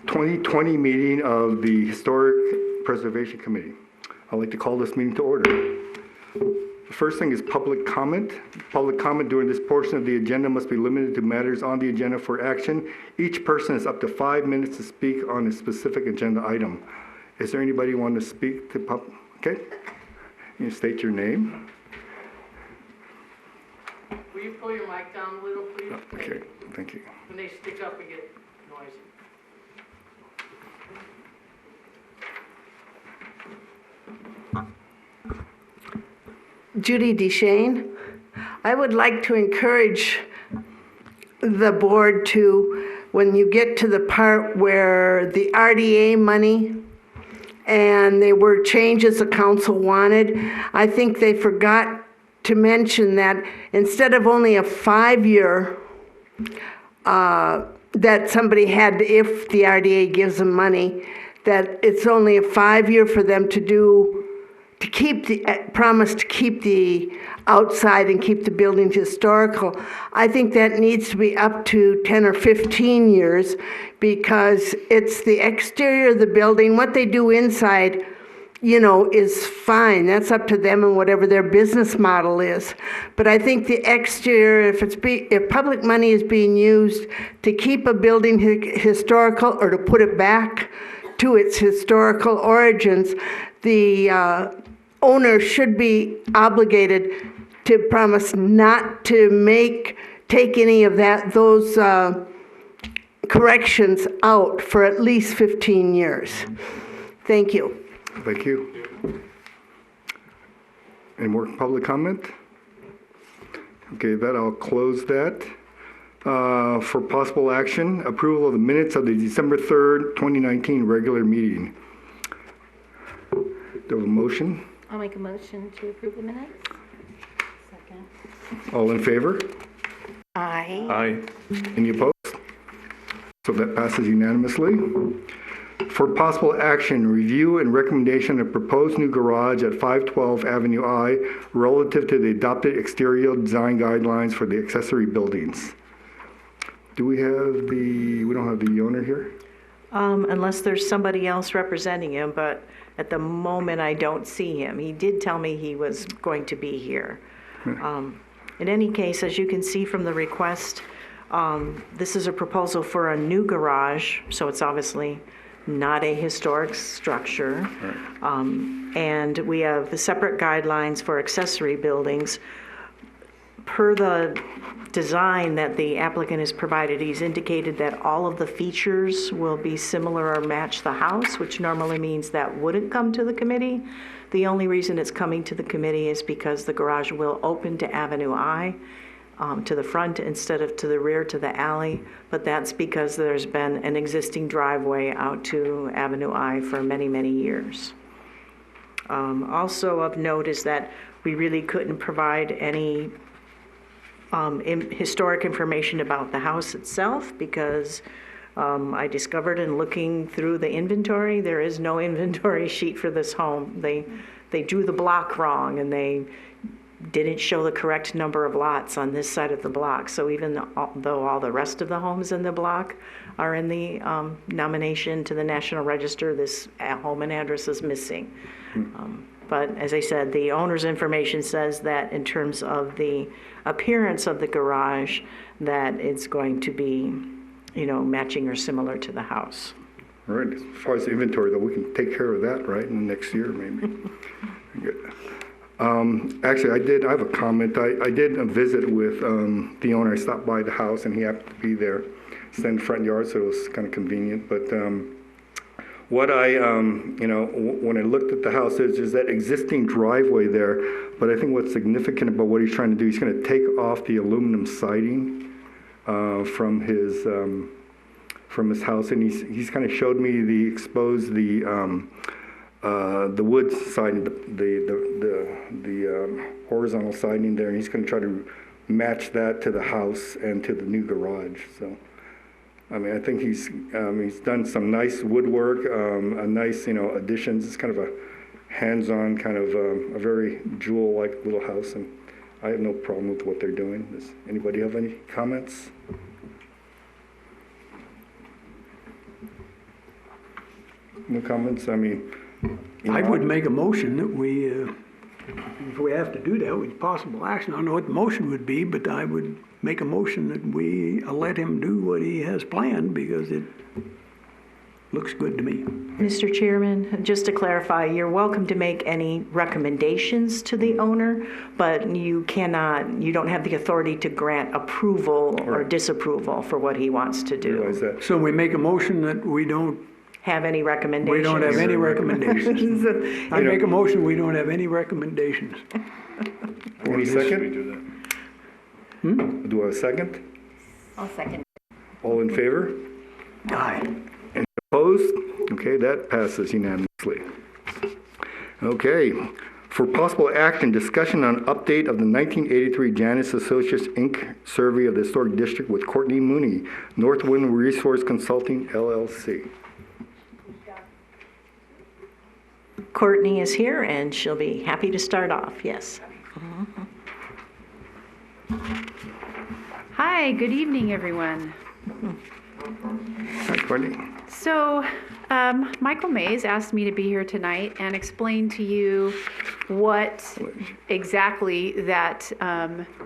2020 meeting of the Historic Preservation Committee. I'd like to call this meeting to order. The first thing is public comment. Public comment during this portion of the agenda must be limited to matters on the agenda for action. Each person has up to 5 minutes to speak on a specific agenda item. Is there anybody who wants to speak to Okay. You state your name. Will you pull your mic down a little, please? Okay, thank you. When they stick up, we get noisy. Judy DeShane. I would like to encourage the board to, when you get to the part where the RDA money and there were changes the council wanted, I think they forgot to mention that instead of only a 5-year, that somebody had, if the RDA gives them money, that it's only a 5-year for them to do, to keep the, promise to keep the outside and keep the building historical. I think that needs to be up to 10 or 15 years because it's the exterior of the building. What they do inside, you know, is fine. That's up to them and whatever their business model is. But I think the exterior, if public money is being used to keep a building historical or to put it back to its historical origins, the owner should be obligated to promise not to take any of those corrections out for at least 15 years. Thank you. Thank you. Any more public comment? Okay, I'll close that. For possible action, approval of the minutes of the December 3rd, 2019 regular meeting. Do you have a motion? I'll make a motion to approve the minutes. Second. All in favor? Aye. Aye. Any opposed? So that passes unanimously. For possible action, review and recommendation of proposed new garage at 512 Avenue I relative to the adopted exterior design guidelines for the accessory buildings. Do we don't have the owner here? Unless there's somebody else representing him, but at the moment I don't see him. He did tell me he was going to be here. In any case, as you can see from the request, this is a proposal for a new garage, so it's obviously not a historic structure. Right. And we have separate guidelines for accessory buildings. Per the design that the applicant has provided, he's indicated that all of the features will be similar or match the house, which normally means that wouldn't come to the committee. The only reason it's coming to the committee is because the garage will open to Avenue I, to the front instead of to the rear, to the alley, but that's because there's been an existing driveway out to Avenue I for many, many years. Also of note is that we really couldn't provide any historic information about the house itself because I discovered in looking through the inventory, there is no inventory sheet for this home. They drew the block wrong and they didn't show the correct number of lots on this side of the block. So even though all the rest of the homes in the block are in the nomination to the National Register, this home and address is missing. But as I said, the owner's information says that in terms of the appearance of the garage, that it's going to be, you know, matching or similar to the house. All right, as far as the inventory, though, we can take care of that, right, in the next year, maybe. Good. Actually, I have a comment. I did a visit with the owner. I stopped by the house, and he happened to be there. It's in the front yard, so it was kind of convenient. But what when I looked at the house, there's that existing driveway there. But I think what's significant about what he's trying to do, he's going to take off the aluminum siding from his house, and he's kind of showed me the wood siding, the horizontal siding there, and he's going to try to match that to the house and to the new garage. So, I mean, I think he's done some nice woodwork, a nice additions. It's kind of a hands-on kind of a very jewel-like little house, and I have no problem with what they're doing. Does anybody have any comments? No comments? I mean, I would make a motion that we, if we have to do that with possible action, I don't know what the motion would be, but I would make a motion that we let him do what he has planned because it looks good to me. Mr. Chairman, just to clarify, you're welcome to make any recommendations to the owner, but you don't have the authority to grant approval or Right. disapproval for what he wants to realize do. that. So we make a motion that we don't Have any recommendations? We don't have any recommendations. I make a motion, we don't have any recommendations. Any second? Do I have a second? I'll second. All in favor? Aye. Any opposed? Okay, that passes unanimously. Okay, for possible action, discussion on update of the 1983 Janus Associates, Inc. survey of the Historic District with Courtney Mooney, Northwind Resource Consulting, LLC. Courtney is here, and she'll be happy to start off, yes. Hi, good evening, everyone. Hi, Courtney. So, Michael Mays asked me to be here tonight and explain to you what exactly that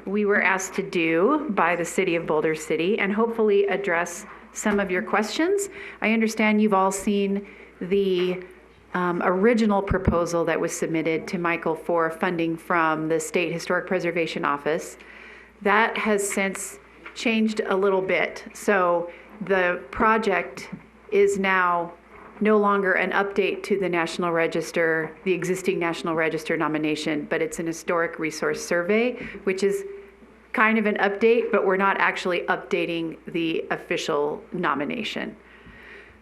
we were asked to do by the City of Boulder City and hopefully address some of your questions. I understand you've all seen the original proposal that was submitted to Michael for funding from the State Historic Preservation Office. That has since changed a little bit. So the project is now no longer an update to the National Register, the existing National Register nomination, but it's an historic resource survey, which is kind of an update, but we're not actually updating the official nomination.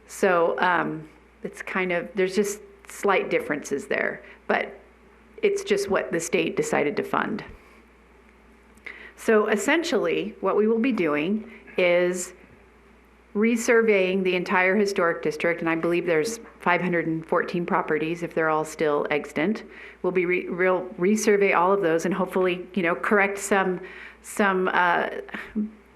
So it's kind of, there's just slight differences there, but it's just what the state decided to fund. So essentially, what we will be doing is resurveying the entire historic district, and I believe there's 514 properties if they're all still extant. We'll be resurvey all of those and hopefully, correct some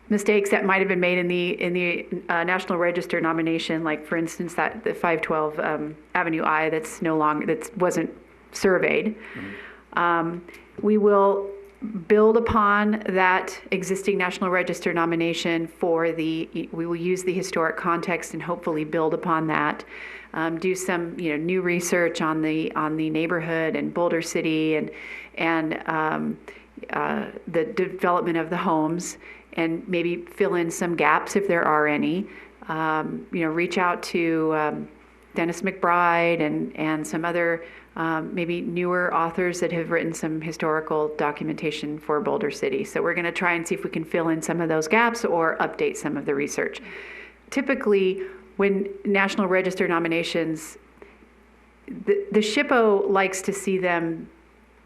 mistakes that might have been made in the National Register nomination, like for instance that the 512 Avenue I that wasn't surveyed. We will build upon that existing National Register nomination we will use the historic context and hopefully build upon that. Do some new research on the neighborhood and Boulder City and the development of the homes, and maybe fill in some gaps if there are any. Reach out to Dennis McBride and some other maybe newer authors that have written some historical documentation for Boulder City. So we're going to try and see if we can fill in some of those gaps or update some of the research. Typically, when National Register nominations, the SHPO likes to see them.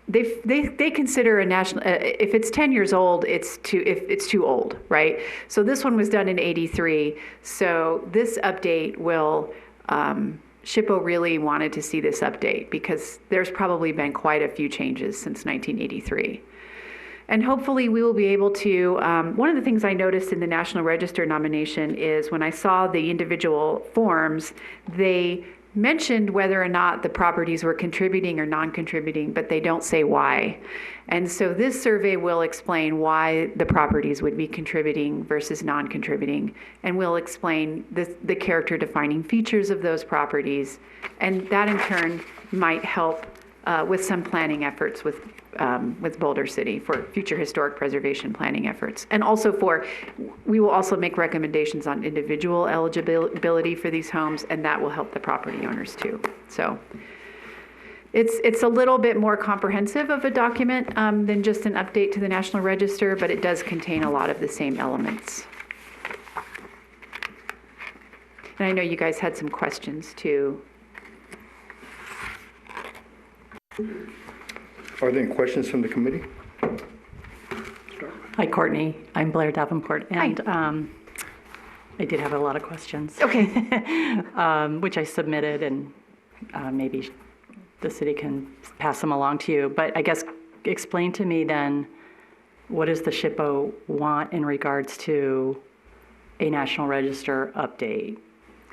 They consider a national, if it's 10 years old, it's too old, right? So this one was done in '83. So this update will, SHPO really wanted to see this update because there's probably been quite a few changes since 1983. And hopefully we will be able to, one of the things I noticed in the National Register nomination is when I saw the individual forms, they mentioned whether or not the properties were contributing or non-contributing, but they don't say why. And so this survey will explain why the properties would be contributing versus non-contributing, and will explain the character defining features of those properties. And that in turn might help with some planning efforts with Boulder City for future historic preservation planning efforts. And also we will also make recommendations on individual eligibility for these homes, and that will help the property owners too. So it's a little bit more comprehensive of a document than just an update to the National Register, but it does contain a lot of the same elements. And I know you guys had some questions too. Are there any questions from the committee? Hi, Courtney. I'm Blair Davenport, and I did have a lot of questions. Okay. Which I submitted, and maybe the city can pass them along to you. But I guess explain to me then, what does the SHPO want in regards to a National Register update?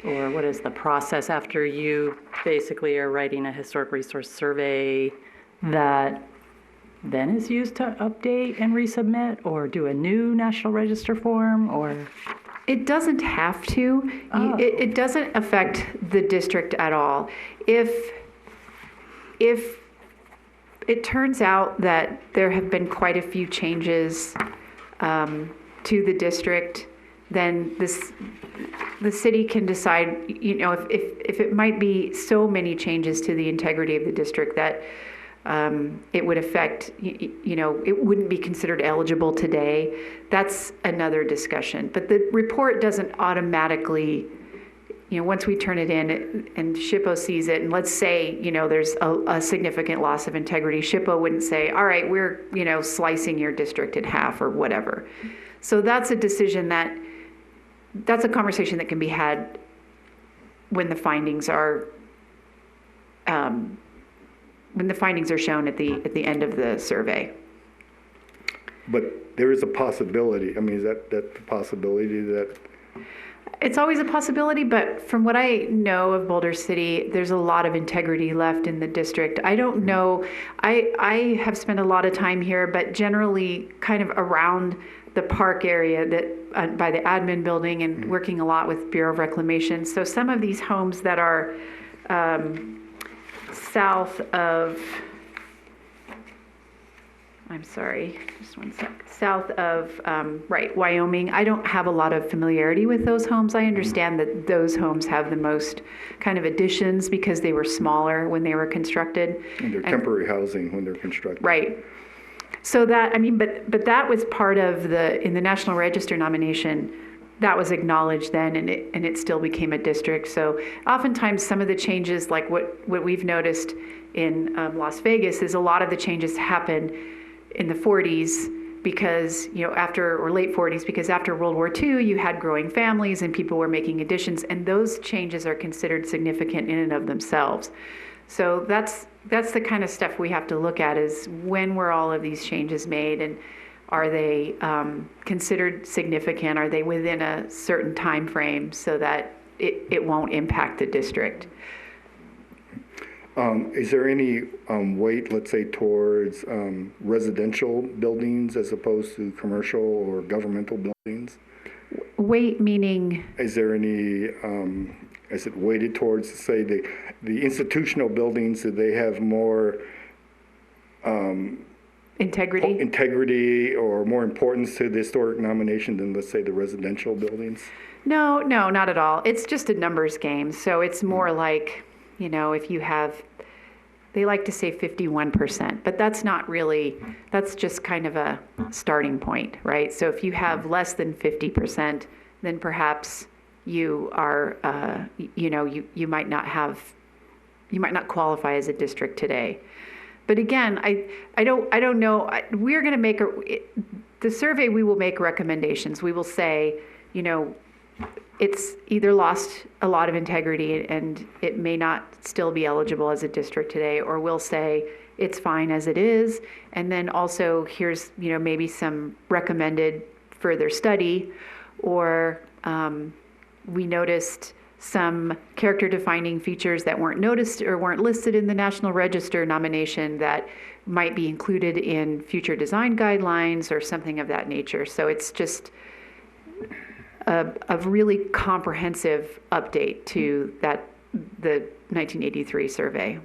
Or what is the process after you basically are writing a historic resource survey that then is used to update and resubmit, or do a new National Register form, or? It doesn't have to. Oh. It doesn't affect the district at all. If it turns out that there have been quite a few changes to the district, then the city can decide, if it might be so many changes to the integrity of the district that it would affect, it wouldn't be considered eligible today. That's another discussion. But the report doesn't automatically, once we turn it in and SHPO sees it, and let's say, there's a significant loss of integrity, SHPO wouldn't say, all right, we're, slicing your district in half or whatever. So that's a decision that's a conversation that can be had when the findings are shown at the end of the survey. But there is a possibility, is that the possibility that? It's always a possibility, but from what I know of Boulder City, there's a lot of integrity left in the district. I don't know, I have spent a lot of time here, but generally kind of around the park area that by the admin building and working a lot with Bureau of Reclamation. So some of these homes that are south of, south of, Wyoming. I don't have a lot of familiarity with those homes. I understand that those homes have the most kind of additions because they were smaller when they were constructed. And they're temporary housing when they're constructed. Right. So that, but that was part of in the National Register nomination, that was acknowledged then, and it still became a district. So oftentimes some of the changes, like what we've noticed in Las Vegas, is a lot of the changes happened in the 40s because, or late 40s, because after World War II, you had growing families and people were making additions, and those changes are considered significant in and of themselves. So that's the kind of stuff we have to look at, is when were all of these changes made, and are they considered significant? Are they within a certain time frame so that it won't impact the district? Is there any weight, let's say, towards residential buildings as opposed to commercial or governmental buildings? Weight meaning? Is there any, is it weighted towards, say, the institutional buildings, do they have more integrity or more importance to the historic nomination than, let's say, the residential buildings? No, not at all. It's just a numbers game. So it's more like, if you have, they like to say 51%, but that's not really, that's just kind of a starting point, right? So if you have less than 50%, then perhaps you are, you might not qualify as a district today. But again, I don't know. We're going to make the survey. We will make recommendations. We will say, it's either lost a lot of integrity and it may not still be eligible as a district today, or we'll say it's fine as it is. And then also here's, maybe some recommended further study, or we noticed some character defining features that weren't noticed or weren't listed in the National Register nomination that might be included in future design guidelines or something of that nature. So it's just a really comprehensive update to the 1983 survey.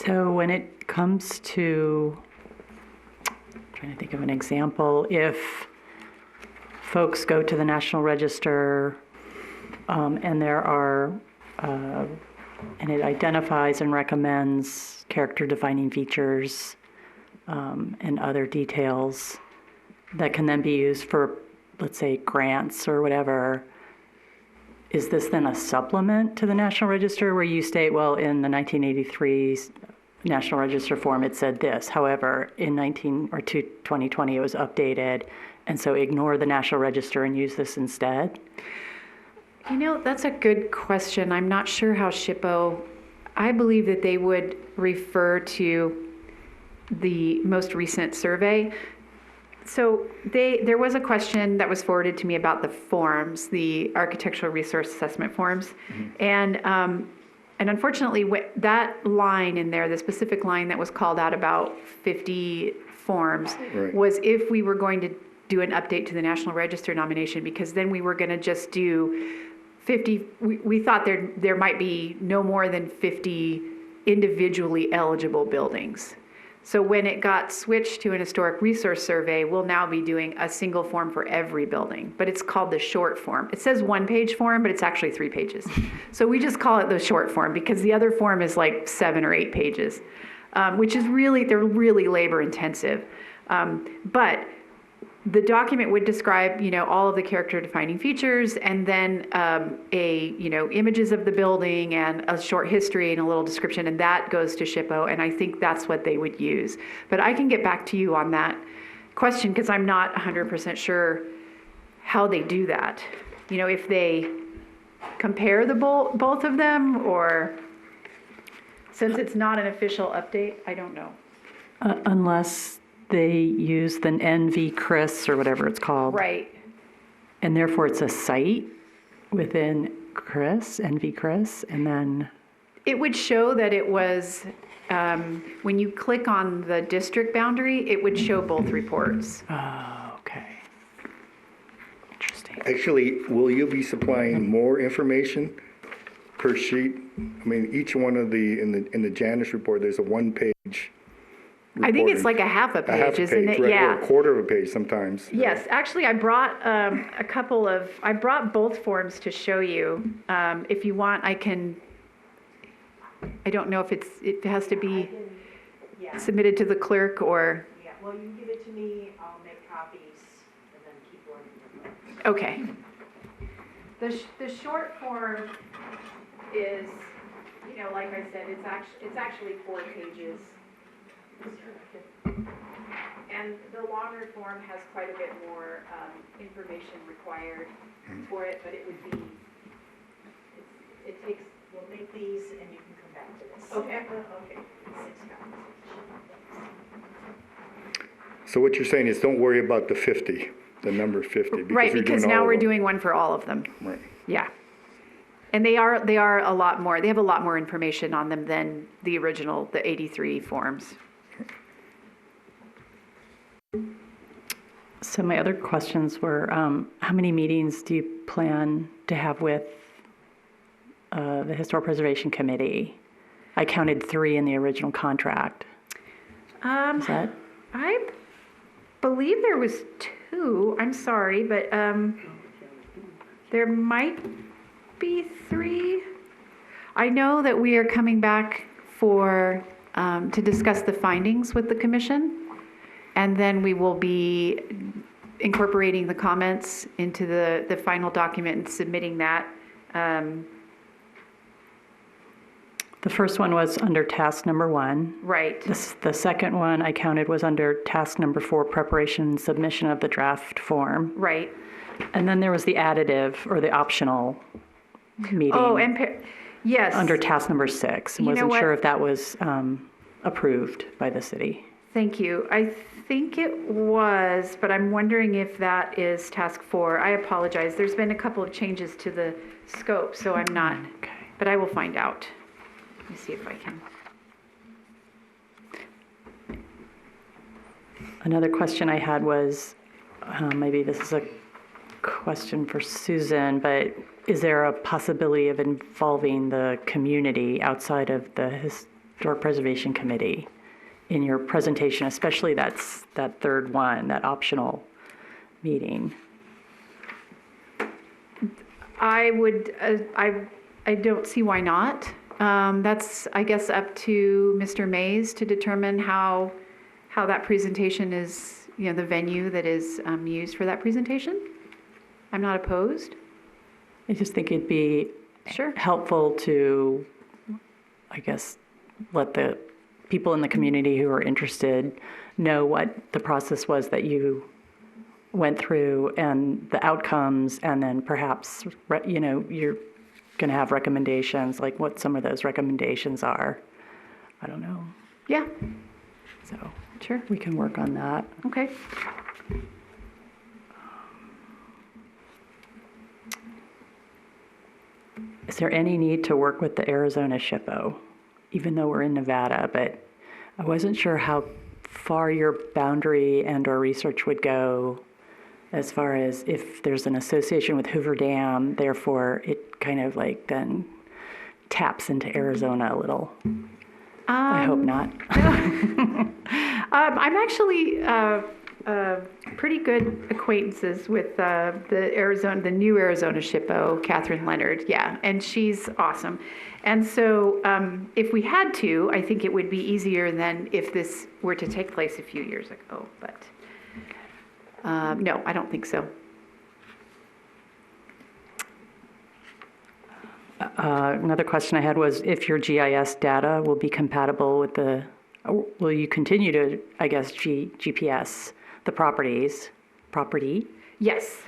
So when it comes to, I'm trying to think of an example, if folks go to the National Register and there are, and it identifies and recommends character defining features and other details that can then be used for, let's say, grants or whatever, is this then a supplement to the National Register where you state, well, in the 1983 National Register form it said this, however, in 2020 it was updated, and so ignore the National Register and use this instead? That's a good question. I'm not sure how SHPO, I believe that they would refer to the most recent survey. So there was a question that was forwarded to me about the forms, the architectural resource assessment forms. And unfortunately, that line in there, the specific line that was called out about 50 forms, Right. was if we were going to do an update to the National Register nomination, because then we were going to just do 50, we thought there might be no more than 50 individually eligible buildings. So when it got switched to an historic resource survey, we'll now be doing a single form for every building, but it's called the short form. It says 1-page form, but it's actually 3 pages. So we just call it the short form because the other form is like 7 or 8 pages, which is they're really labor intensive. But the document would describe, all of the character defining features, and then images of the building and a short history and a little description, and that goes to SHPO, and I think that's what they would use. But I can get back to you on that question because I'm not 100% sure how they do that. If they compare the both of them, or since it's not an official update, I don't know. Unless they use the NV Chris or whatever it's called. Right. And therefore it's a site within Chris, NV Chris, and then. It would show that it was, when you click on the district boundary, it would show both reports. Oh, okay. Interesting. Actually, will you be supplying more information per sheet? I mean, each one of in the Janus report, there's a 1-page. I think it's like a half a page, isn't it? Right, Yeah. or a quarter of a page sometimes. Yes, actually, I brought I brought both forms to show you. If you want, I don't know if it has to be submitted to the clerk or. Yeah, well, you give it to me, I'll make copies and then keep working. Okay. The short form is, like I said, it's actually 4 pages. And the longer form has quite a bit more information required for it, but it would be, we'll make these and you can come back to this. Okay. Okay. 6 copies. So what you're saying is don't worry about the 50, the number 50. Right, you're because doing now all we're of them. doing one for all of them. Right. Yeah. And they are a lot more, they have a lot more information on them than the original, the 83 forms. So my other questions were, how many meetings do you plan to have with the Historic Preservation Committee? I counted 3 in the original contract. Is that? I believe there was 2. I'm sorry, but there might be 3. I know that we are coming back to discuss the findings with the commission, and then we will be incorporating the comments into the final document and submitting that. The first one was under task number 1. Right. The second one I counted was under task number 4, preparation and submission of the draft form. Right. And then there was the additive or the optional meeting. Oh, yes. Under task number 6. You know Wasn't what? sure if that was approved by the city. Thank you. I think it was, but I'm wondering if that is task 4. I apologize. There's been a couple of changes to the scope, so I'm not, Okay. but I will find out. Let me see if I can. Another question I had was, maybe this is a question for Susan, but is there a possibility of involving the community outside of the Historic Preservation Committee in your presentation, especially that third one, that optional meeting? I would, I don't see why not. That's, I guess, up to Mr. Mays to determine how that presentation is, the venue that is used for that presentation. I'm not opposed. I just think it'd be Sure. helpful to, I guess, let the people in the community who are interested know what the process was that you went through and the outcomes, and then perhaps, you're going to have recommendations, like what some of those recommendations are. I don't know. Yeah, So sure. we can work on that. Okay. Is there any need to work with the Arizona SHPO, even though we're in Nevada? But I wasn't sure how far your boundary and or research would go as far as if there's an association with Hoover Dam, therefore it kind of like then taps into Arizona a little. I hope not. I'm actually pretty good acquaintances with the new Arizona SHPO, Catherine Leonard. Yeah, and she's awesome. And so if we had to, I think it would be easier than if this were to take place a few years ago. But no, I don't think so. Another question I had was if your GIS data will be compatible with will you continue to, I guess, GPS the property? Yes.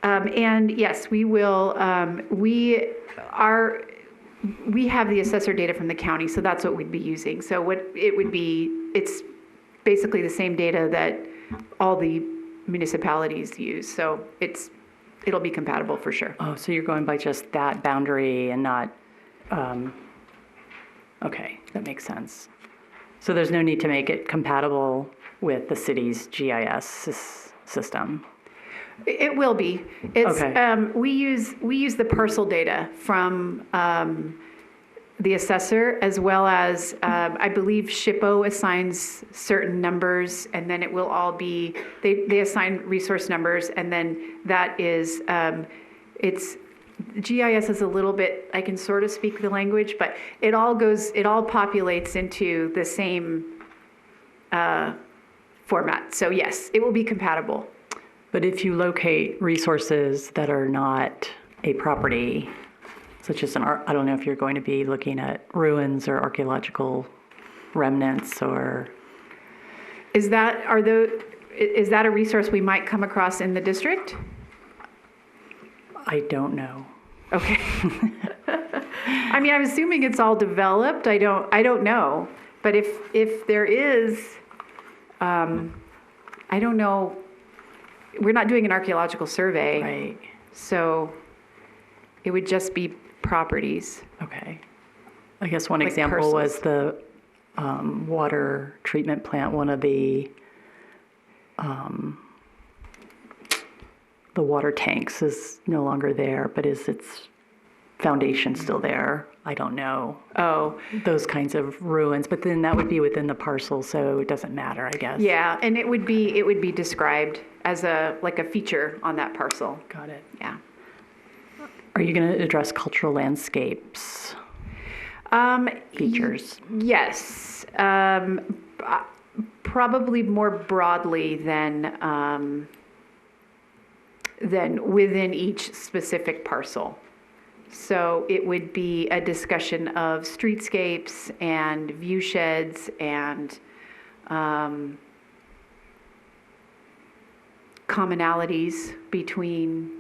And yes, we will. We have the assessor data from the county, so that's what we'd be using. So what it would be, it's basically the same data that all the municipalities use. So it'll be compatible for sure. Oh, so you're going by just that boundary and not, okay, that makes sense. So there's no need to make it compatible with the city's GIS system? It will be. It's, Okay. We use the parcel data from the assessor, as well as I believe SHPO assigns certain numbers, and then it will all be, they assign resource numbers, and then that is, it's, GIS is a little bit, I can sort of speak the language, but it all populates into the same format. So yes, it will be compatible. But if you locate resources that are not a property, such as I don't know if you're going to be looking at ruins or archaeological remnants or... Is that a resource we might come across in the district? I don't know. Okay. I mean, I'm assuming it's all developed. I don't know. But if there is, I don't know. We're not doing an archaeological survey. Right. So it would just be properties. Okay. I guess one Like example parcels. was the water treatment plant. One of the water tanks is no longer there, but is its foundation still there? I don't know. Oh, Those kinds of ruins, but then that would be within the parcel, so it doesn't matter, I guess. yeah, and it would be described as a feature on that parcel. Got it. Yeah. Are you going to address cultural landscapes features? Yes, probably more broadly than within each specific parcel. So it would be a discussion of streetscapes and view sheds and commonalities between.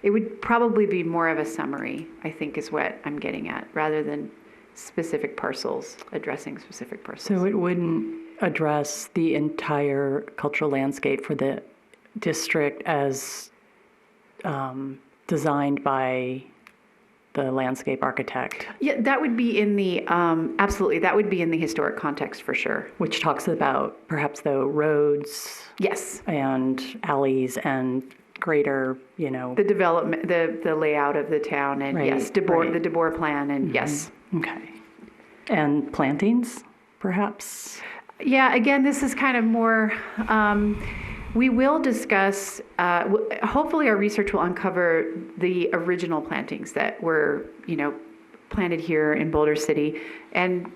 It would probably be more of a summary, I think, is what I'm getting at, rather than specific parcels, addressing specific parcels. So it wouldn't address the entire cultural landscape for the district as designed by the landscape architect, Yeah, that would be in the, absolutely, that would be in the historic context for sure. which talks about perhaps the roads Yes, and alleys and greater, the development, the layout of the town, and Right, yes, the right. DeBoer plan, and yes. Okay. And plantings, perhaps? Yeah, again, this is kind of more, we will discuss, hopefully our research will uncover the original plantings that were, planted here in Boulder City, and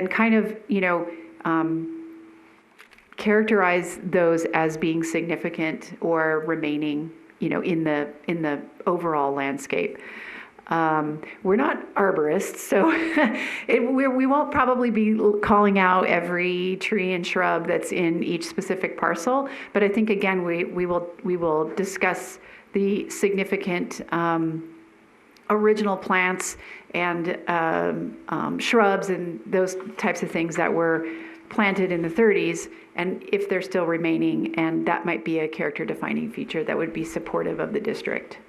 kind of, characterize those as being significant or remaining, in the overall landscape. We're not arborists, so we won't probably be calling out every tree and shrub that's in each specific parcel. But I think again we will discuss the significant original plants and shrubs and those types of things that were planted in the 30s, and if they're still remaining, and that might be a character defining feature that would be supportive of the district.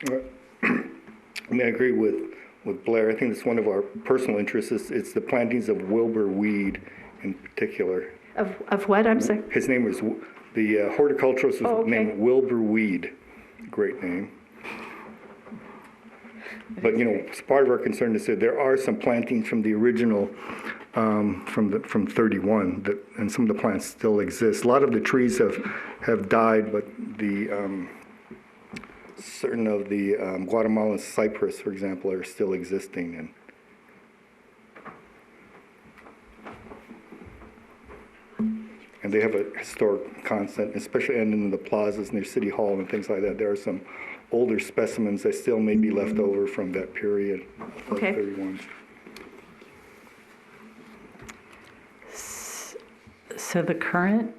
I mean, I agree with Blair. I think it's one of our personal interests. It's the plantings of Wilbur weed in particular. Of what, I'm sorry? His name was, the horticulturist was Oh, okay. named Wilbur Weed. Great name. But, as part of our concern is that there are some plantings from the original, from 31, and some of the plants still exist. A lot of the trees have died, but the certain of the Guatemalan cypress, for example, are still existing. And they have a historic content, especially and in the plazas near City Hall and things like that. There are some older specimens that still may be left over from that period of Okay. 31. So the current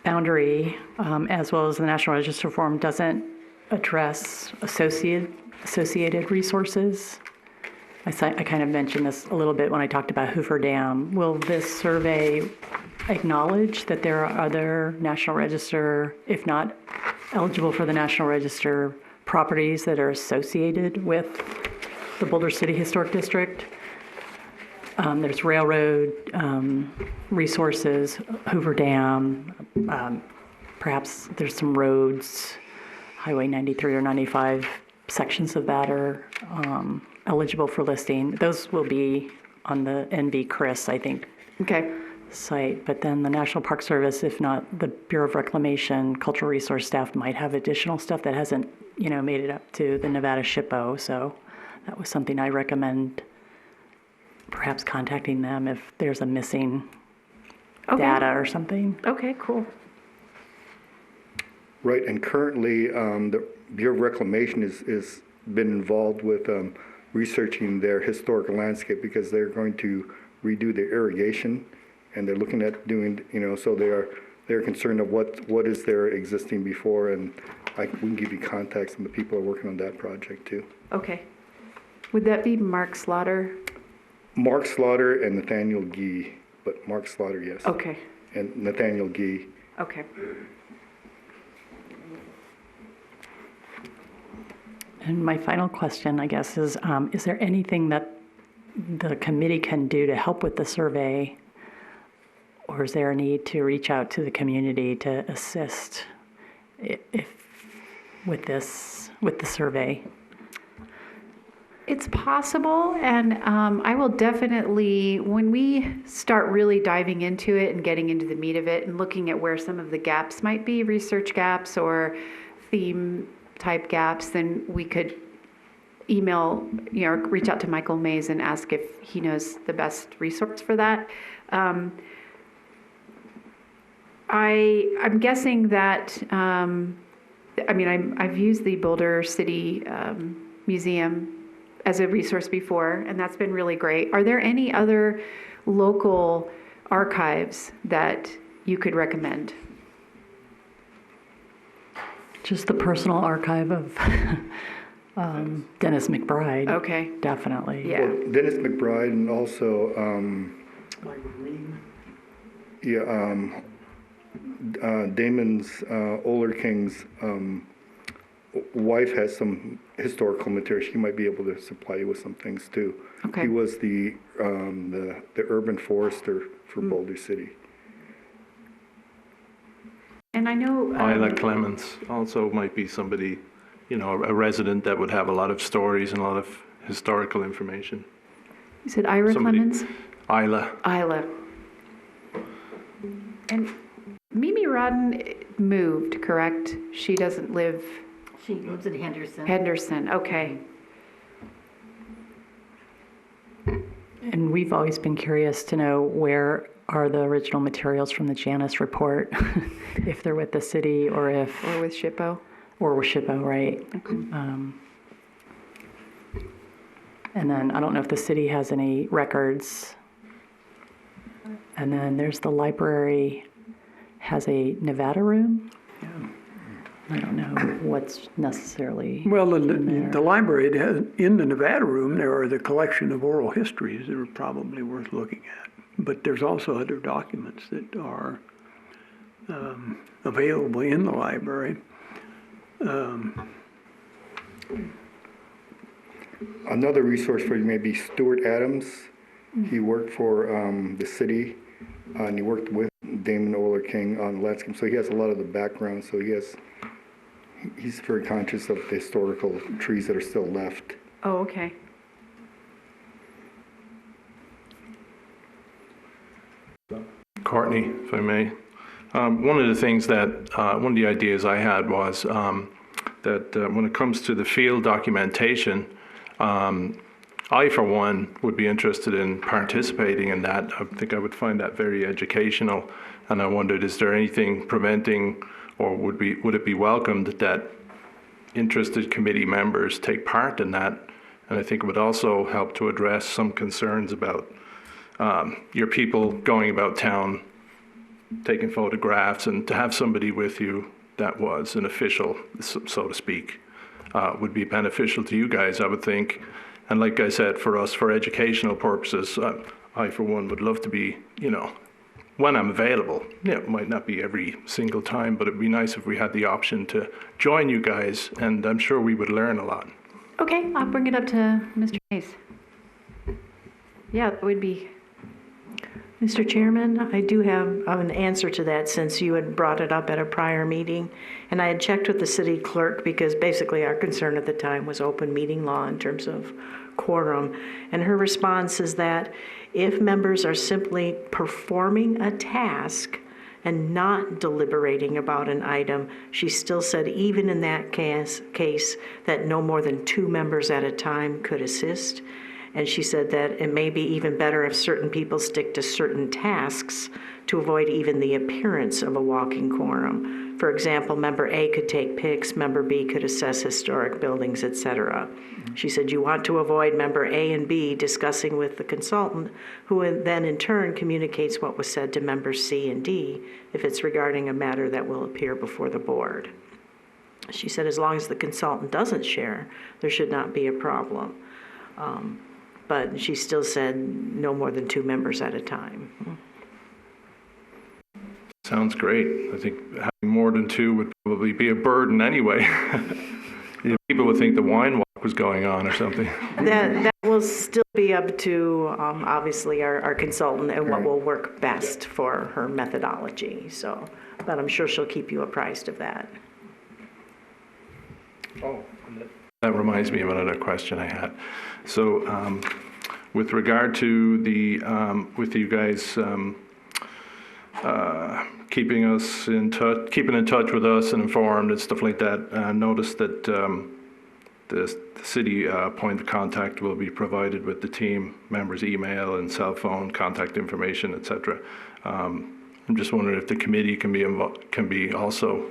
boundary, as well as the National Register form, doesn't address associated resources. I kind of mentioned this a little bit when I talked about Hoover Dam. Will this survey acknowledge that there are other National Register, if not eligible for the National Register, properties that are associated with the Boulder City Historic District? There's railroad resources, Hoover Dam, perhaps there's some roads, Highway 93 or 95 sections of that are eligible for listing. Those will be on the NV Chris, I think, Okay. site. But then the National Park Service, if not the Bureau of Reclamation, Cultural Resource staff might have additional stuff that hasn't, made it up to the Nevada SHPO. So that was something I recommend perhaps contacting them if there's a missing data or something. Okay, cool. Right, and currently, the Bureau of Reclamation is been involved with researching their historical landscape because they're going to redo their irrigation, and they're looking at doing, so they're concerned of what is there existing before, and we can give you contacts from the people who are working on that project too. Okay. Would that be Mark Slaughter? Mark Slaughter and Nathaniel Gee, but Mark Slaughter, yes. Okay. And Nathaniel Gee. Okay. And my final question, I guess, is there anything that the committee can do to help with the survey? Or is there a need to reach out to the community to assist with the survey? It's possible, and I will definitely, when we start really diving into it and getting into the meat of it and looking at where some of the gaps might be, research gaps or theme type gaps, then we could email, reach out to Michael Mays and ask if he knows the best resource for that. I'm guessing that, I've used the Boulder City Museum as a resource before, and that's been really great. Are there any other local archives that you could recommend? Just the personal archive of Dennis McBride. Okay. Definitely. Yeah. Well, Dennis McBride and also, Damon's, Oler King's wife has some historical material. She might be able to supply you with some things too. Okay. He was the urban forester for Boulder City. And I know... Isla Clements also might be somebody, a resident that would have a lot of stories and a lot of historical information. You said Ira Clemens? Isla. And Mimi Rodden moved, correct? She doesn't live... She lives in Henderson. Henderson, okay. And we've always been curious to know where are the original materials from the Janus report, if they're with the city or if... Or with SHPO? Or with SHPO, right. Okay. And then I don't know if the city has any records. And then there's the library has a Nevada room. I don't know what's necessarily Well, in there. the library, it has, in the Nevada room, there are the collection of oral histories that are probably worth looking at. but there's also other documents that are available in the library. Another resource for you may be Stuart Adams. He worked for the city, and he worked with Damon Oler King on landscape, so he has a lot of the background, so he's very conscious of the historical trees that are still left. Oh, okay. Courtney, if I may. One of the things that, one of the ideas I had was that when it comes to the field documentation, I, for one, would be interested in participating in that. I think I would find that very educational. And I wondered, is there anything preventing, or would it be welcomed that interested committee members take part in that? And I think it would also help to address some concerns about your people going about town, taking photographs, and to have somebody with you that was an official, so to speak, would be beneficial to you guys, I would think. And like I said, for us, for educational purposes, I, for one, would love to be, when I'm available. Yeah, it might not be every single time, but it'd be nice if we had the option to join you guys, and I'm sure we would learn a lot. Okay, I'll bring it up to Mr. Hayes. Yeah, that would be. Mr. Chairman, I do have an answer to that since you had brought it up at a prior meeting. And I had checked with the city clerk because basically our concern at the time was open meeting law in terms of quorum. And her response is that if members are simply performing a task and not deliberating about an item, she still said even in that case that no more than 2 members at a time could assist. And she said that it may be even better if certain people stick to certain tasks to avoid even the appearance of a walking quorum. For example, member A could take pics, member B could assess historic buildings, etc. She said you want to avoid member A and B discussing with the consultant, who then in turn communicates what was said to members C and D if it's regarding a matter that will appear before the board. She said as long as the consultant doesn't share, there should not be a problem. But she still said no more than 2 members at a time. Sounds great. I think having more than 2 would probably be a burden anyway. People would think the wine walk was going on or something. That will still be up to, obviously, our consultant and what will work best for her methodology. So, but I'm sure she'll keep you apprised of that. Oh, that reminds me of another question I had. So, with regard to the, with you guys keeping in touch with us and informed and stuff like that, I noticed that the city point of contact will be provided with the team members' email and cell phone contact information, etc. I'm just wondering if the committee can be also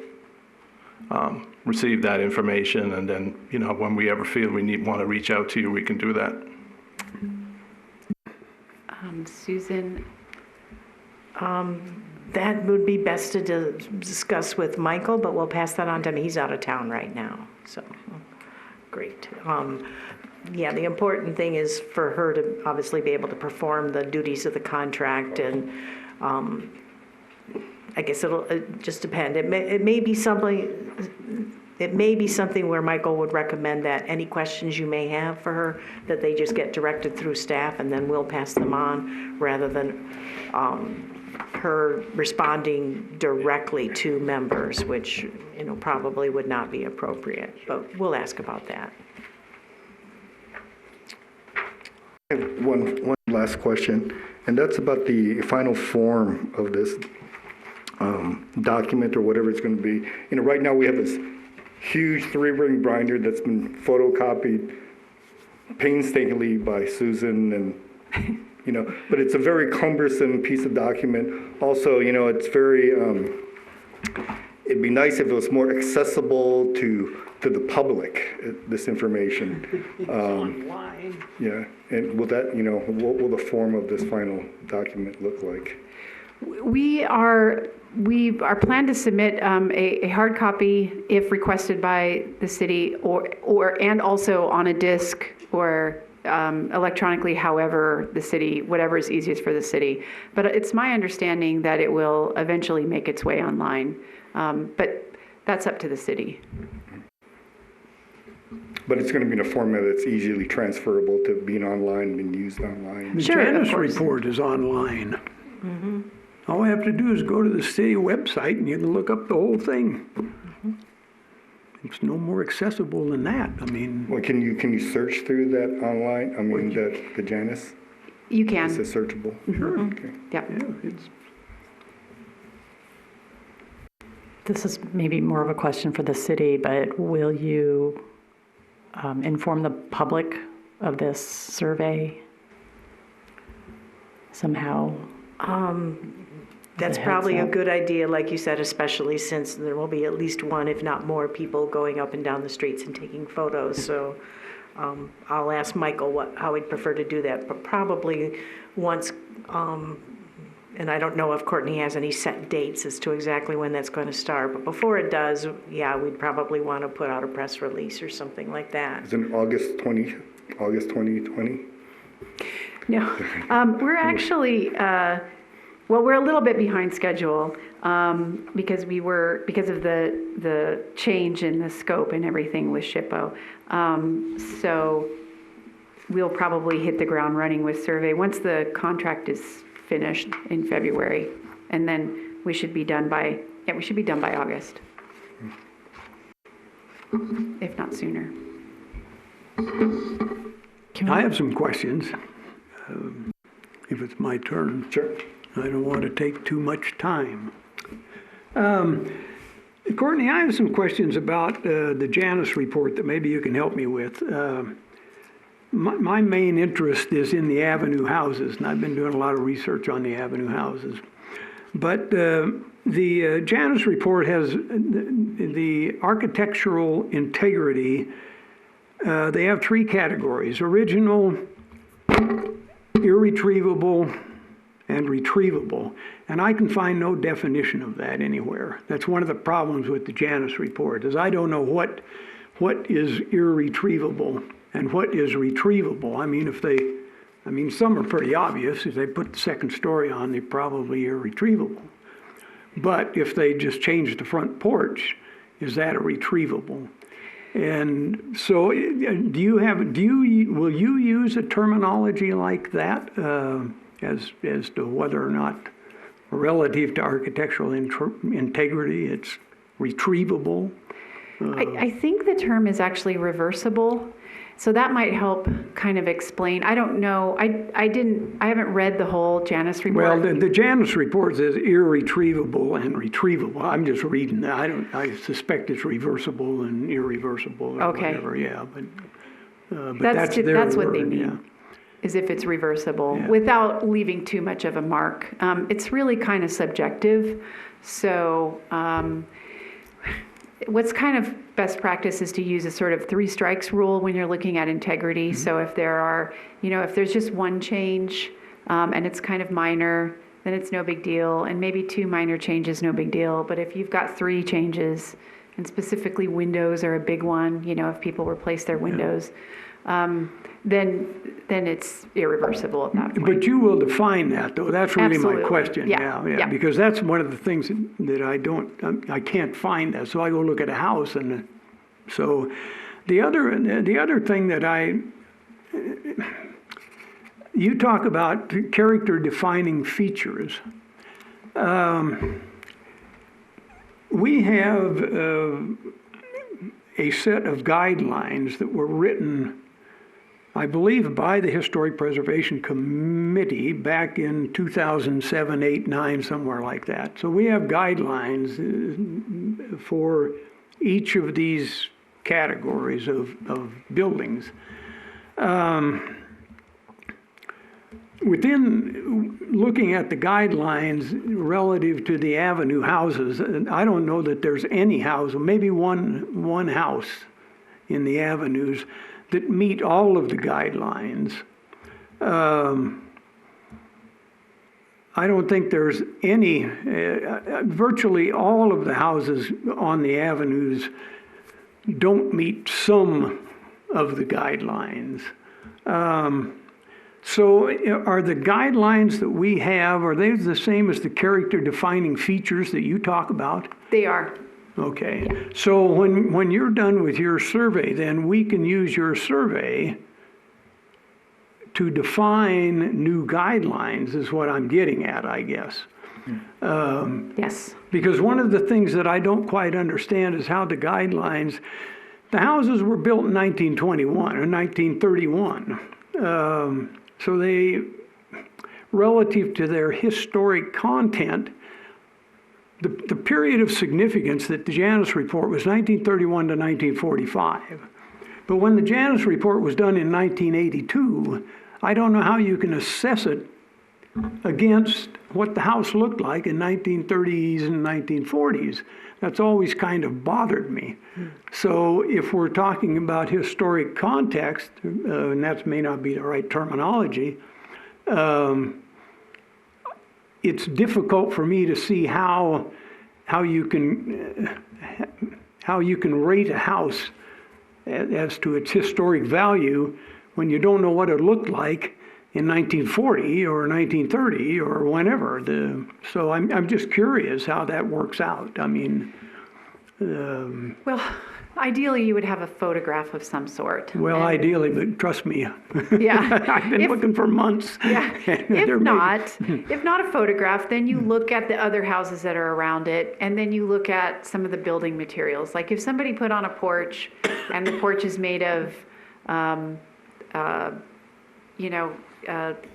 receive that information, and then when we ever feel we want to reach out to you, we can do that. Susan. That would be best to discuss with Michael, but we'll pass that on to him. He's out of town right now, so great. Yeah, the important thing is for her to obviously be able to perform the duties of the contract, and I guess it'll just depend. It may be something. It may be something where Michael would recommend that any questions you may have for her, that they just get directed through staff, and then we'll pass them on, rather than her responding directly to members, which probably would not be appropriate. But we'll ask about that. I have one last question, and that's about the final form of this document or whatever it's going to be. Right now we have this huge 3-ring binder that's been photocopied painstakingly by Susan, and but it's a very cumbersome piece of document. Also, it's very. It'd be nice if it was more accessible to the public. This information. Online. Yeah, and will that, what will the form of this final document look like? We are planned to submit a hard copy if requested by the city, or and also on a disc or electronically, however the city, whatever is easiest for the city. But it's my understanding that it will eventually make its way online. But that's up to the city. But it's going to be in a format that's easily transferable to being online and used online. The Sure, of Janus course. report is online. All we have to do is go to the city website and you can look up the whole thing. It's no more accessible than that. I mean, Well, can you search through that online? I mean, the Janus? You Is can. it searchable? sure, Okay. Yep. yeah, it's, This is maybe more of a question for the city, but will you inform the public of this survey somehow? That's a probably a heads up. good idea, like you said, especially since there will be at least one, if not more, people going up and down the streets and taking photos. So I'll ask Michael how he'd prefer to do that, but probably once, and I don't know if Courtney has any set dates as to exactly when that's going to start, but before it does, yeah, we'd probably want to put out a press release or something like that. Is it August 2020? No, we're actually, well, we're a little bit behind schedule because of the change in the scope and everything with SHPO. So we'll probably hit the ground running with survey once the contract is finished in February, and then we should be done by August, if not sooner. I have some questions, if it's my turn. Sure. I don't want to take too much time. Courtney, I have some questions about the Janus report that maybe you can help me with. My main interest is in the Avenue houses, and I've been doing a lot of research on the Avenue houses. But the Janus report has the architectural integrity. They have three categories: original, irretrievable, and retrievable. And I can find no definition of that anywhere. That's one of the problems with the Janus report, is I don't know what is irretrievable and what is retrievable. I mean, some are pretty obvious. If they put the second story on, they're probably irretrievable. But if they just change the front porch, is that a retrievable? And so, will you use a terminology like that as to whether or not, relative to architectural integrity, it's retrievable? I think the term is actually reversible, so that might help kind of explain. I don't know. I haven't read the whole Janus report. Well, the Janus report says irretrievable and retrievable. I'm just reading that. I suspect it's reversible and irreversible or Okay. whatever. Yeah, but that's their that's what they word, mean. yeah. Is if it's reversible, Yeah. without leaving too much of a mark. It's really kind of subjective. So what's kind of best practice is to use a sort of 3 strikes rule when you're looking at integrity. So if there are, if there's just one change and it's kind of minor, then it's no big deal. And maybe 2 minor changes, no big deal. But if you've got 3 changes, and specifically windows are a big one, if people replace their windows, then it's irreversible at that point. But you will define that, though. That's really Absolutely. my question. Yeah. Because that's one of the things that I can't find that. So I go look at a house, and so the other thing that you talk about character defining features. We have a set of guidelines that were written, I believe, by the Historic Preservation Committee back in 2007, 8, 9, somewhere like that. So we have guidelines for each of these categories of buildings. Within looking at the guidelines relative to the Avenue houses, I don't know that there's any house, or maybe one house in the Avenues that meet all of the guidelines. I don't think there's any, virtually all of the houses on the Avenues don't meet some of the guidelines. So are the guidelines that we have, are they the same as the character defining features that you talk about? They are. Okay, so when you're done with your survey, then we can use your survey to define new guidelines is what I'm getting at, I guess. Yes. Because one of the things that I don't quite understand is how the guidelines, the houses were built in 1921 or 1931. So they, relative to their historic content, the period of significance that the Janus report was 1931 to 1945. But when the Janus report was done in 1982, I don't know how you can assess it against what the house looked like in 1930s and 1940s. That's always kind of bothered me. So if we're talking about historic context, and that may not be the right terminology, it's difficult for me to see how you can rate a house as to its historic value when you don't know what it looked like in 1940 or 1930 or whenever. So I'm just curious how that works out. I mean, Well, ideally, you would have a photograph of some sort. well, And- ideally, but trust me, Yeah. I've been If- looking for months. Yeah, There may if not a photograph, then you look at the other houses that are around it, and then you look at some of the building materials. Like if somebody put on a porch, and the porch is made of,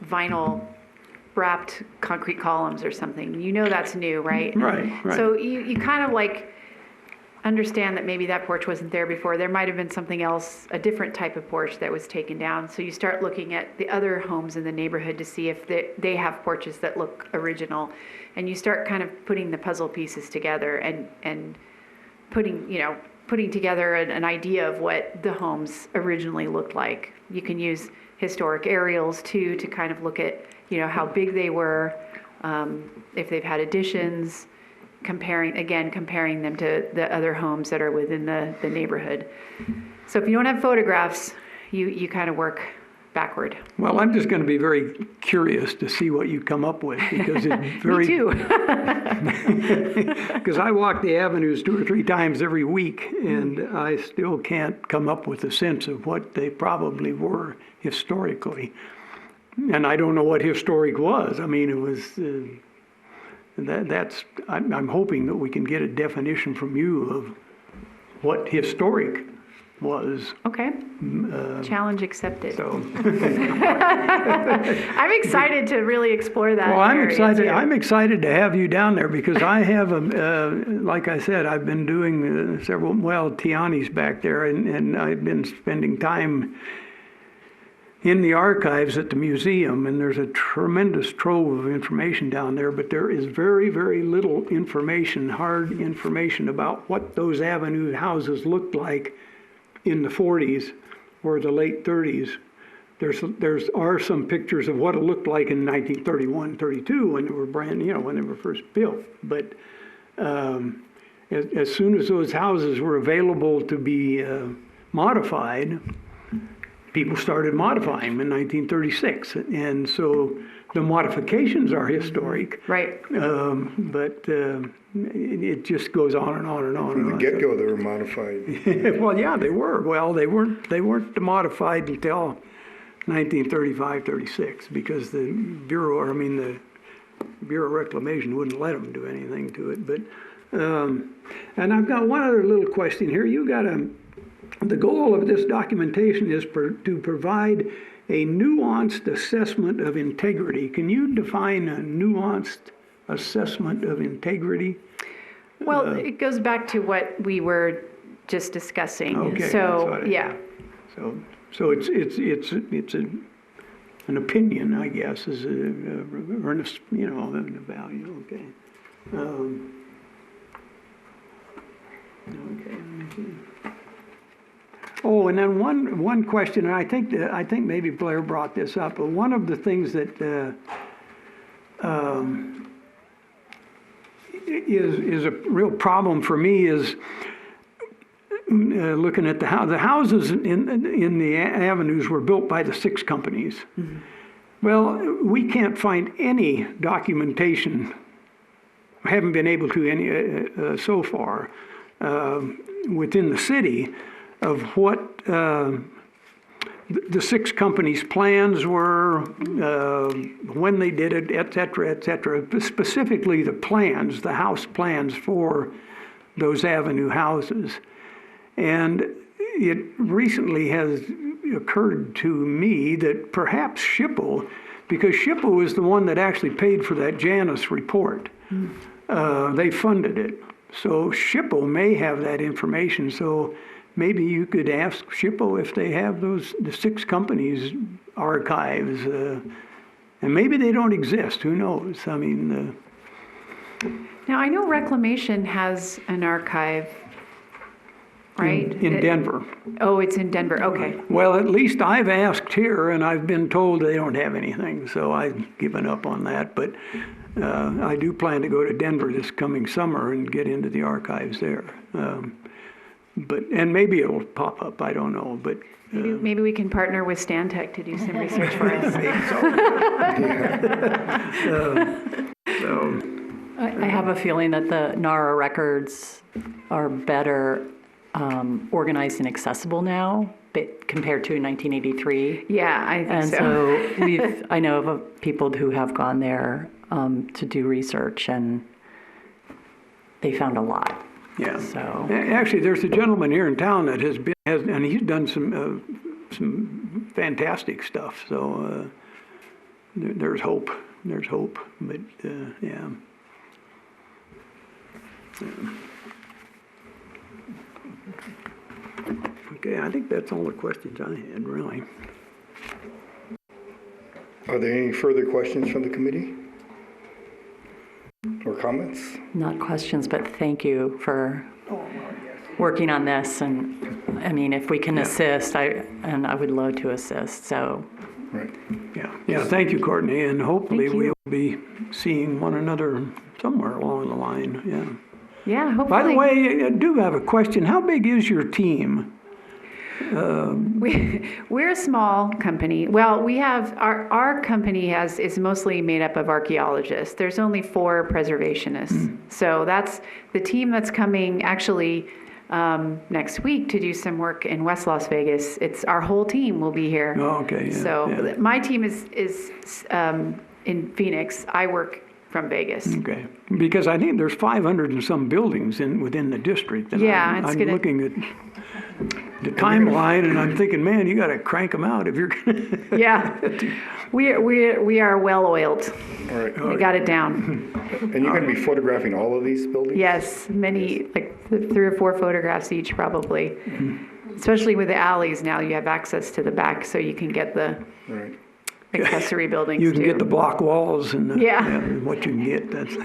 vinyl wrapped concrete columns or something, you know that's new, right? Right, right. So you kind of like understand that maybe that porch wasn't there before. There might have been something else, a different type of porch that was taken down. So you start looking at the other homes in the neighborhood to see if they have porches that look original. And you start kind of putting the puzzle pieces together and putting together an idea of what the homes originally looked like. You can use historic aerials too to kind of look at, how big they were, if they've had additions, comparing them to the other homes that are within the neighborhood. So if you don't have photographs, you kind of work backward. Well, I'm just going to be very curious to see what you come up with because it's very. Me too. Because I walk the avenues 2 or 3 times every week, and I still can't come up with a sense of what they probably were historically. And I don't know what historic was. I mean, it was. I'm hoping that we can get a definition from you of what historic was. Okay. Challenge accepted. So. I'm excited to really explore that. Well, I'm area, excited. too. I'm excited to have you down there because I have, like I said, I've been doing Tiani's back there, and I've been spending time in the archives at the museum, and there's a tremendous trove of information down there, but there is very, very little information, hard information about what those avenue houses looked like in the 40s or the late 30s. There are some pictures of what it looked like in 1931, 32 when they were when they were first built. But as soon as those houses were available to be modified, people started modifying them in 1936. And so the modifications are historic. Right. But it just goes on and on and on. From the get-go, they were modified. Well, yeah, they were. Well, they weren't modified until 1935, 36, because the Bureau of Reclamation wouldn't let them do anything to it. But and I've got one other little question here. The goal of this documentation is to provide a nuanced assessment of integrity. Can you define a nuanced assessment of integrity? Well, it goes back to what we were just discussing. Okay, that's So, what yeah. So it's an opinion, I guess, is a earnest, a value. Okay. Okay. Oh, and then one question, and I think maybe Blair brought this up, but one of the things that is a real problem for me is looking at the houses in the avenues were built by the 6 companies. Well, we can't find any documentation, haven't been able to any so far, within the city of what the 6 companies' plans were, when they did it, et cetera, specifically the plans, the house plans for those avenue houses. And it recently has occurred to me that perhaps Schipul, because Schipul is the one that actually paid for that Janus report. They funded it. So Schipul may have that information. So maybe you could ask Schipul if they have the 6 companies' archives. And maybe they don't exist. Who knows? I mean... Now, I know Reclamation has an archive, right? In Denver. Oh, it's in Denver, okay. Well, at least I've asked here, and I've been told they don't have anything, so I've given up on that. But I do plan to go to Denver this coming summer and get into the archives there. And maybe it'll pop up, I don't know, but... Maybe we can partner with Stantec to do some research for us. I have a feeling that the NARA records are better organized and accessible now compared to 1983. Yeah, I think and so. I know of people who have gone there to do research, and they found a lot. Yeah. So actually, there's a gentleman here in town that and he's done some fantastic stuff. So there's hope. There's hope. But yeah. Okay, I think that's all the questions I had, really. Are there any further questions from the committee? Or comments? not questions, but thank you for working on this. And I mean, if we can assist, I would love to assist. So. Right. Yeah. Thank you, Courtney, and hopefully we'll be seeing one another somewhere along the line. Yeah. Yeah, hopefully. By the way, I do have a question. How big is your team? We're a small company. Well, we have our company is mostly made up of archaeologists. There's only 4 preservationists. So that's the team that's coming actually next week to do some work in West Las Vegas. It's our whole team will be here. Oh, okay. Yeah, so my team is in Phoenix. I work from Vegas. Okay, because I think there's 500 and some buildings within the district. And yeah, I'm looking at the timeline, and I'm thinking, man, you got to crank them out if you're going to. Yeah, we are well oiled. All right. We got it down. And you're going to be photographing all of these buildings? Yes, many, like 3 or 4 photographs each probably. Especially with the alleys now, you have access to the back, so you can get the Right. accessory buildings You can too. get the block walls and what you can get. That's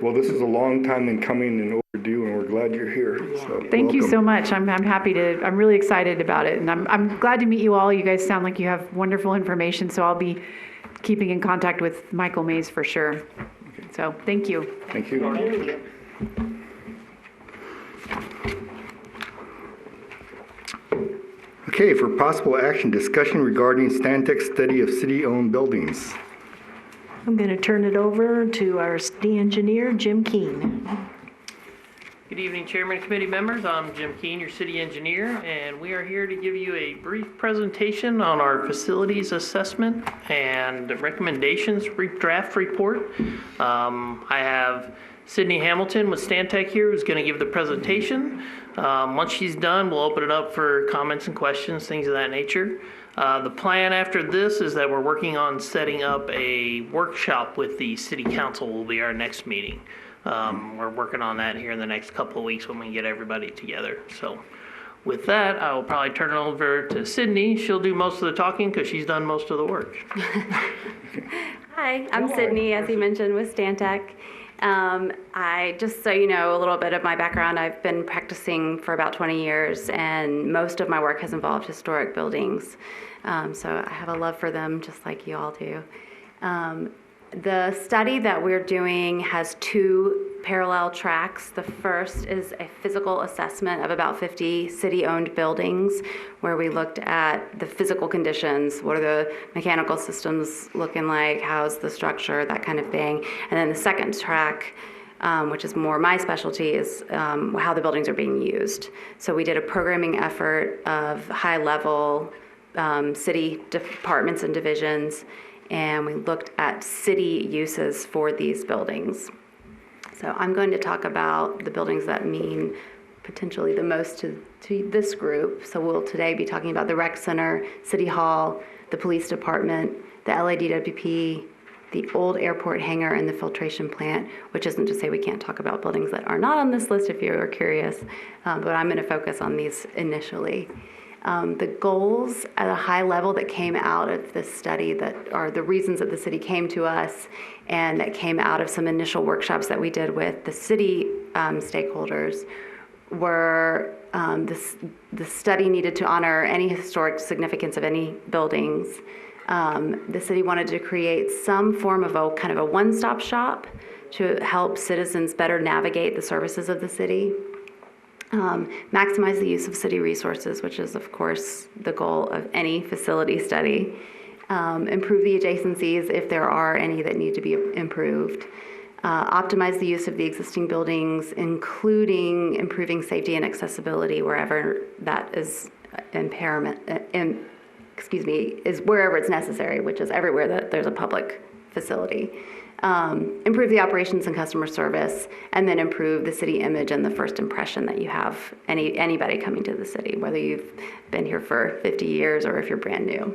Well, this is a long time in coming and overdue, and we're glad you're here. So Thank you so welcome. much. I'm happy to. I'm really excited about it, and I'm glad to meet you all. You guys sound like you have wonderful information, so I'll be keeping in contact with Michael Mays for sure. So thank you. Thank you. Thank you. Okay, for possible action, discussion regarding Stantec study of city-owned buildings. I'm going to turn it over to our city engineer, Jim Keene. Good evening, Chairman and committee members. I'm Jim Keene, your city engineer, and we are here to give you a brief presentation on our facilities assessment and recommendations draft report. I have Sydney Hamilton with Stantec here who's going to give the presentation. Once she's done, we'll open it up for comments and questions, things of that nature. The plan after this is that we're working on setting up a workshop with the city council will be our next meeting. We're working on that here in the next couple of weeks when we get everybody together. So with that, I will probably turn it over to Sydney. She'll do most of the talking because she's done most of the work. Hi, I'm Sydney, as you mentioned, with Stantec. Just so you know a little bit of my background, I've been practicing for about 20 years, and most of my work has involved historic buildings. So I have a love for them, just like you all do. The study that we're doing has 2 parallel tracks. The first is a physical assessment of about 50 city-owned buildings where we looked at the physical conditions. What are the mechanical systems looking like? How's the structure? That kind of thing. And then the second track, which is more my specialty, is how the buildings are being used. So we did a programming effort of high-level city departments and divisions, and we looked at city uses for these buildings. So I'm going to talk about the buildings that mean potentially the most to this group. So we'll today be talking about the rec center, City Hall, the police department, the LADWP, the old airport hangar, and the filtration plant, which isn't to say we can't talk about buildings that are not on this list if you're curious, but I'm going to focus on these initially. The goals at a high level that came out of this study, that are the reasons that the city came to us and that came out of some initial workshops that we did with the city stakeholders, were the study needed to honor any historic significance of any buildings. The city wanted to create some form of a kind of a one-stop shop to help citizens better navigate the services of the city. Maximize the use of city resources, which is, of course, the goal of any facility study. Improve the adjacencies if there are any that need to be improved. Optimize the use of the existing buildings, including improving safety and accessibility wherever that is is wherever it's necessary, which is everywhere that there's a public facility. Improve the operations and customer service, and then improve the city image and the first impression that you have anybody coming to the city, whether you've been here for 50 years or if you're brand new.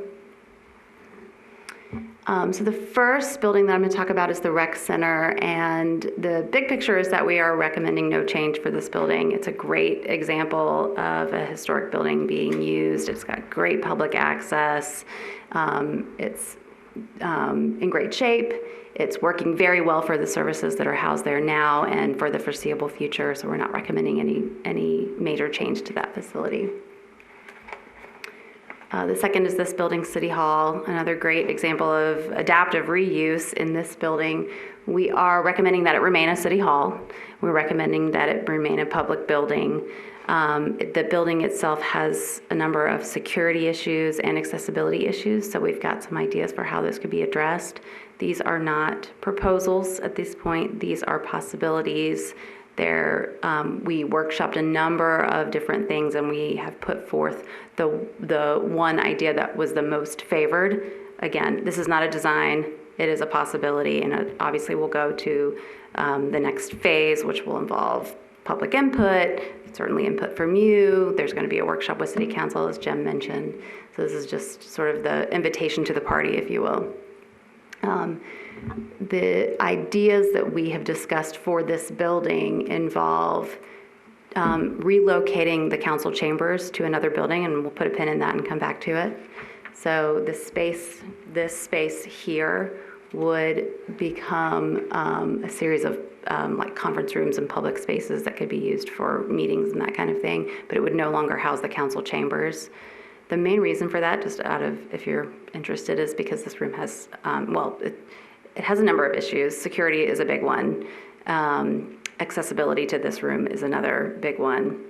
So the first building that I'm going to talk about is the rec center, and the big picture is that we are recommending no change for this building. It's a great example of a historic building being used. It's got great public access. It's in great shape. It's working very well for the services that are housed there now and for the foreseeable future, so we're not recommending any major change to that facility. The second is this building, City Hall, another great example of adaptive reuse in this building. We are recommending that it remain a city hall. We're recommending that it remain a public building. The building itself has a number of security issues and accessibility issues, so we've got some ideas for how those could be addressed. These are not proposals at this point. These are possibilities. We workshopped a number of different things, and we have put forth the one idea that was the most favored. Again, this is not a design. It is a possibility, and it obviously we'll go to the next phase, which will involve public input, certainly input from you. There's going to be a workshop with City Council, as Jem mentioned. So this is just sort of the invitation to the party, if you will. The ideas that we have discussed for this building involve relocating the council chambers to another building, and we'll put a pin in that and come back to it. So this space here would become a series of like conference rooms and public spaces that could be used for meetings and that kind of thing, but it would no longer house the council chambers. The main reason for that, just out of, if you're interested, is because this room has, it has a number of issues. Security is a big one. Accessibility to this room is another big one.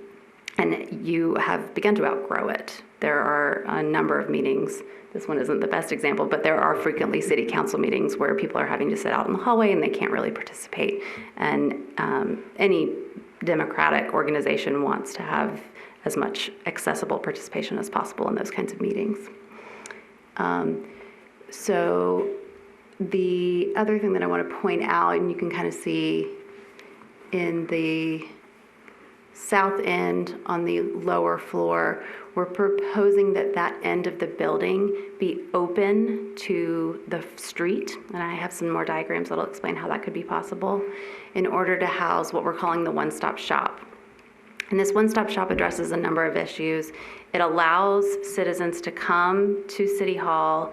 And you have begun to outgrow it. There are a number of meetings. This one isn't the best example, but there are frequently city council meetings where people are having to sit out in the hallway and they can't really participate. And any democratic organization wants to have as much accessible participation as possible in those kinds of meetings. So the other thing that I want to point out, and you can kind of see in the south end on the lower floor, we're proposing that that end of the building be open to the street. And I have some more diagrams that'll explain how that could be possible in order to house what we're calling the one-stop shop. And this one-stop shop addresses a number of issues. It allows citizens to come to City Hall,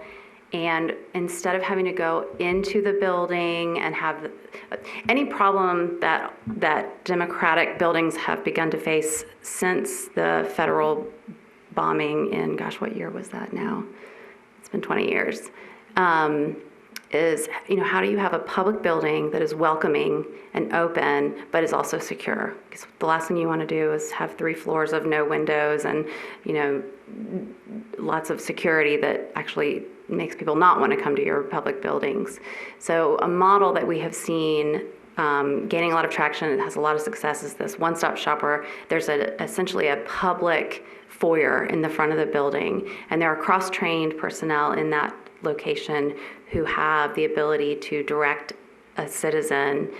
and instead of having to go into the building and have any problem that democratic buildings have begun to face since the federal bombing in, gosh, what year was that now? It's been 20 years. is, how do you have a public building that is welcoming and open, but is also secure? Because the last thing you want to do is have 3 floors of no windows and, lots of security that actually makes people not want to come to your public buildings. So a model that we have seen gaining a lot of traction, it has a lot of success, is this one-stop shop where there's essentially a public foyer in the front of the building, and there are cross-trained personnel in that location who have the ability to direct a citizen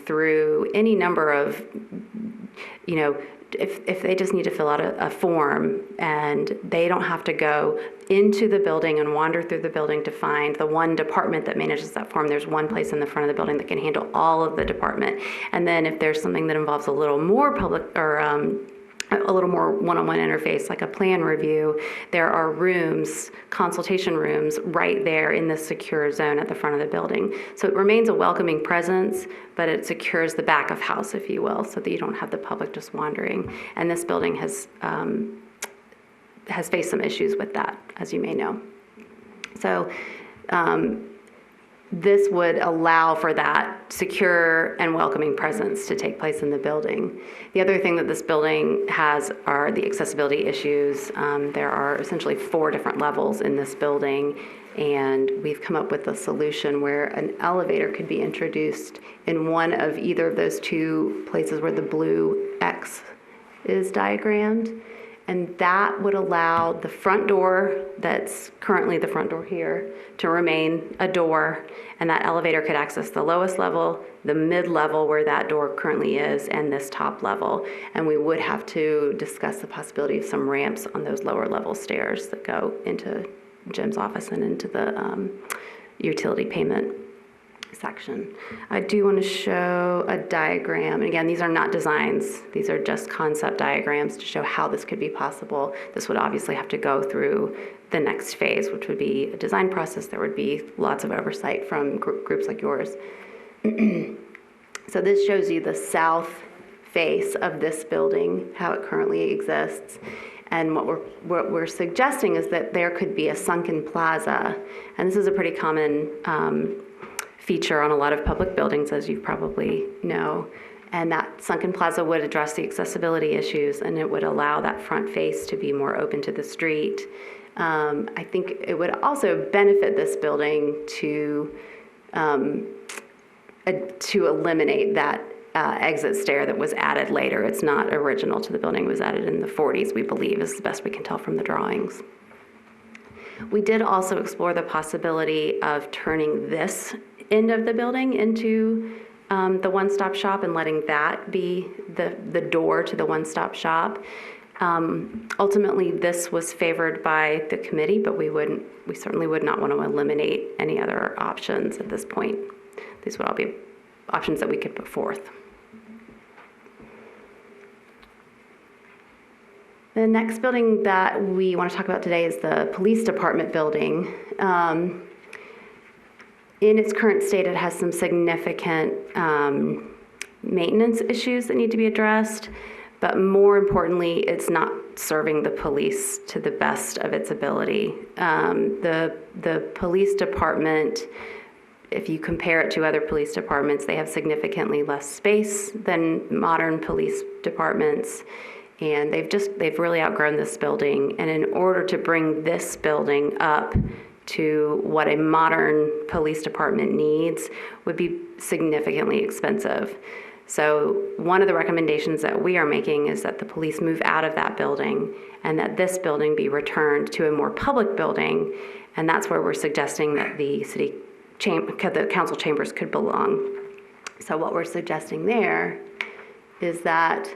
through any number of, if they just need to fill out a form, and they don't have to go into the building and wander through the building to find the one department that manages that form. There's one place in the front of the building that can handle all of the department. And then if there's something that involves a little more public or a little more one-on-one interface, like a plan review, there are rooms, consultation rooms, right there in the secure zone at the front of the building. So it remains a welcoming presence, but it secures the back of house, if you will, so that you don't have the public just wandering. And this building has faced some issues with that, as you may know. So this would allow for that secure and welcoming presence to take place in the building. The other thing that this building has are the accessibility issues. There are essentially 4 different levels in this building, and we've come up with a solution where an elevator could be introduced in one of either of those 2 places where the blue X is diagrammed. And that would allow the front door, that's currently the front door here, to remain a door, and that elevator could access the lowest level, the mid-level where that door currently is, and this top level. And we would have to discuss the possibility of some ramps on those lower level stairs that go into Jim's office and into the utility payment section. I do want to show a diagram. And again, these are not designs. These are just concept diagrams to show how this could be possible. This would obviously have to go through the next phase, which would be a design process. There would be lots of oversight from groups like yours. So this shows you the south face of this building, how it currently exists. And what we're suggesting is that there could be a sunken plaza. And this is a pretty common feature on a lot of public buildings, as you probably know. And that sunken plaza would address the accessibility issues, and it would allow that front face to be more open to the street. I think it would also benefit this building to eliminate that exit stair that was added later. It's not original to the building. It was added in the 40s, we believe, is the best we can tell from the drawings. We did also explore the possibility of turning this end of the building into the one-stop shop and letting that be the door to the one-stop shop. Ultimately, this was favored by the committee, but we certainly would not want to eliminate any other options at this point. These would all be options that we could put forth. The next building that we want to talk about today is the police department building. In its current state, it has some significant maintenance issues that need to be addressed, but more importantly, it's not serving the police to the best of its ability. The police department, if you compare it to other police departments, they have significantly less space than modern police departments. And they've really outgrown this building. And in order to bring this building up to what a modern police department needs would be significantly expensive. So one of the recommendations that we are making is that the police move out of that building and that this building be returned to a more public building. And that's where we're suggesting that the council chambers could belong. So what we're suggesting there is that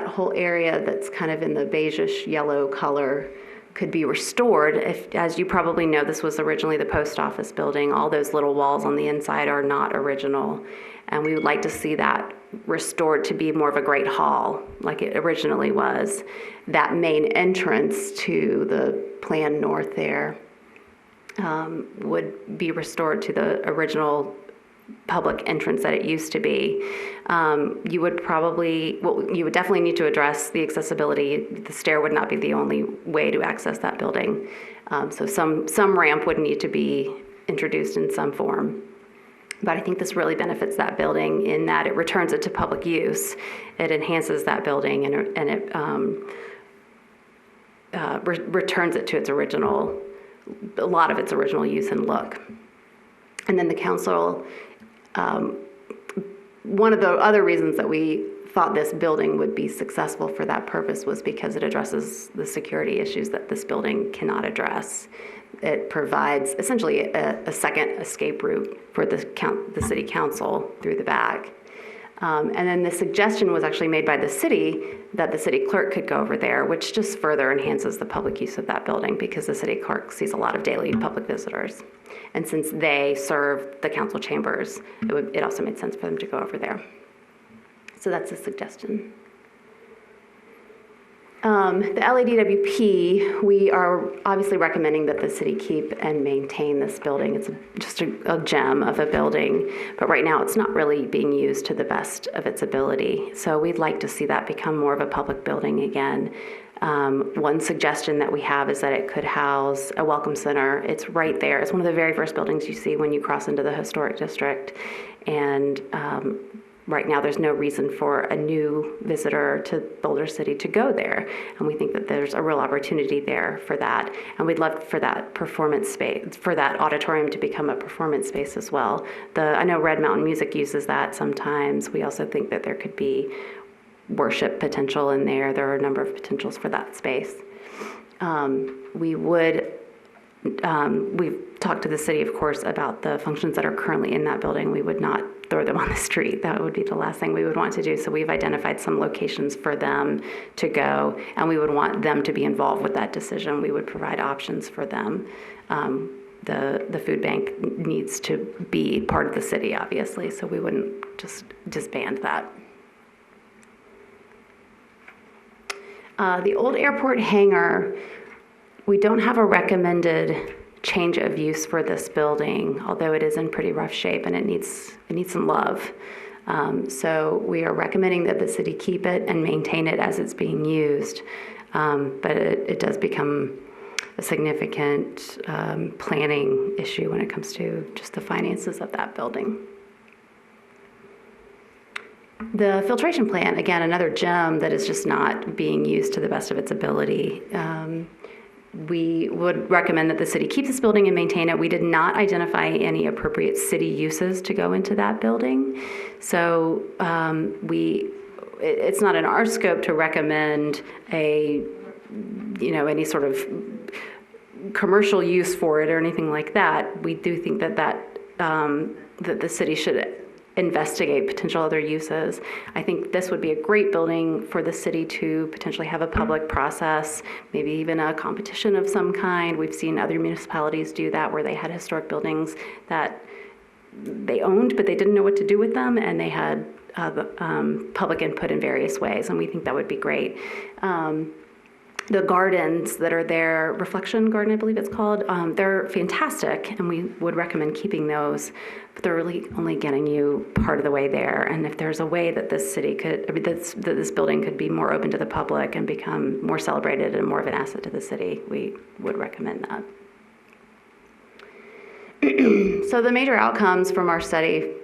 whole area that's kind of in the beigeish yellow color could be restored. As you probably know, this was originally the post office building. All those little walls on the inside are not original. And we would like to see that restored to be more of a great hall like it originally was. That main entrance to the plan north there would be restored to the original public entrance that it used to be. You would definitely need to address the accessibility. The stair would not be the only way to access that building. So some ramp would need to be introduced in some form. But I think this really benefits that building in that it returns it to public use. It enhances that building and it returns it to its original, a lot of its original use and look. And then the council, one of the other reasons that we thought this building would be successful for that purpose was because it addresses the security issues that this building cannot address. It provides essentially a second escape route for the city council through the back. And then the suggestion was actually made by the city that the city clerk could go over there, which just further enhances the public use of that building because the city clerk sees a lot of daily public visitors. And since they serve the council chambers, it also made sense for them to go over there. So that's a suggestion. The LADWP, we are obviously recommending that the city keep and maintain this building. It's just a gem of a building, but right now it's not really being used to the best of its ability. So we'd like to see that become more of a public building again. One suggestion that we have is that it could house a welcome center. It's right there. It's one of the very first buildings you see when you cross into the historic district. And right now, there's no reason for a new visitor to Boulder City to go there. And we think that there's a real opportunity there for that. And we'd love for that performance space, for that auditorium to become a performance space as well. I know Red Mountain Music uses that sometimes. We also think that there could be worship potential in there. There are a number of potentials for that space. We've talked to the city, of course, about the functions that are currently in that building. We would not throw them on the street. That would be the last thing we would want to do. So we've identified some locations for them to go, and we would want them to be involved with that decision. We would provide options for them. The food bank needs to be part of the city, obviously, so we wouldn't just disband that. The old airport hangar, we don't have a recommended change of use for this building, although it is in pretty rough shape and it needs some love. So we are recommending that the city keep it and maintain it as it's being used, but it does become a significant planning issue when it comes to just the finances of that building. The filtration plant, again, another gem that is just not being used to the best of its ability. We would recommend that the city keep this building and maintain it. We did not identify any appropriate city uses to go into that building. So it's not in our scope to recommend any sort of commercial use for it or anything like that. We do think that the city should investigate potential other uses. I think this would be a great building for the city to potentially have a public process, maybe even a competition of some kind. We've seen other municipalities do that where they had historic buildings that they owned, but they didn't know what to do with them, and they had public input in various ways, and we think that would be great. The gardens that are there, Reflection Garden, I believe it's called, they're fantastic, and we would recommend keeping those, but they're really only getting you part of the way there. And if there's a way that this city could, that this building could be more open to the public and become more celebrated and more of an asset to the city, we would recommend that. So the major outcomes from our study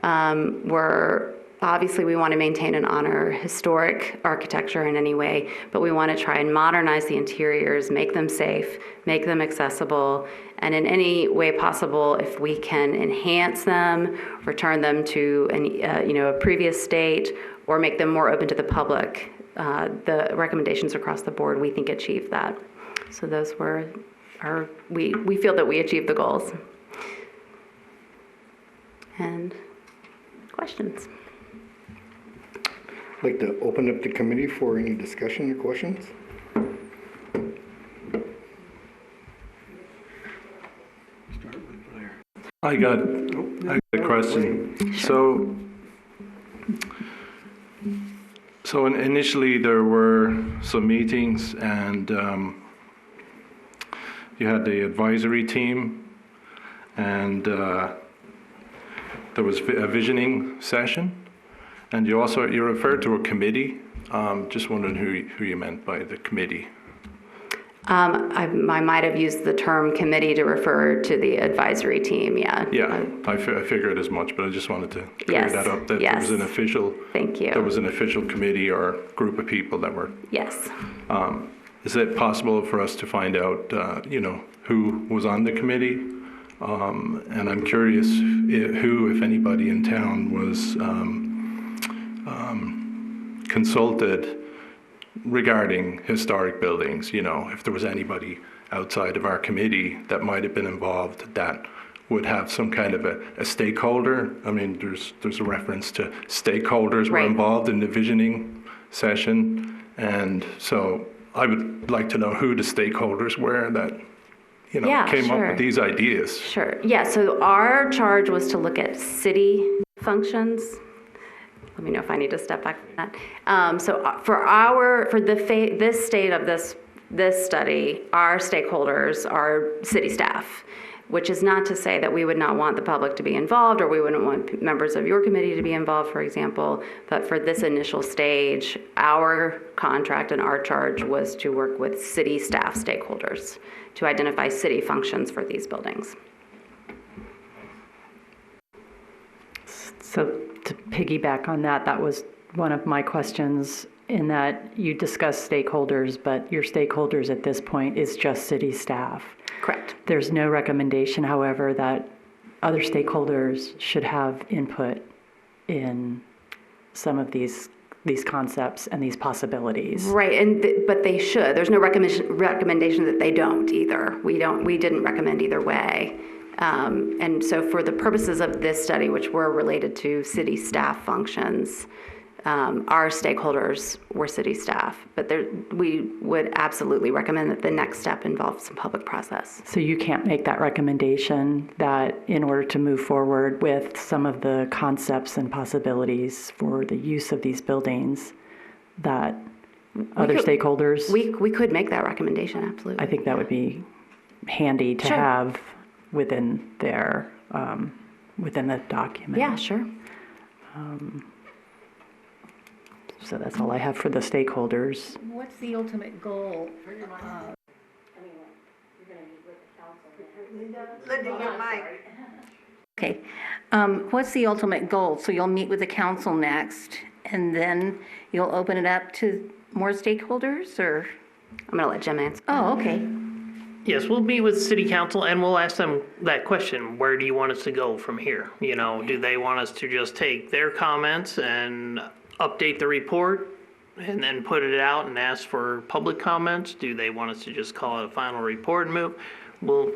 were, obviously, we want to maintain and honor historic architecture in any way, but we want to try and modernize the interiors, make them safe, make them accessible, and in any way possible, if we can enhance them, return them to a previous state, or make them more open to the public. The recommendations across the board, we think, achieve that. So those were we feel that we achieved the goals. And questions? I'd like to open up the committee for any discussion or questions. I got a question. So initially there were some meetings, and you had the advisory team, and there was a visioning session, and you referred to a committee. Just wondering who you meant by the committee. I might have used the term committee to refer to the advisory team, yeah. Yeah, I figured as much, but I just wanted to clear Yes, that up, that there was yes. an official. Thank you. There was an official committee or group of people that were. Yes. Is it possible for us to find out, who was on the committee? And I'm curious who, if anybody in town, was consulted regarding historic buildings, if there was anybody outside of our committee that might have been involved that would have some kind of a stakeholder. I mean, there's a reference to stakeholders were Right. involved in the visioning session. And so I would like to know who the stakeholders were that, Yeah, came up sure. with these ideas. Sure. Yeah, so our charge was to look at city functions. Let me know if I need to step back from that. For this state of this study, our stakeholders are city staff, which is not to say that we would not want the public to be involved or we wouldn't want members of your committee to be involved, for example. But for this initial stage, our contract and our charge was to work with city staff stakeholders to identify city functions for these buildings. So to piggyback on that, that was one of my questions, in that you discussed stakeholders, but your stakeholders at this point is just city staff. Correct. There's no recommendation, however, that other stakeholders should have input in some of these concepts and these possibilities. Right, but they should. There's no recommendation that they don't either. We didn't recommend either way. And so for the purposes of this study, which were related to city staff functions, our stakeholders were city staff. But we would absolutely recommend that the next step involves some public process. So you can't make that recommendation that in order to move forward with some of the concepts and possibilities for the use of these buildings, that other stakeholders? We could make that recommendation, absolutely. I think that would be handy to Sure. have within their, within the document. Yeah, sure. So that's all I have for the stakeholders. What's the ultimate goal? Okay. What's the ultimate goal? So you'll meet with the council next, and then you'll open it up to more stakeholders, or? I'm going to let Jim answer. Oh, okay. Yes, we'll meet with city council and we'll ask them that question. Where do you want us to go from here? Do they want us to just take their comments and update the report and then put it out and ask for public comments? Do they want us to just call it a final report and move? We'll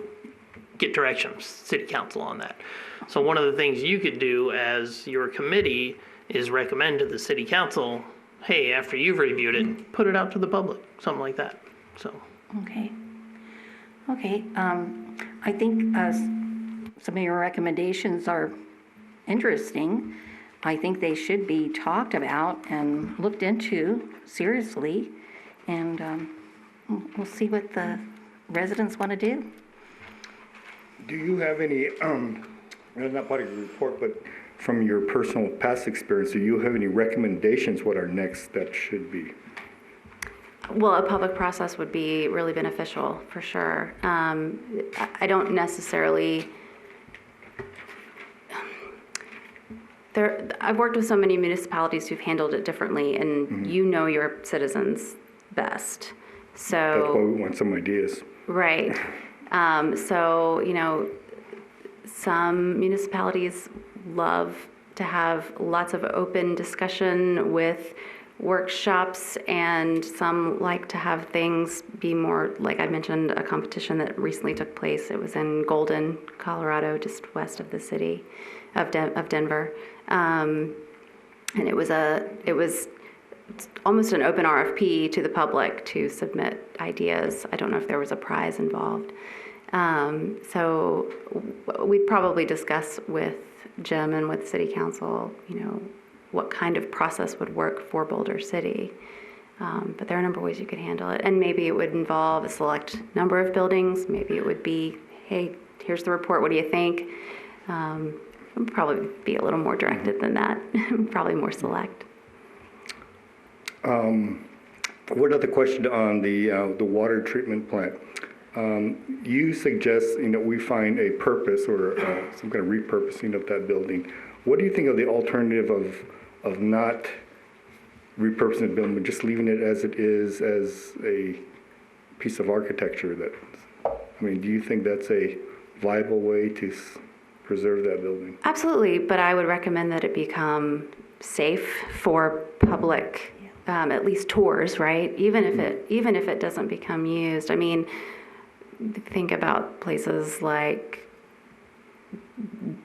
get direction from city council on that. So one of the things you could do as your committee is recommend to the city council, hey, after you've reviewed it, put it out to the public, something like that. So. Okay. Okay. I think some of your recommendations are interesting. I think they should be talked about and looked into seriously, and we'll see what the residents want to do. Do you have any, not part of your report, but from your personal past experience, do you have any recommendations what our next step should be? Well, a public process would be really beneficial, for sure. I don't necessarily... I've worked with so many municipalities who've handled it differently, and you know your citizens best. So That's why we want some ideas. Right. So, some municipalities love to have lots of open discussion with workshops, and some like to have things be more, like I mentioned, a competition that recently took place. It was in Golden, Colorado, just west of the city of Denver. And it was almost an open RFP to the public to submit ideas. I don't know if there was a prize involved. So we'd probably discuss with Jim and with City Council, what kind of process would work for Boulder City. But there are a number of ways you could handle it. And maybe it would involve a select number of buildings. Maybe it would be, hey, here's the report, what do you think? It would probably be a little more directed than that, probably more select. One other question on the water treatment plant. You suggest, we find a purpose or some kind of repurposing of that building. What do you think of the alternative of not repurposing the building, but just leaving it as it is as a piece of architecture do you think that's a viable way to preserve that building? Absolutely, but I would recommend that it become safe for public, at least tours, right? Even if it doesn't become used. Think about places like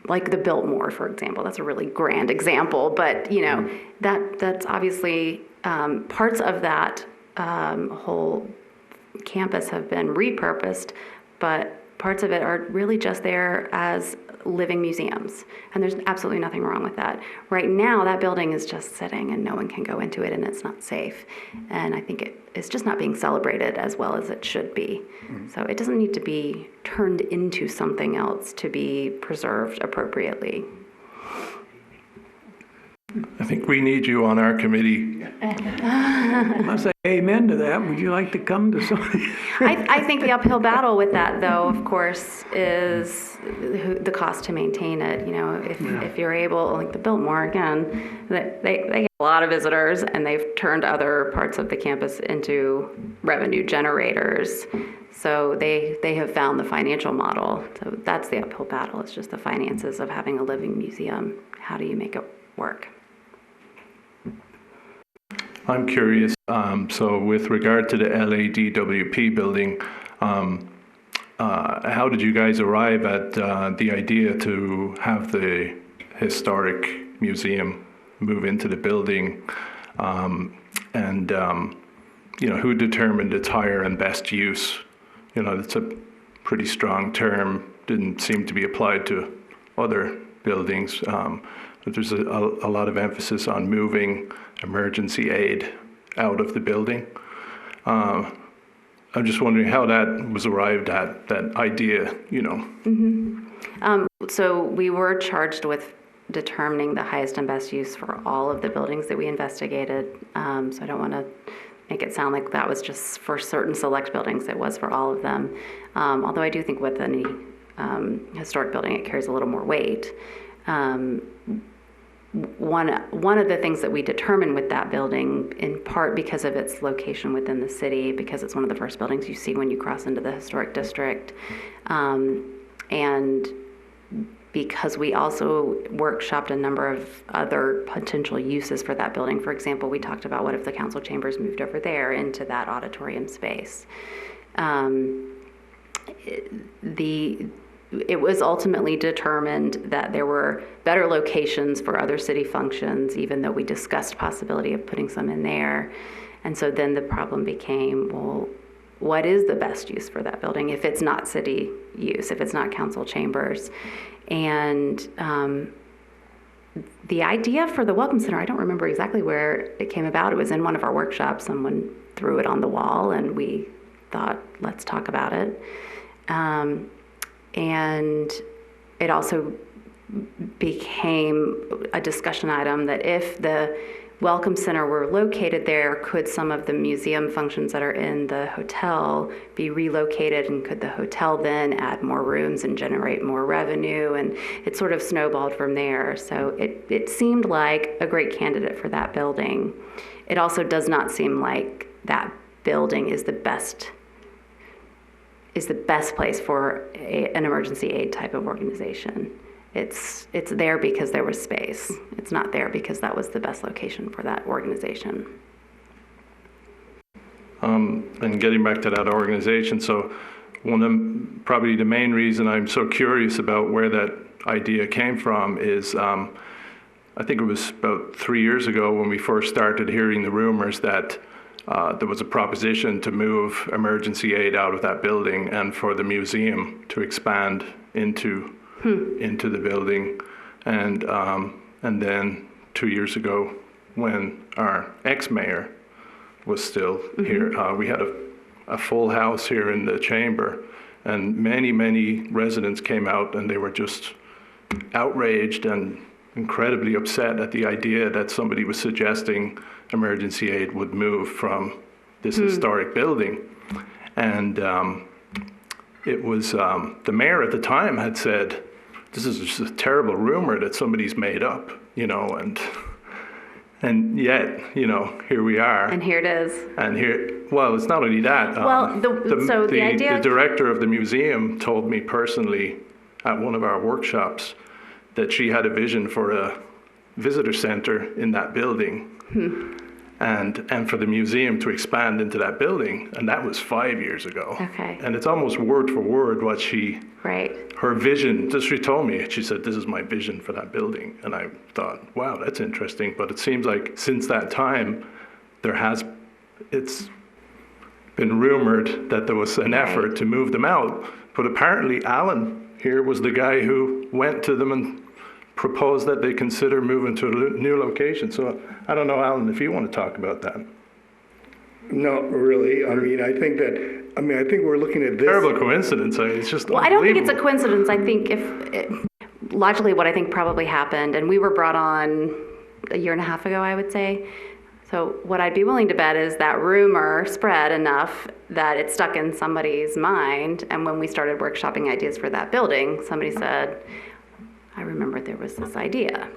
the Biltmore, for example. That's a really grand example, but that's obviously parts of that whole campus have been repurposed, but parts of it are really just there as living museums, and there's absolutely nothing wrong with that. Right now, that building is just sitting and no one can go into it, and it's not safe. And I think it's just not being celebrated as well as it should be. So it doesn't need to be turned into something else to be preserved appropriately. I think we need you on our committee. I say amen to that. Would you like to come to something? I think the uphill battle with that, though, of course, is the cost to maintain it. If you're able, like the Biltmore, again, they get a lot of visitors, and they've turned other parts of the campus into revenue generators. So they have found the financial model. So that's the uphill battle. It's just the finances of having a living museum. How do you make it work? I'm curious, so with regard to the LADWP building, how did you guys arrive at the idea to have the historic museum move into the building? Who determined its higher and best use? It's a pretty strong term, didn't seem to be applied to other buildings, but there's a lot of emphasis on moving emergency aid out of the building. I'm just wondering how that was arrived at, that idea, So we were charged with determining the highest and best use for all of the buildings that we investigated. So I don't want to make it sound like that was just for certain select buildings. It was for all of them. Although I do think with any historic building, it carries a little more weight. One of the things that we determined with that building, in part because of its location within the city, because it's one of the first buildings you see when you cross into the historic district, and because we also workshopped a number of other potential uses for that building. For example, we talked about what if the council chambers moved over there into that auditorium space. It was ultimately determined that there were better locations for other city functions, even though we discussed possibility of putting some in there. And so then the problem became, well, what is the best use for that building if it's not city use, if it's not council chambers? And the idea for the Welcome Center, I don't remember exactly where it came about. It was in one of our workshops. Someone threw it on the wall, and we thought, let's talk about it. And it also became a discussion item that if the Welcome Center were located there, could some of the museum functions that are in the hotel be relocated, and could the hotel then add more rooms and generate more revenue? And it sort of snowballed from there. So it seemed like a great candidate for that building. It also does not seem like that building is the best place for an emergency aid type of organization. It's there because there was space. It's not there because that was the best location for that organization. And getting back to that organization, so probably the main reason I'm so curious about where that idea came from is I think it was about 3 years ago when we first started hearing the rumors that there was a proposition to move emergency aid out of that building and for the museum to expand into the building. And then 2 years ago, when our ex-mayor was still here, we had a full house here in the chamber, and many residents came out, and they were just outraged and incredibly upset at the idea that somebody was suggesting emergency aid would move from this historic building. And it was, the mayor at the time had said, this is just a terrible rumor that somebody's made up, and yet, here we are. And here it is. And here, well, it's not only that. Well, the idea- the director of the museum told me personally at one of our workshops that she had a vision for a visitor center in that building, and for the museum to expand into that building, and that was 5 years ago. Okay. And it's almost word for word what Right. her vision, just she told me, she said, this is my vision for that building. And I thought, wow, that's interesting. But it seems like since that time, it's been rumored that there was an effort to move them out. But apparently Alan here was the guy who went to them and proposed that they consider moving to a new location. So I don't know, Alan, if you want to talk about that. No, really. I think we're looking at this. Terrible coincidence. It's just Well, I don't think it's a unbelievable. coincidence. I think logically what I think probably happened, and we were brought on a year and a half ago, I would say. So what I'd be willing to bet is that rumor spread enough that it stuck in somebody's mind. And when we started workshopping ideas for that building, somebody said, I remember there was this idea.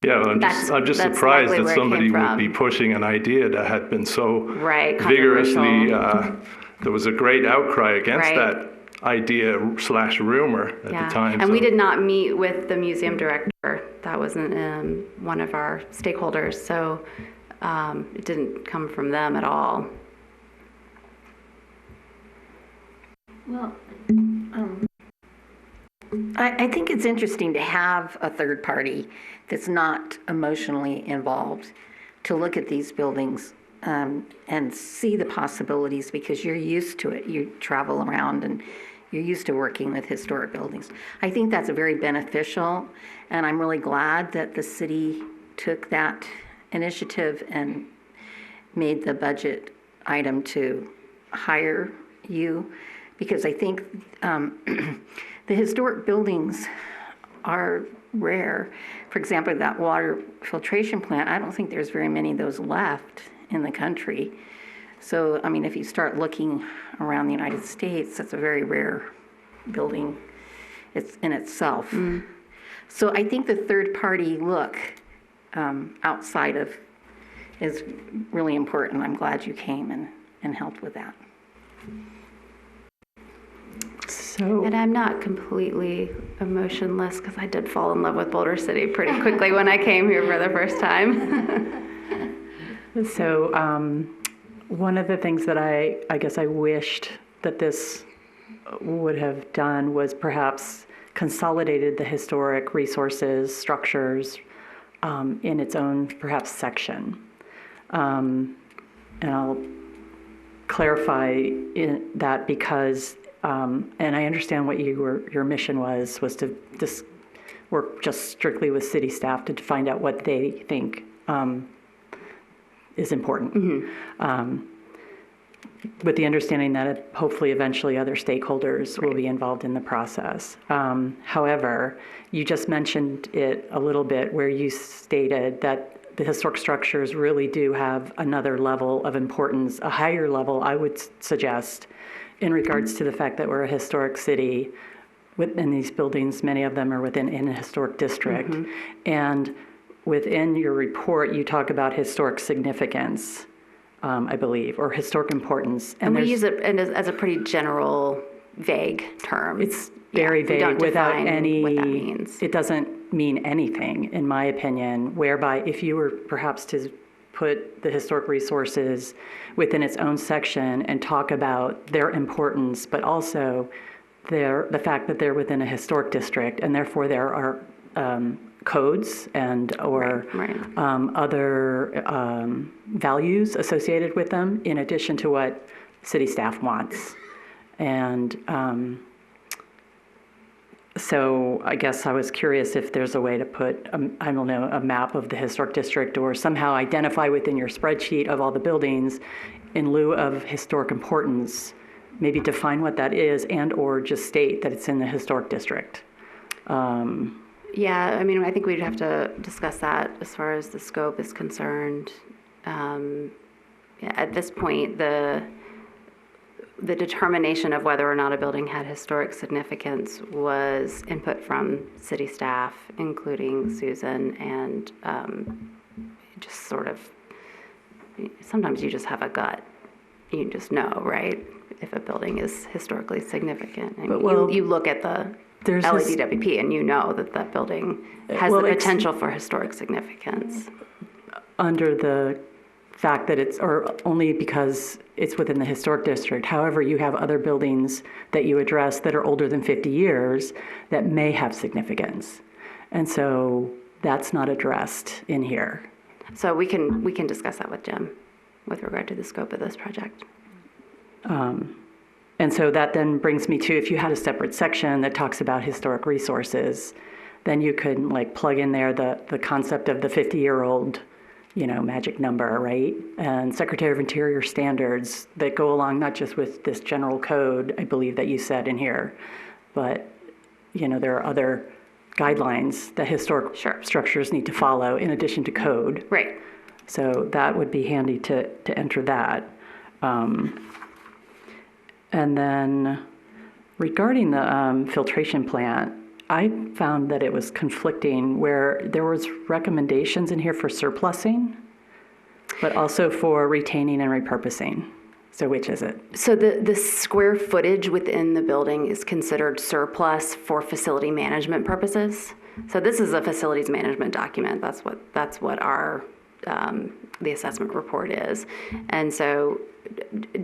Yeah, well, I'm just That's surprised likely that where it somebody came would from. be pushing an idea that had been so Right, vigorously, controversial. there was a great outcry against Right. that idea/rumor at the time. And so- we did not meet with the museum director. That wasn't one of our stakeholders. So it didn't come from them at all. Well, I think it's interesting to have a third party that's not emotionally involved to look at these buildings and see the possibilities, because you're used to it. You travel around and you're used to working with historic buildings. I think that's very beneficial, and I'm really glad that the city took that initiative and made the budget item to hire you, because I think the historic buildings are rare. For example, that water filtration plant, I don't think there's very many of those left in the country. So, if you start looking around the United States, that's a very rare building in itself. So I think the third party look outside of is really important. I'm glad you came and helped with that. So, And I'm not completely emotionless, because I did fall in love with Boulder City pretty quickly when I came here for the first time. one of the things that I guess I wished that this would have done was perhaps consolidated the historic resources, structures in its own perhaps section. And I'll clarify that because, and I understand what your mission was to just work just strictly with city staff to find out what they think is important. With the understanding that hopefully eventually other stakeholders will be involved in the process. However, you just mentioned it a little bit where you stated that the historic structures really do have another level of importance, a higher level, I would suggest, in regards to the fact that we're a historic city. Within these buildings, many of them are in a historic district. And within your report, you talk about historic significance, I believe, or historic importance. And we use it as a pretty general, vague term. It's very we vague don't without define any, what that means. It doesn't mean anything, in my opinion, whereby if you were perhaps to put the historic resources within its own section and talk about their importance, but also the fact that they're within a historic district, and therefore there are codes and or other values associated with them, in addition to what city staff wants. And so I guess I was curious if there's a way to put, a map of the historic district, or somehow identify within your spreadsheet of all the buildings in lieu of historic importance, maybe define what that is and or just state that it's in the historic district. Yeah, I think we'd have to discuss that as far as the scope is concerned. at this point, the determination of whether or not a building had historic significance was input from city staff, including Susan, and just sort of, sometimes you just have a gut. You just know, right, if a building is historically significant. And you look at the LADWP and you know that that building has the potential for historic significance. Under the fact that it's, or only because it's within the historic district. However, you have other buildings that you address that are older than 50 years that may have significance. And so that's not addressed in here. So we can discuss that with Jim with regard to the scope of this project. And so that then brings me to, if you had a separate section that talks about historic resources, then you could like plug in there the concept of the 50-year-old, magic number, right? And Secretary of Interior standards that go along not just with this general code, I believe that you said in here, but, there are other guidelines that historic structures need to follow in addition to code. Right. So that would be handy to enter that. And then regarding the filtration plant, I found that it was conflicting where there was recommendations in here for surplusing, but also for retaining and repurposing. So which is it? So the square footage within the building is considered surplus for facility management purposes. So this is a facilities management document. That's what our the assessment report is. And so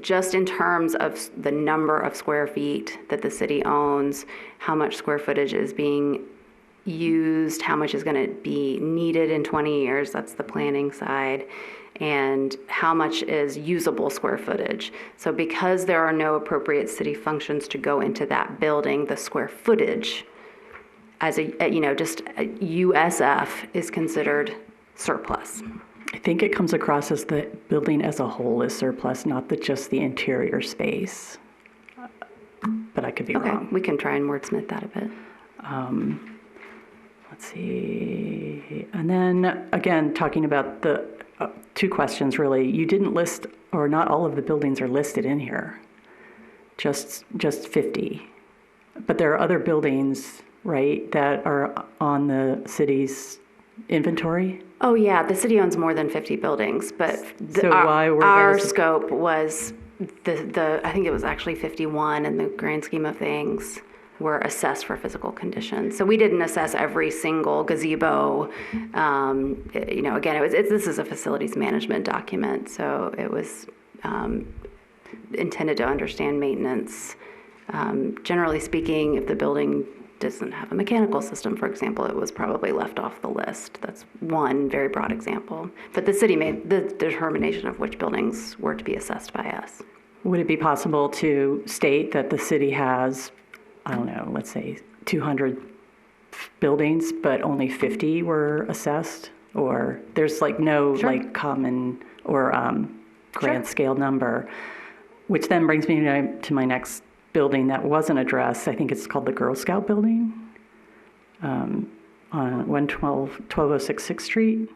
just in terms of the number of square feet that the city owns, how much square footage is being used, how much is going to be needed in 20 years, that's the planning side, and how much is usable square footage. So because there are no appropriate city functions to go into that building, the square footage as just a USF is considered surplus. I think it comes across as the building as a whole is surplus, not just the interior space. But I could be wrong. We can try and wordsmith that a bit. Let's see. And then, again, talking about the two questions, really. You didn't list, or not all of the buildings are listed in here, just 50. But there are other buildings, right, that are on the city's inventory? Oh, yeah, the city owns more than 50 buildings, but our scope was I think it was actually 51 in the grand scheme of things were assessed for physical condition. So we didn't assess every single gazebo. Again, this is a facilities management document, so it was intended to understand maintenance. Generally speaking, if the building doesn't have a mechanical system, for example, it was probably left off the list. That's one very broad example. But the city made the determination of which buildings were to be assessed by us. Would it be possible to state that the city has, I don't know, let's say 200 buildings, but only 50 were assessed? Or there's no common or grand scale number, which then brings me to my next building that wasn't addressed. I think it's called the Girl Scout building on 1206 6th Street.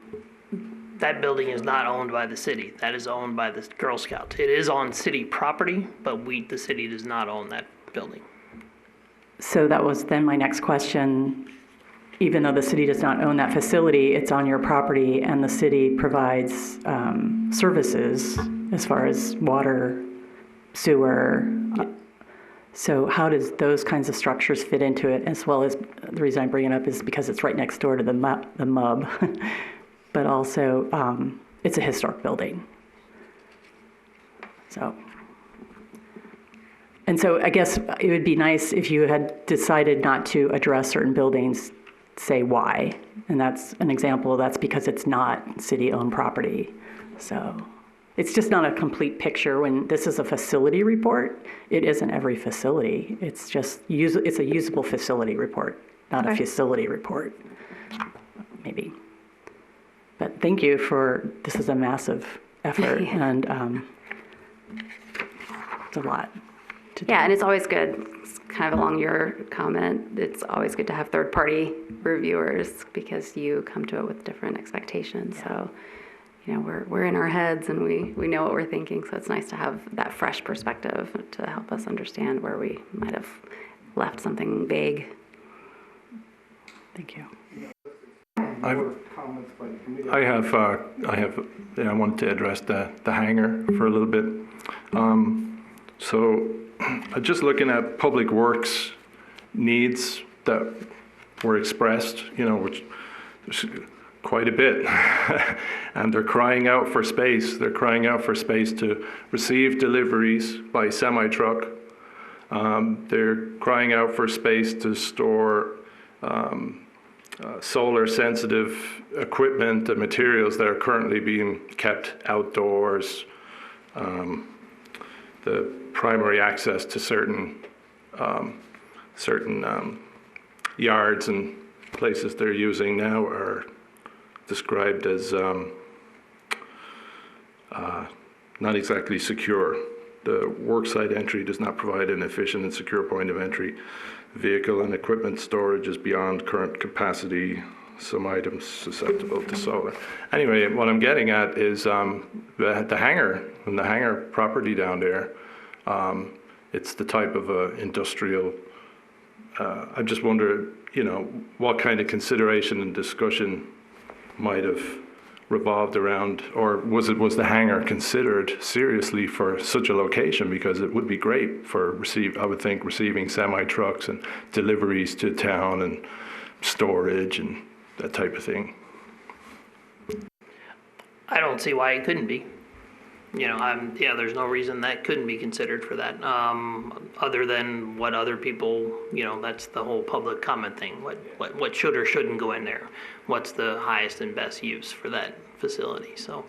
That building is not owned by the city. That is owned by the Girl Scouts. It is on city property, but the city does not own that building. So that was then my next question. Even though the city does not own that facility, it's on your property, and the city provides services as far as water, sewer. So how does those kinds of structures fit into it? As well as the reason I bring it up is because it's right next door to the MUB, but also it's a historic building. So I guess it would be nice if you had decided not to address certain buildings, say why. And that's an example. That's because it's not city-owned property. So it's just not a complete picture. When this is a facility report, it isn't every facility. It's just it's a usable facility report, not a facility report, maybe. But thank you this is a massive effort, and it's a lot to do. Yeah, and it's always good, kind of along your comment, it's always good to have third-party reviewers because you come to it with different expectations. So, we're in our heads and we know what we're thinking. So it's nice to have that fresh perspective to help us understand where we might have left something vague. Thank you. I wanted to address the hangar for a little bit. So just looking at Public Works needs that were expressed, which there's quite a bit. And they're crying out for space. They're crying out for space to receive deliveries by semi-truck. They're crying out for space to store solar-sensitive equipment and materials that are currently being kept outdoors. The primary access to certain yards and places they're using now are described as not exactly secure. The worksite entry does not provide an efficient and secure point of entry. Vehicle and equipment storage is beyond current capacity. Some items susceptible to solar. Anyway, what I'm getting at is the hangar and the hangar property down there. It's the type of industrial. I just wonder, what kind of consideration and discussion might have revolved around, or was the hangar considered seriously for such a location? Because it would be great for receiving semi-trucks and deliveries to town and storage and that type of thing. I don't see why it couldn't be. There's no reason that couldn't be considered for that, other than what other people, that's the whole public comment thing. What should or shouldn't go in there? What's the highest and best use for that facility? So,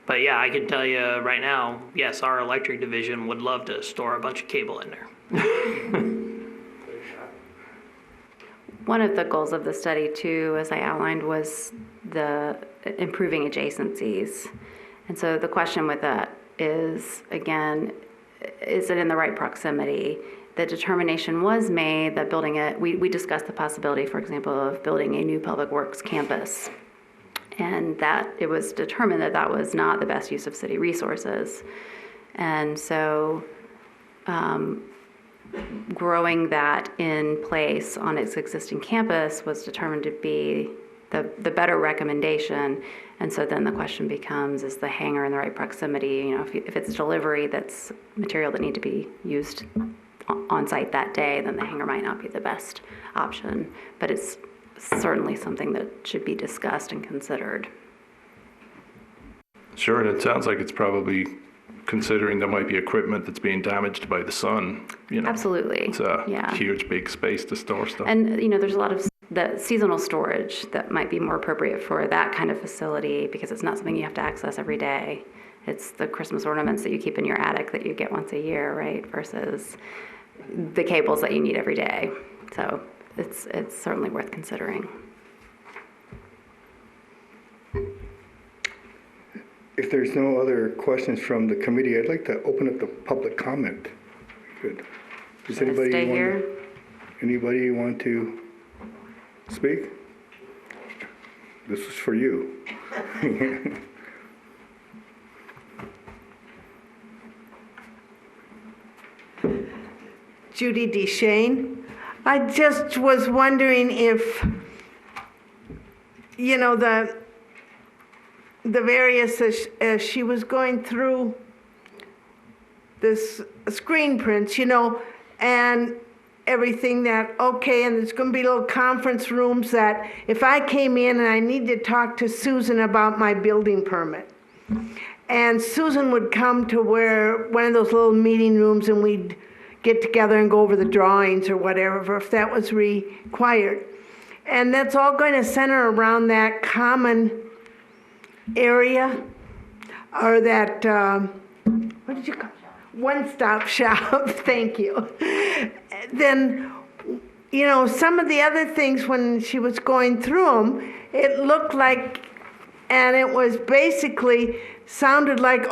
but yeah, I can tell you right now, yes, our electric division would love to store a bunch of cable in there. One of the goals of the study too, as I outlined, was the improving adjacencies. And so the question with that is, again, is it in the right proximity? The determination was made that building it, we discussed the possibility, for example, of building a new public works campus. And that it was determined that that was not the best use of city resources. And so growing that in place on its existing campus was determined to be the better recommendation. And so then the question becomes, is the hangar in the right proximity? If it's delivery that's material that need to be used on site that day, then the hangar might not be the best option. But it's certainly something that should be discussed and considered. Sure, and it sounds like it's probably considering there might be equipment that's being damaged by the sun. Absolutely. It's a huge, big space to store stuff. And, there's a lot of the seasonal storage that might be more appropriate for that kind of facility because it's not something you have to access every day. It's the Christmas ornaments that you keep in your attic that you get once a year, right? Versus the cables that you need every day. So it's certainly worth considering. If there's no other questions from the committee, I'd like to open up the public comment. Good. Does anybody Stay here. Anybody want to speak? This is for you. Judy DeShane. I just was wondering if, the various, as she was going through this screen prints, and everything that, and there's going to be little conference rooms that if I came in and I need to talk to Susan about my building permit, and Susan would come to one of those little meeting rooms and we'd get together and go over the drawings or whatever, if that was required. And that's all going to center around that common area, or that, what did you call it? One-stop shop, thank you. Then, some of the other things when she was going through them, it looked like, and it was basically sounded like,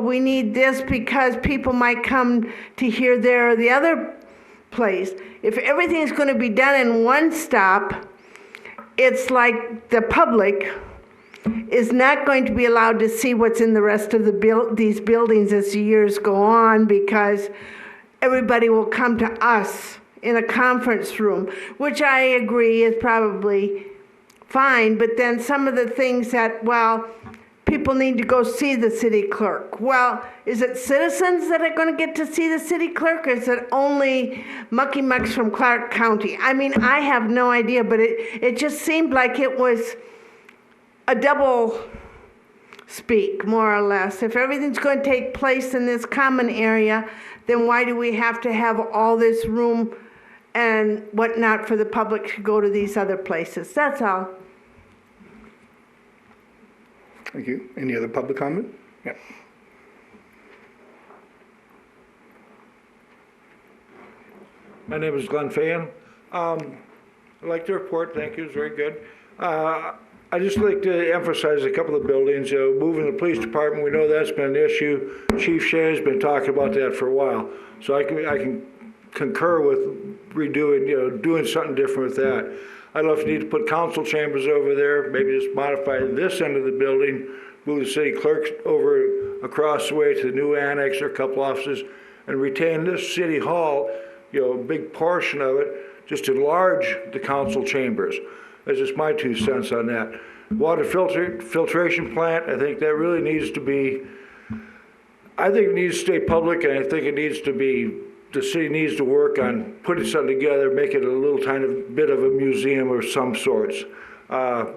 we need this because people might come to here, there, or the other place. If everything's going to be done in one stop, it's like the public is not going to be allowed to see what's in the rest of these buildings as the years go on, because everybody will come to us in a conference room, which I agree is probably fine, but then some of the things that, well, people need to go see the city clerk. Well, is it citizens that are going to get to see the city clerk, or is it only mucky mucks from Clark County? I mean, I have no idea, but it just seemed like it was a double speak, more or less. If everything's going to take place in this common area, then why do we have to have all this room and whatnot for the public to go to these other places? That's all. Thank you. Any other public comment? Yeah. My name is Glenn Fahan. I'd like to report, thank you, it's very good. I'd just like to emphasize a couple of buildings. Moving the police department, we know that's been an issue. Chief Shea's been talking about that for a while. So I can concur with redoing, doing something different with that. I don't know if you need to put council chambers over there, maybe just modify this end of the building, move the city clerks over across the way to the new annex or a couple offices, and retain this city hall, a big portion of it, just enlarge the council chambers. That's just my 2 cents on that. Water filtration plant, I think that really needs to be, I think it needs to stay public, and I think it needs to be, the city needs to work on putting something together, make it a little tiny bit of a museum of some sorts. The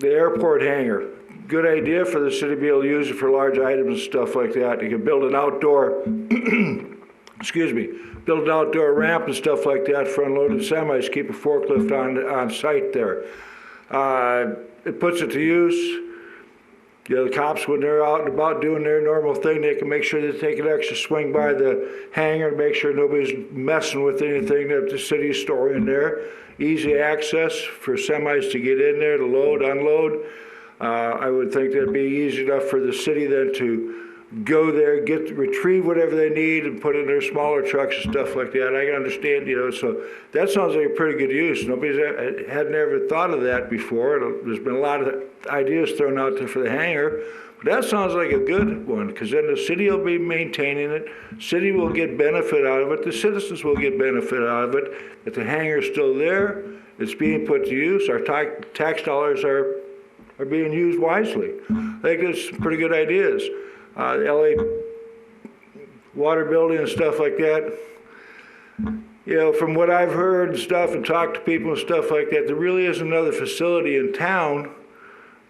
airport hangar, good idea for the city to be able to use it for large items and stuff like that. You can build an outdoor, excuse me, build an outdoor ramp and stuff like that for unloaded semis, keep a forklift on site there. It puts it to use. The cops, when they're out and about doing their normal thing, they can make sure they take an extra swing by the hangar to make sure nobody's messing with anything that the city's storing there. Easy access for semis to get in there to load, unload. I would think that'd be easy enough for the city then to go there, retrieve whatever they need and put in their smaller trucks and stuff like that. I can understand, so that sounds like a pretty good use. Hadn't ever thought of that before. There's been a lot of ideas thrown out there for the hangar, but that sounds like a good one, because then the city will be maintaining it, city will get benefit out of it, the citizens will get benefit out of it, that the hangar's still there, it's being put to use, our tax dollars are being used wisely. I think that's pretty good ideas. LA water building and stuff like that. From what I've heard and stuff and talked to people and stuff like that, there really is another facility in town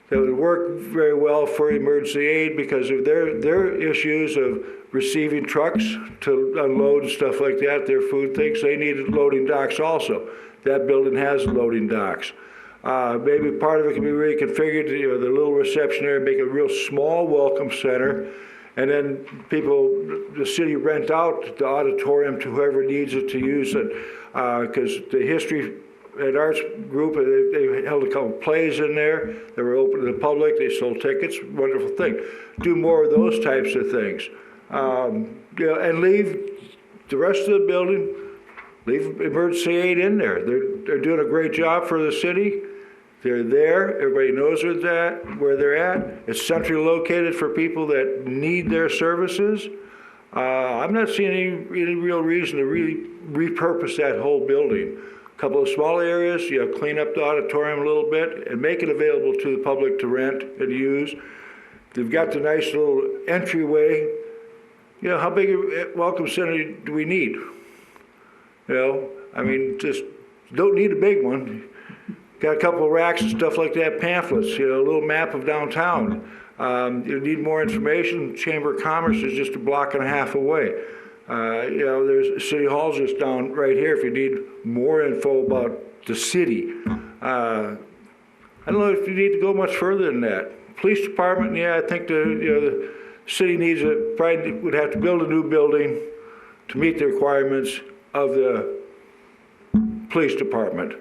that would work very well for emergency aid because of their issues of receiving trucks to unload and stuff like that, their food things. They needed loading docks also. That building has loading docks. Maybe part of it can be reconfigured, the little reception area, make a real small welcome center, and then the city rent out the auditorium to whoever needs it to use it, because the history and arts group, they held a couple plays in there, they were open to the public, they sold tickets, wonderful thing. Do more of those types of things. And leave the rest of the building, leave emergency aid in there. They're doing a great job for the city. They're there. Everybody knows where they're at. It's centrally located for people that need their services. I'm not seeing any real reason to really repurpose that whole building. A couple of small areas, clean up the auditorium a little bit and make it available to the public to rent and use. They've got the nice little entryway. How big a welcome center do we need? Just don't need a big one. Got a couple of racks and stuff like that, pamphlets, a little map of downtown. You need more information, Chamber of Commerce is just a block and a half away. There's City Hall's just down right here if you need more info about the city. I don't know if you need to go much further than that. Police department, I think the city probably would have to build a new building to meet the requirements of the police department.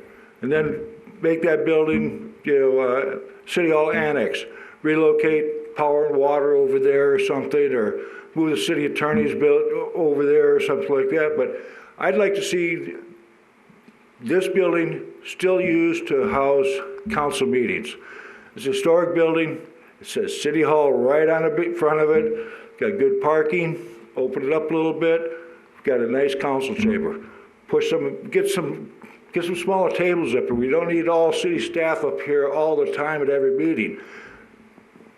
And then make that building, City Hall Annex, relocate power and water over there or something, or move the city attorney's bill over there or something like that. But I'd like to see this building still used to house council meetings. It's a historic building. It says City Hall right on the big front of it. Got good parking. Open it up a little bit. Got a nice council chamber. Get some smaller tables up here. We don't need all city staff up here all the time at every meeting.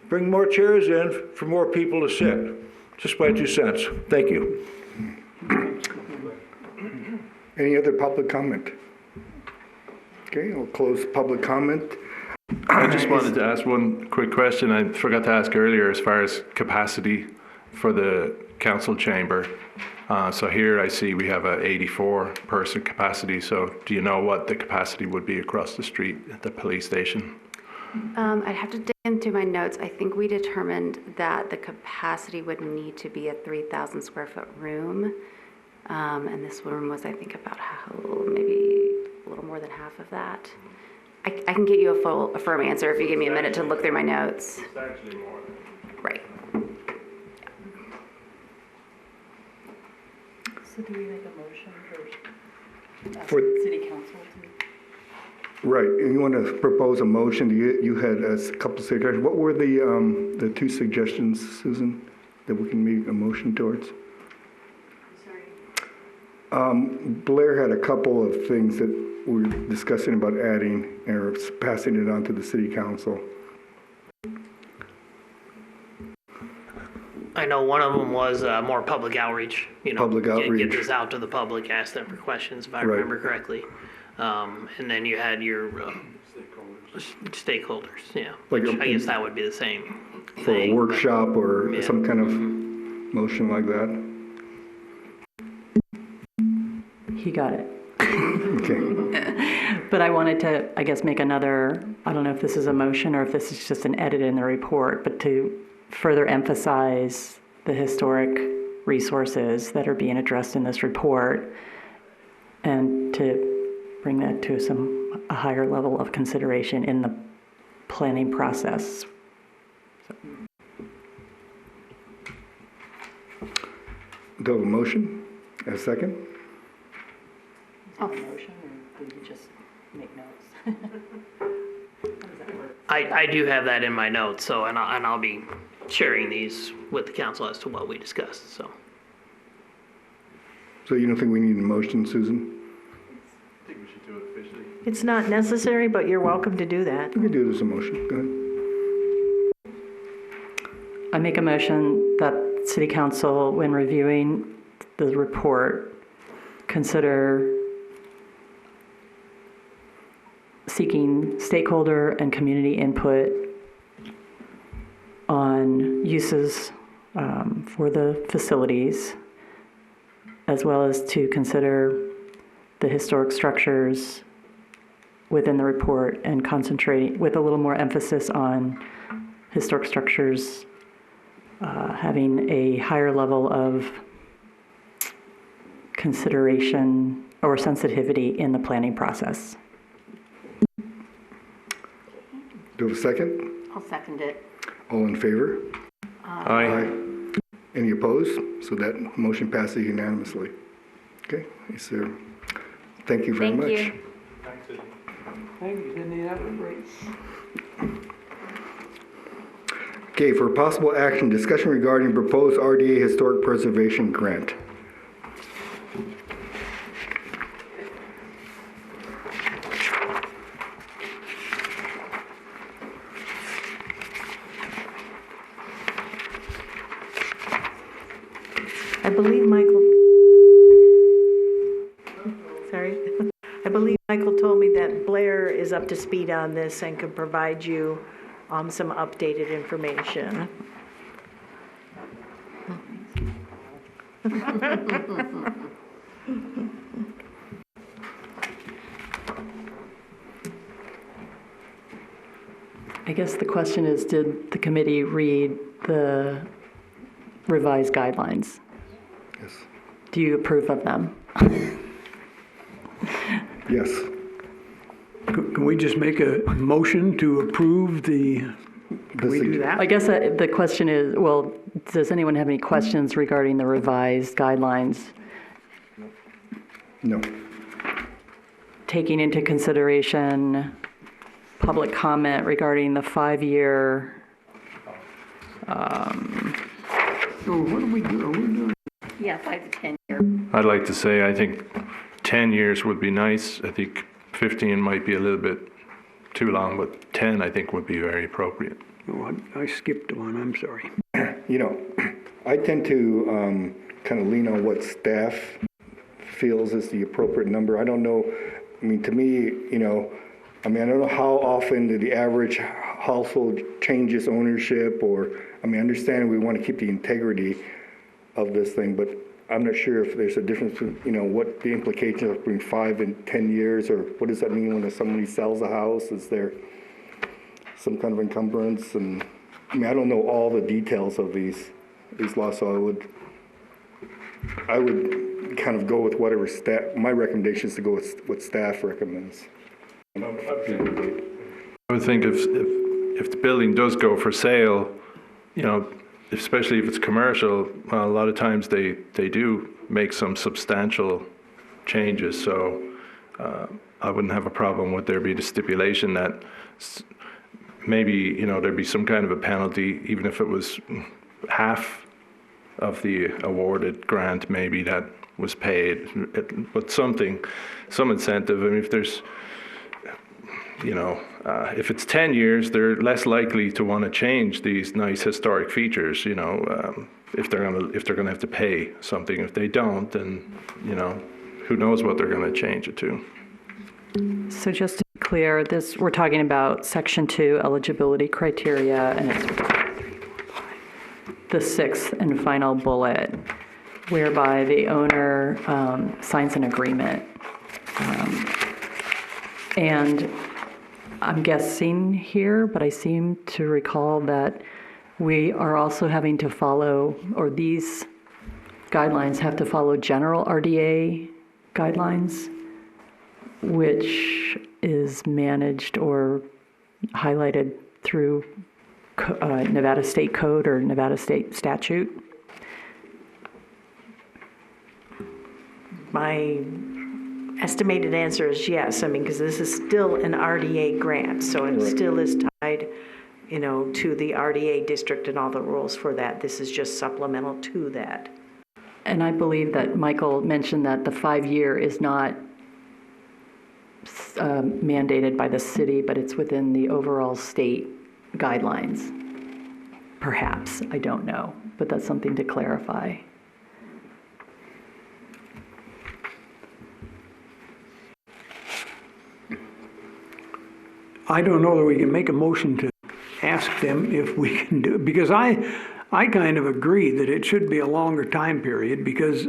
Bring more chairs in for more people to sit. Just my 2 cents. Thank you. Any other public comment? Okay, I'll close public comment. I just wanted to ask one quick question. I forgot to ask earlier as far as capacity for the council chamber. So here I see we have a 84-person capacity. So do you know what the capacity would be across the street at the police station? I'd have to dig into my notes. I think we determined that the capacity would need to be a 3,000 square foot room. And this room was, I think, about maybe a little more than half of that. I can get you a firm answer if you give me a minute to look through my notes. It's actually more. Right. So do we make a motion For- city council to? Right, and you want to propose a motion, you had a couple of suggestions. What were the 2 suggestions, Susan, that we can make a motion towards? Blair had a couple of things that we were discussing about adding or passing it on to the city council. I know one of them was more public outreach, Public Get outreach. this out to the public, ask them for questions, if I Right. remember correctly. And then you had your stakeholders, yeah. Like Which a- I guess that would be the same For a thing, but- workshop or Yeah. some kind of motion like that? He got it. Okay, But I wanted to, I guess, make another, I don't know if this is a motion or if this is just an edit in the report, but to further emphasize the historic resources that are being addressed in this report and to bring that to a higher level of consideration in the planning process. do you have a motion? A second? Motion, or do you just make notes? I do have that in my notes, so, and I'll be sharing these with the council as to what we discussed, so. So you don't think we need a motion, Susan? I think we should do it officially. It's not necessary, but you're welcome to do that. We can do it as a motion, go ahead. I make a motion that City Council, when reviewing the report, consider seeking stakeholder and community input on uses for the facilities, as well as to consider the historic structures within the report and concentrating with a little more emphasis on historic structures having a higher level of consideration or sensitivity in the planning process. Do you have a second? I'll second it. All in favor? Aye. Any opposed? So that motion passes unanimously. Okay, yes, sir. Thank you very Thank much. you. Thank you, Cindy, that was great. Okay, for possible action, discussion regarding proposed RDA Historic Preservation Grant. I believe Michael, sorry. I believe Michael told me that Blair is up to speed on this and can provide you some updated information. I guess the question is, did the committee read the revised guidelines? Yes. Do you approve of them? Yes. Can we just make a motion to approve can we do that? I guess the question is, well, does anyone have any questions regarding the revised guidelines, No. taking into consideration public comment regarding the 5-year. So what do we do? Are we doing? Yeah, 5 to 10 year. I'd like to say, I think 10 years would be nice. I think 15 might be a little bit too long, but 10 I think would be very appropriate. Oh, I skipped one, I'm sorry. You know, I tend to kind of lean on what staff feels is the appropriate number. I don't know, I mean, to me, you know, I mean, I don't know how often the average household changes ownership, or, I mean, I understand we want to keep the integrity of this thing, but I'm not sure if there's a difference, you know, what the implications of between 5 and 10 years, or what does that mean when somebody sells a house? Is there some kind of encumbrance? And I mean, I don't know all the details of these laws, so I would kind of go with whatever staff, my recommendation is to go with what staff recommends. I would think if the building does go for sale, you know, especially if it's commercial, a lot of times they do make some substantial changes. So I wouldn't have a problem with there be the stipulation that maybe, you know, there'd be some kind of a penalty, even if it was half of the awarded grant maybe that was paid, but some incentive. I mean, if there's, you know, if it's 10 years, they're less likely to want to change these nice historic features, you know, if they're gonna have to pay something. If they don't, then, you know, who knows what they're gonna change it to. So just to be clear, we're talking about Section 2 eligibility criteria, and it's the 6th and final bullet, whereby the owner signs an agreement. And I'm guessing here, but I seem to recall that we are also having to follow, or these guidelines have to follow general RDA guidelines, which is managed or highlighted through Nevada State Code or Nevada State statute. My estimated answer is yes. I mean, because this is still an RDA grant, so it still is tied, you know, to the RDA district and all the rules for that. This is just supplemental to that. And I believe that Michael mentioned that the 5-year is not mandated by the city, but it's within the overall state guidelines. Perhaps, I don't know, but that's something to clarify. I don't know that we can make a motion to ask them if we can do it, because I kind of agree that it should be a longer time period, because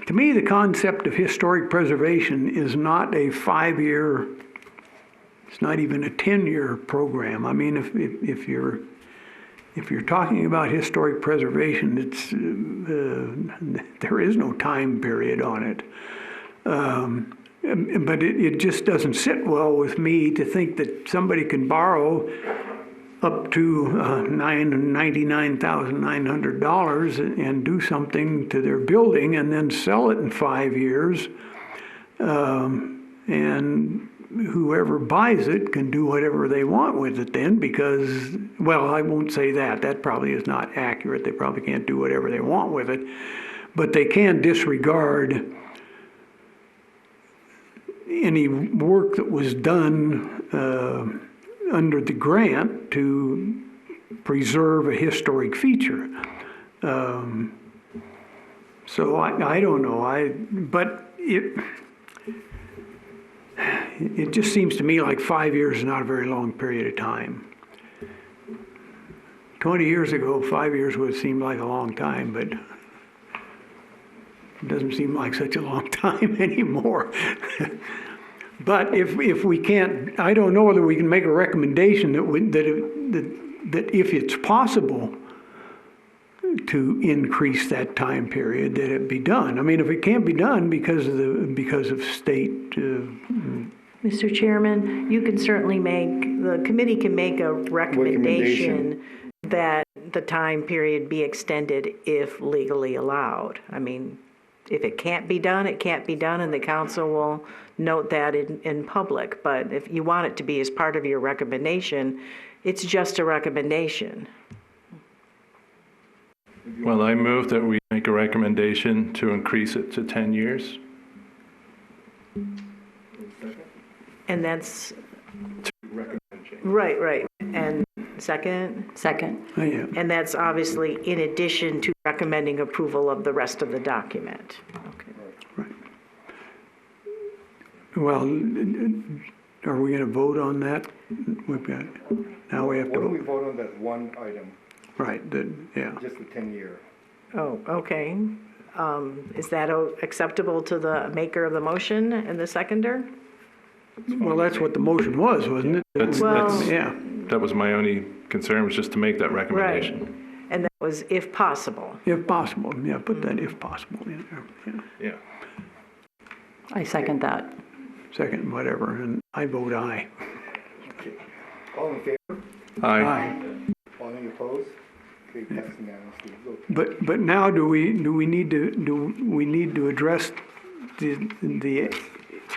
to me, the concept of historic preservation is not a 5-year, it's not even a 10-year program. I mean, if you're talking about historic preservation, it's there is no time period on it. But it just doesn't sit well with me to think that somebody can borrow up to $99,900 and do something to their building and then sell it in 5 years. And whoever buys it can do whatever they want with it then, because, well, I won't say that. That probably is not accurate. They probably can't do whatever they want with it. But they can disregard any work that was done under the grant to preserve a historic feature. So I don't know. But it just seems to me like 5 years is not a very long period of time. 20 years ago, 5 years would seem like a long time, but it doesn't seem like such a long time anymore. But if we can't, I don't know whether we can make a recommendation that if it's possible to increase that time period, that it be done. I mean, if it can't be done because of state. Mr. Chairman, you can certainly the committee can make a recommendation that the time period be extended if legally allowed. I mean, if it can't be done, it can't be done, and the council will note that in public. But if you want it to be as part of your recommendation, it's just a recommendation. Well, I move that we make a recommendation to increase it to 10 years. And that's, right. And second? Second. Oh, yeah. And that's obviously in addition to recommending approval of the rest of the document. Okay. Well, are we gonna vote on that? We've got, now we have Why don't we to, vote on that one item, right, yeah. just the 10-year? Oh, okay. Is that acceptable to the maker of the motion and the seconder? Well, that's what the motion was, wasn't it? Well- Yeah, That was my only concern, was just to make that recommendation. Right. And that was if possible. if possible, yeah, put that if possible in there, yeah. Yeah. I second that. Second, whatever, and I vote aye. All in favor? Aye. All any opposed? Okay, that's unanimously. Vote. But now do we need to address the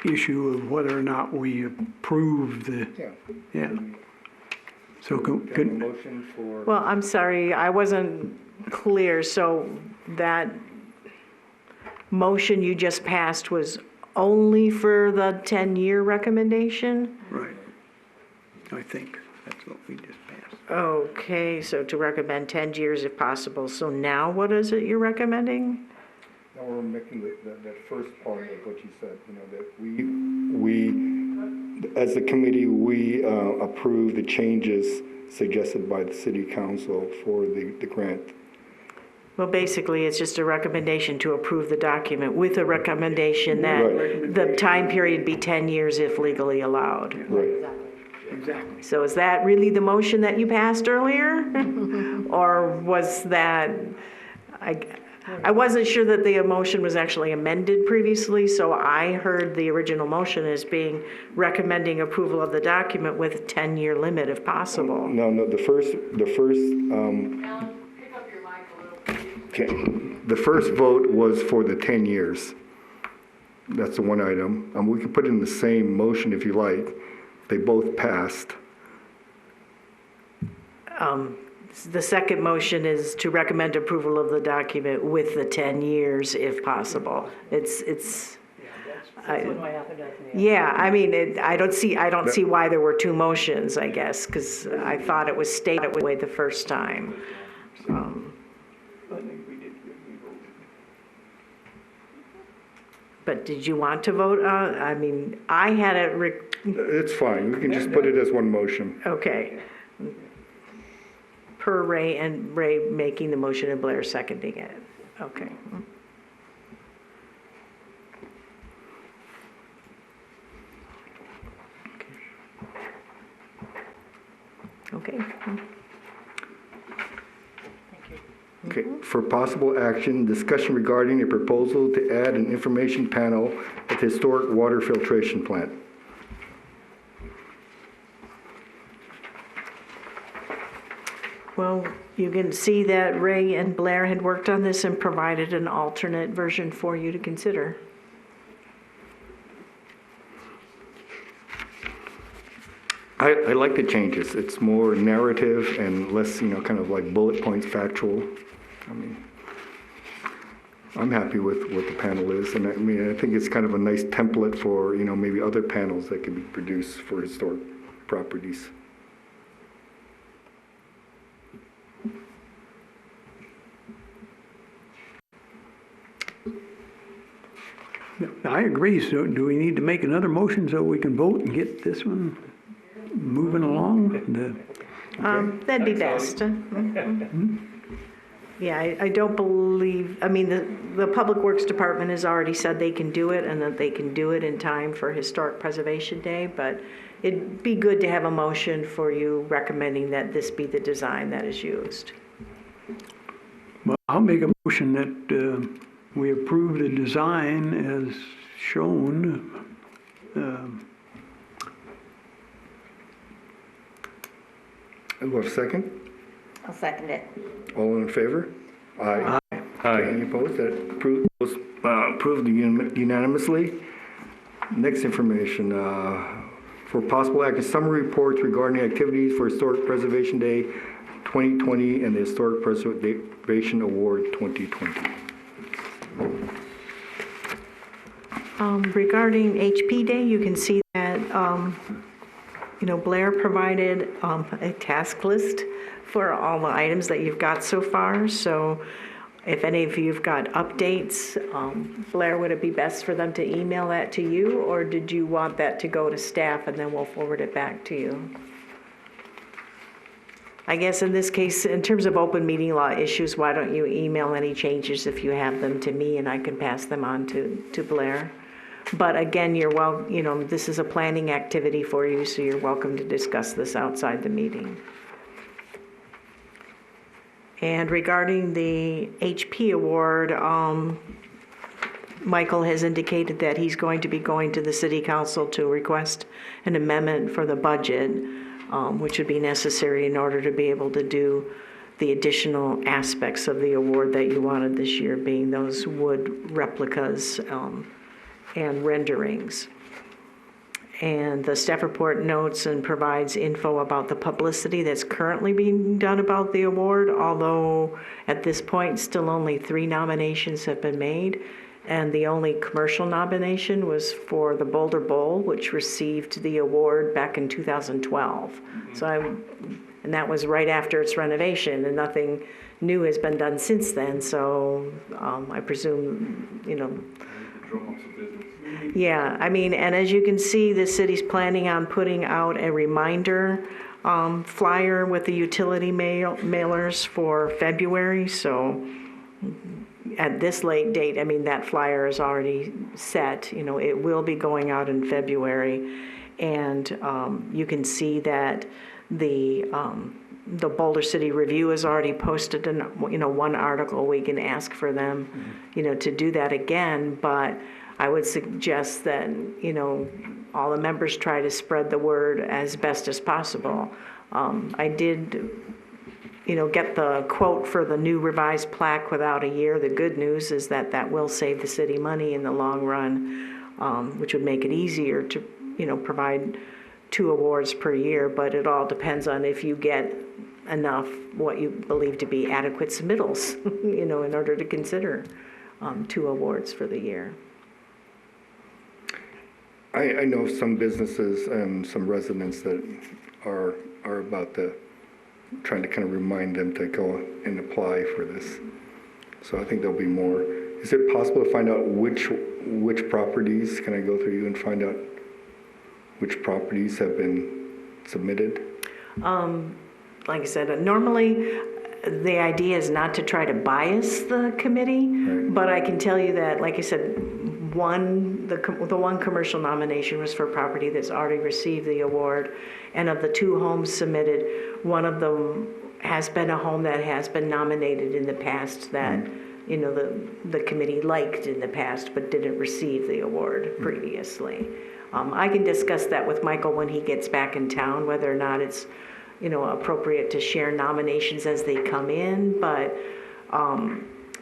issue of whether or not we approve the, Yeah. yeah. So Got a can, motion for, Well, I'm sorry, I wasn't clear. So that motion you just passed was only for the 10-year recommendation? right, I think that's what we just passed. Okay, so to recommend 10 years if possible. So now what is it you're recommending? now we're making that first part of what you said, that as a committee, we approve the changes suggested by the city council for the grant. Well, basically, it's just a recommendation to approve the document with a recommendation that Right. the time period be 10 years if legally allowed. Right. Exactly. So is that really the motion that you passed earlier? Or was that, I wasn't sure that the motion was actually amended previously, so I heard the original motion as being recommending approval of the document with a 10-year limit if possible. No, the first, okay, the first vote was for the 10 years. That's the one item. We can put it in the same motion if you like. They both passed. The second motion is to recommend approval of the document with the 10 years if possible. Yeah, I mean, I don't see why there were two motions, I guess, because I thought it was stated that way the first time. But did you want to vote on, I mean, I had it, It's fine. We can just put it as one motion. okay. Per Ray, and Ray making the motion and Blair seconding it. Okay. Okay. Okay, for possible action, discussion regarding a proposal to add an information panel at the historic water filtration plant. Well, you can see that Ray and Blair had worked on this and provided an alternate version for you to consider. I like the changes. It's more narrative and less, kind of like bullet points factual. I mean, I'm happy with what the panel is, and I think it's kind of a nice template for, maybe other panels that can be produced for historic properties. I agree, so do we need to make another motion so we can vote and get this one moving along? That'd be best. Yeah, I don't believe, I mean, the Public Works Department has already said they can do it and that they can do it in time for Historic Preservation Day, but it'd be good to have a motion for you recommending that this be the design that is used. Well, I'll make a motion that we approve the design as shown. And we'll have a second? I'll second it. All in favor? Aye. Aye. Any opposed? That approved unanimously. Next information, for possible action, summary reports regarding activities for Historic Preservation Day 2020 and the Historic Preservation Award 2020. Regarding HP Day, you can see that, Blair provided a task list for all the items that you've got so far. So if any of you've got updates, Blair, would it be best for them to email that to you, or did you want that to go to staff and then we'll forward it back to you? I guess in this case, in terms of open meeting law issues, why don't you email any changes if you have them to me and I can pass them on to Blair? But again, this is a planning activity for you, so you're welcome to discuss this outside the meeting. And regarding the HP award, Michael has indicated that he's going to be going to the city council to request an amendment for the budget, which would be necessary in order to be able to do the additional aspects of the award that you wanted this year, being those wood replicas and renderings. And the staff report notes and provides info about the publicity that's currently being done about the award, although at this point still only 3 nominations have been made. And the only commercial nomination was for the Boulder Bowl, which received the award back in 2012. And that was right after its renovation, and nothing new has been done since then. So I presume, Yeah, and as you can see, the city's planning on putting out a reminder flyer with the utility mailers for February. So at this late date, that flyer is already set. It will be going out in February, and you can see that the Boulder City Review has already posted one article. We can ask for them, to do that again, but I would suggest that, all the members try to spread the word as best as possible. I did, get the quote for the new revised plaque without a year. The good news is that will save the city money in the long run, which would make it easier to, provide 2 awards per year, but it all depends on if you get enough what you believe to be adequate submittals, in order to consider 2 awards for the year. I know some businesses and some residents that are about trying to kind of remind them to go and apply for this. So I think there'll be more. Is it possible to find out which properties? Can I go through you and find out which properties have been submitted? Like I said, normally the idea is not to try to bias the committee, right. But I can tell you that, like I said, the one commercial nomination was for property that's already received the award, and of the 2 homes submitted, one of them has been a home that has been nominated in the past that the committee liked in the past but didn't receive the award previously. I can discuss that with Michael when he gets back in town, whether or not it's appropriate to share nominations as they come in, but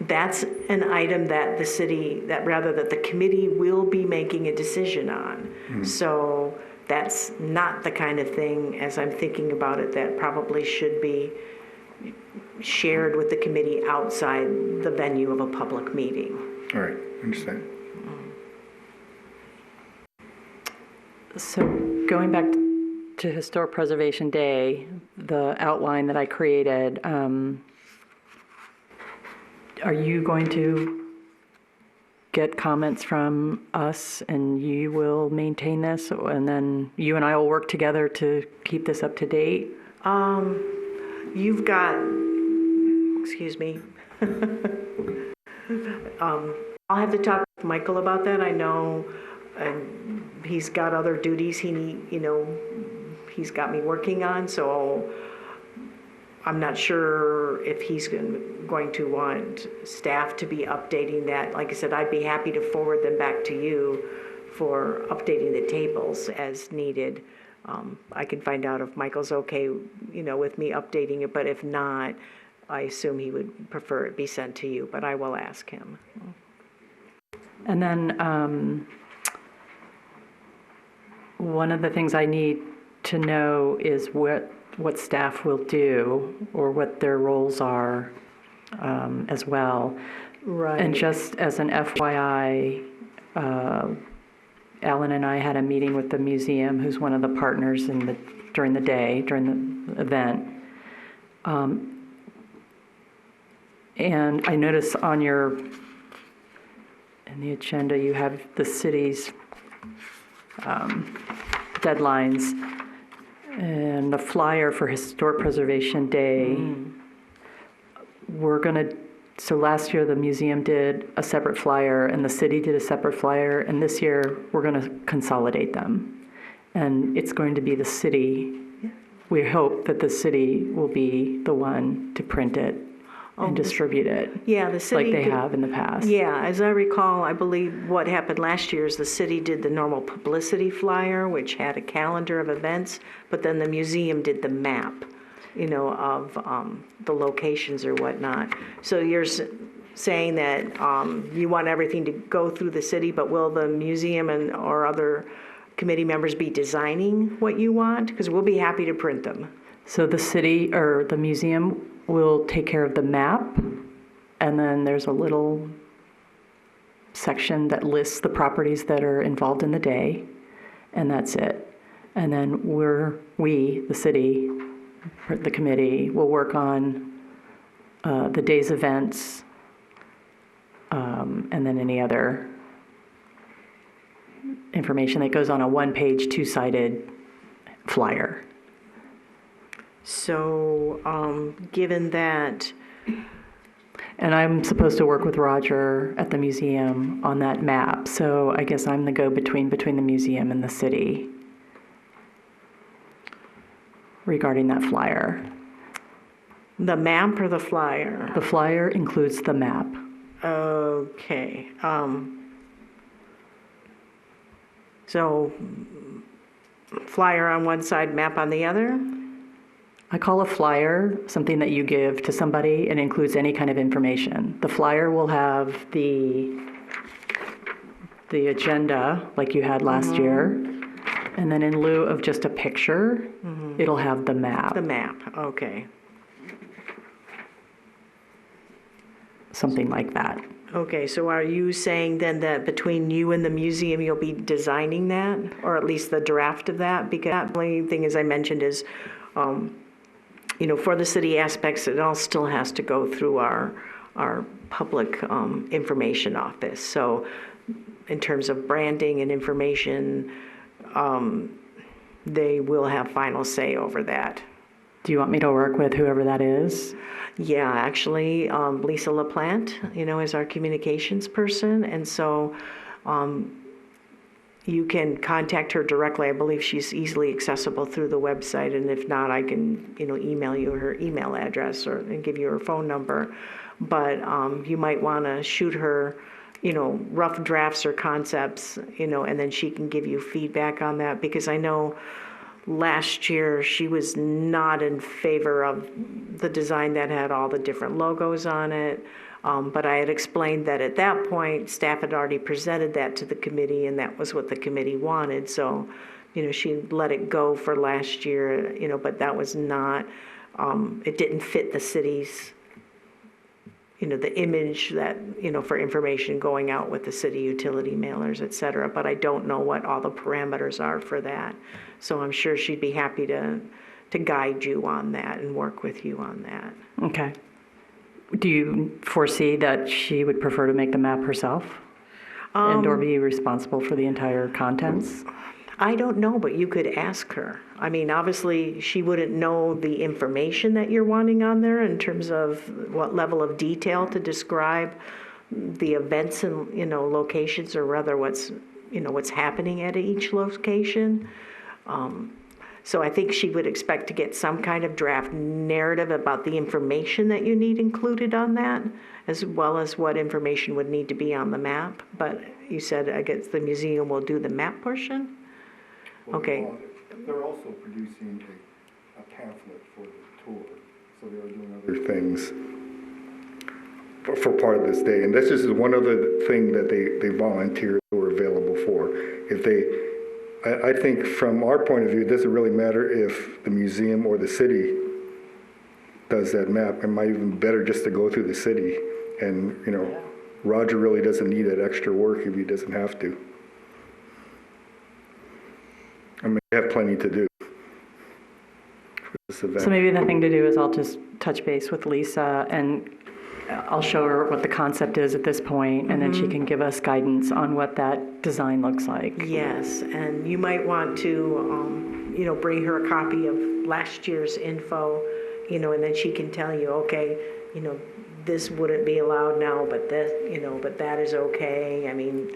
that's an item that the committee will be making a decision on. Mm-hmm. So that's not the kind of thing, as I'm thinking about it, that probably should be shared with the committee outside the venue of a public meeting. All right, understand. So going back to Historic Preservation Day, the outline that I created, are you going to get comments from us and you will maintain this, and then you and I will work together to keep this up to date? You've got, excuse me. I'll have to talk with Michael about that. I know he's got other duties he's got me working on, so I'm not sure if he's going to want staff to be updating that. Like I said, I'd be happy to forward them back to you for updating the tables as needed. I can find out if Michael's okay, with me updating it, but if not, I assume he would prefer it be sent to you, but I will ask him. And then one of the things I need to know is what staff will do or what their roles are as well. Right. And just as an FYI, Alan and I had a meeting with the museum, who's one of the partners during the event. And I notice in the agenda, you have the city's deadlines and the flyer for Historic Preservation Day. So last year, the museum did a separate flyer and the city did a separate flyer. And this year, we're going to consolidate them. And it's going to be the city. We hope that the city will be the one to print it and distribute it. Yeah, the city. Like they have in the past. Yeah, as I recall, I believe what happened last year is the city did the normal publicity flyer, which had a calendar of events, but then the museum did the map, of the locations or whatnot. So you're saying that you want everything to go through the city, but will the museum or other committee members be designing what you want? Because we'll be happy to print them. So the city or the museum will take care of the map, and then there's a little section that lists the properties that are involved in the day, and that's it. And then the city, the committee, will work on the day's events, and then any other information that goes on a one-page, two-sided flyer. So, given that... And I'm supposed to work with Roger at the museum on that map, so I guess I'm the go-between between the museum and the city regarding that flyer. The map or the flyer? The flyer includes the map. Okay. So, flyer on one side, map on the other? I call a flyer something that you give to somebody and includes any kind of information. The flyer will have the agenda like you had last year, and then in lieu of just a picture, it'll have the map. The map, okay. Something like that. Okay, so are you saying then that between you and the museum, you'll be designing that, or at least the draft of that? Because the only thing, as I mentioned, is, for the city aspects, it all still has to go through our public information office. So in terms of branding and information, they will have final say over that. Do you want me to work with whoever that is? Yeah, actually, Lisa LaPlante, is our communications person. And so you can contact her directly. I believe she's easily accessible through the website. And if not, I can, email you her email address and give you her phone number. But you might want to shoot her, rough drafts or concepts, and then she can give you feedback on that. Because I know last year she was not in favor of the design that had all the different logos on it. But I had explained that at that point, staff had already presented that to the committee, and that was what the committee wanted. So, she let it go for last year, but that was not, it didn't fit the city's, the image that, for information going out with the city utility mailers, et cetera. But I don't know what all the parameters are for that. So I'm sure she'd be happy to guide you on that and work with you on that. Okay. Do you foresee that she would prefer to make the map herself and/or be responsible for the entire contents? I don't know, but you could ask her. I mean, obviously, she wouldn't know the information that you're wanting on there in terms of what level of detail to describe the events and, locations, or rather what's happening at each location. So I think she would expect to get some kind of draft narrative about the information that you need included on that, as well as what information would need to be on the map. But you said, I guess the museum will do the map portion? Okay. They're also producing a pamphlet for the tour. So so they are doing other things for part of this day. And that's just one other thing that they volunteered or available for. If I think from our point of view, it doesn't really matter if the museum or the city does that map. It might even be better just to go through the city. And, Roger really doesn't need that extra work if he doesn't have to. I mean, they have plenty to do for this event. So maybe the thing to do is I'll just touch base with Lisa and I'll show her what the concept is at this point, and then she can give us guidance on what that design looks like. Yes, and you might want to, bring her a copy of last year's info, and then she can tell you, okay, this wouldn't be allowed now, but this, but that is okay. I mean,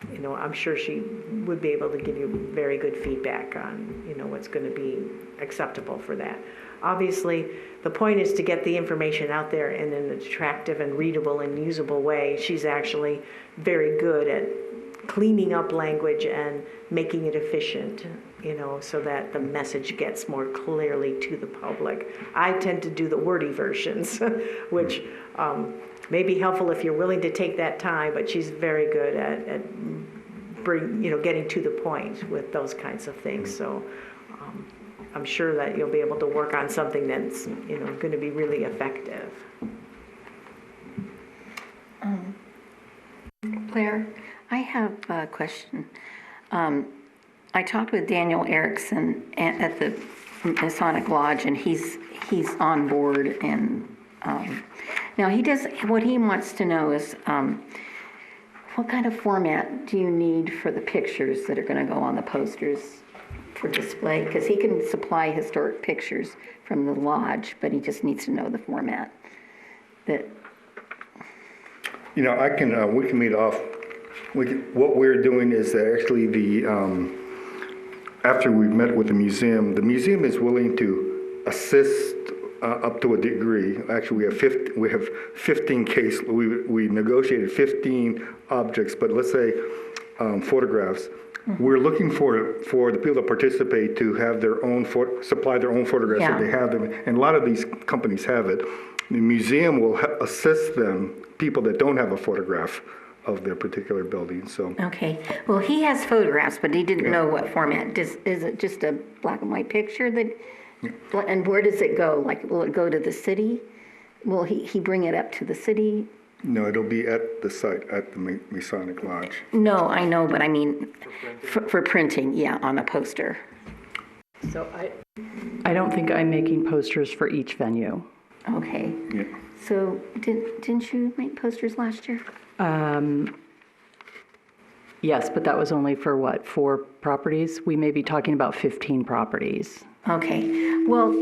I'm sure she would be able to give you very good feedback on, what's going to be acceptable for that. Obviously, the point is to get the information out there in an attractive and readable and usable way. She's actually very good at cleaning up language and making it efficient, so that the message gets more clearly to the public. I tend to do the wordy versions, which may be helpful if you're willing to take that time, but she's very good at getting to the point with those kinds of things. So I'm sure that you'll be able to work on something that's, going to be really effective. Claire, I have a question. I talked with Daniel Erickson at the Masonic Lodge, and he's on board. And now what he wants to know is what kind of format do you need for the pictures that are going to go on the posters for display? Because he can supply historic pictures from the lodge, but he just needs to know the format. We can meet off. What we're doing is that actually after we've met with the museum is willing to assist up to a degree. Actually, we have 15 case. We negotiated 15 objects, but let's say photographs. We're looking for the people that participate to have their own supply their own photographs if they have them, and a lot of these companies have it. The museum will assist people that don't have a photograph of their particular building. So Okay. Well, he has photographs, but he didn't know what format. Is it just a black and white picture that? And where does it go? Like, will it go to the city? Will he bring it up to the city? no, it'll be at the site at the Masonic Lodge. No, I know, but I mean, for printing, yeah, on a poster. So I don't think I'm making posters for each venue. Okay. Yeah. So didn't you make posters last year? Yes, but that was only for 4 properties? We may be talking about 15 properties. Okay. Well,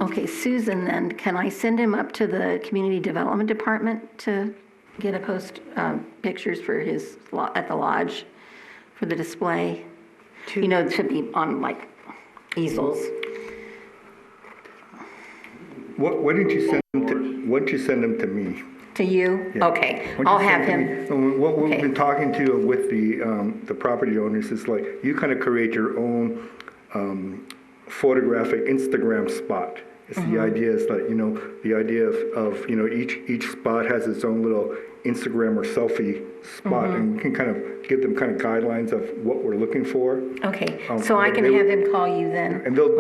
okay, Susan, then, can I send him up to the Community Development Department to get pictures for at the lodge for the display? To be on like easels. Why didn't you send them to me? To you? Yeah. Okay. Why don't I'll you have send him. to me? What we've Okay. been talking to with the property owners is like you kind of create your own photographic Instagram spot. It's the idea is that the idea of each spot has its own little Instagram or selfie spot, and we can kind of give them kind of guidelines of what we're looking for. Okay. So I can have him call you then. And they'll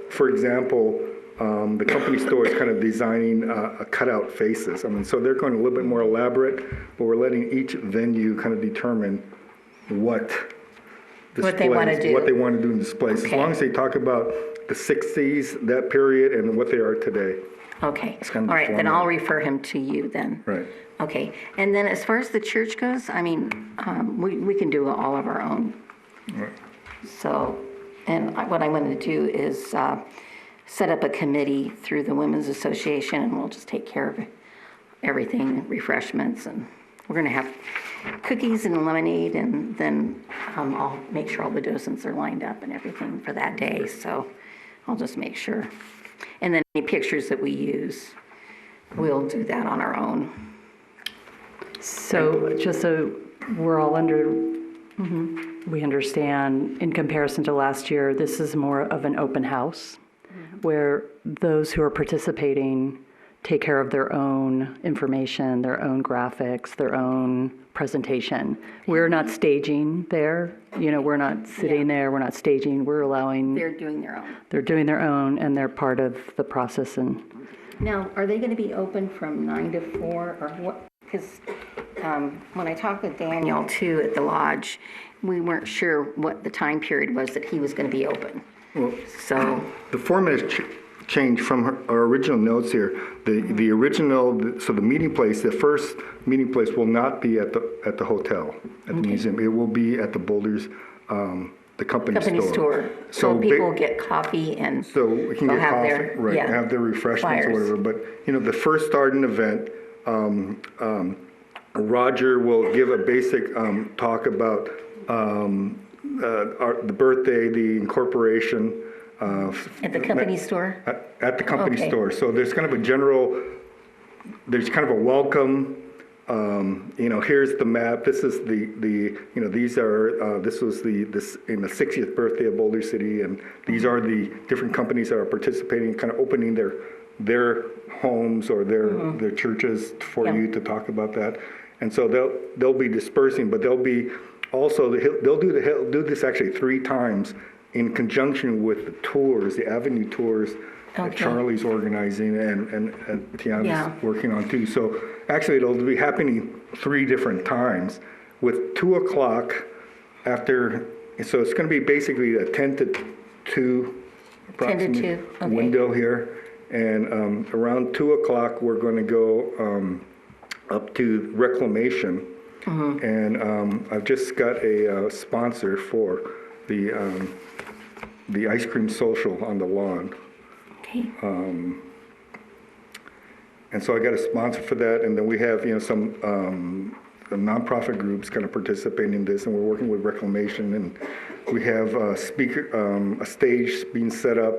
for example, the company store is kind of designing cutout faces. I mean, so they're going a little bit more elaborate, but we're letting each venue kind of determine what they want to do. What they want to do in displays. Okay. As long as they talk about the 60s, that period, and what they are today. Okay. kind of All right. Then format. I'll refer him to you then. Right. Okay. And then as far as the church goes, I mean, we can do all of our own. Right. So, and what I'm going to do is set up a committee through the Women's Association, and we'll just take care of everything, refreshments, and we're going to have cookies and lemonade, and then I'll make sure all the docents are lined up and everything for that day. So I'll just make sure. And then any pictures that we use, we'll do that on our own. So just so we're all we understand, in comparison to last year, this is more of an open house. where those who are participating take care of their own information, their own graphics, their own presentation. We're not staging there, we're not sitting there, we're not staging, we're allowing, They're doing their own. they're doing their own, and they're part of the process. And Now, are they going to be open from 9 to 4 or what? Because when I talked with Daniel too at the lodge, we weren't sure what the time period was that he was going to be open. Well, So, the format has changed from our original notes here. The original, so the meeting place, the first meeting place will not be at the hotel, at the museum. It will be at the Boulders, the company store. So people get coffee and So we can they'll get have coffee, their- right, yeah, have their refreshments or flyers. whatever. But, the first starting event, Roger will give a basic talk about the birthday, the incorporation. at the company store? At the company Okay. store. So there's kind of a general, there's kind of a welcome, here's the map, this is these are, this was the 60th birthday of Boulder City, and these are the different companies that are participating, kind of opening their homes or their churches for Yeah. you to talk about that. And so they'll be dispersing, but they'll be also, they'll do this actually 3 times in conjunction with the tours, the Avenue tours that Okay. Charlie's organizing and Tiana's Yeah. working on too. So actually it'll be happening 3 different times with 2 o'clock after, so it's going to be basically a 10 to 2 approximately 2, okay. window here. And around 2 o'clock, we're going to go up to Reclamation. Mm-hmm. And I've just got a sponsor for the ice cream social on the lawn. Okay. And so I got a sponsor for that, and then we have, some nonprofit groups kind of participating in this, and we're working with Reclamation, and we have a stage being set up.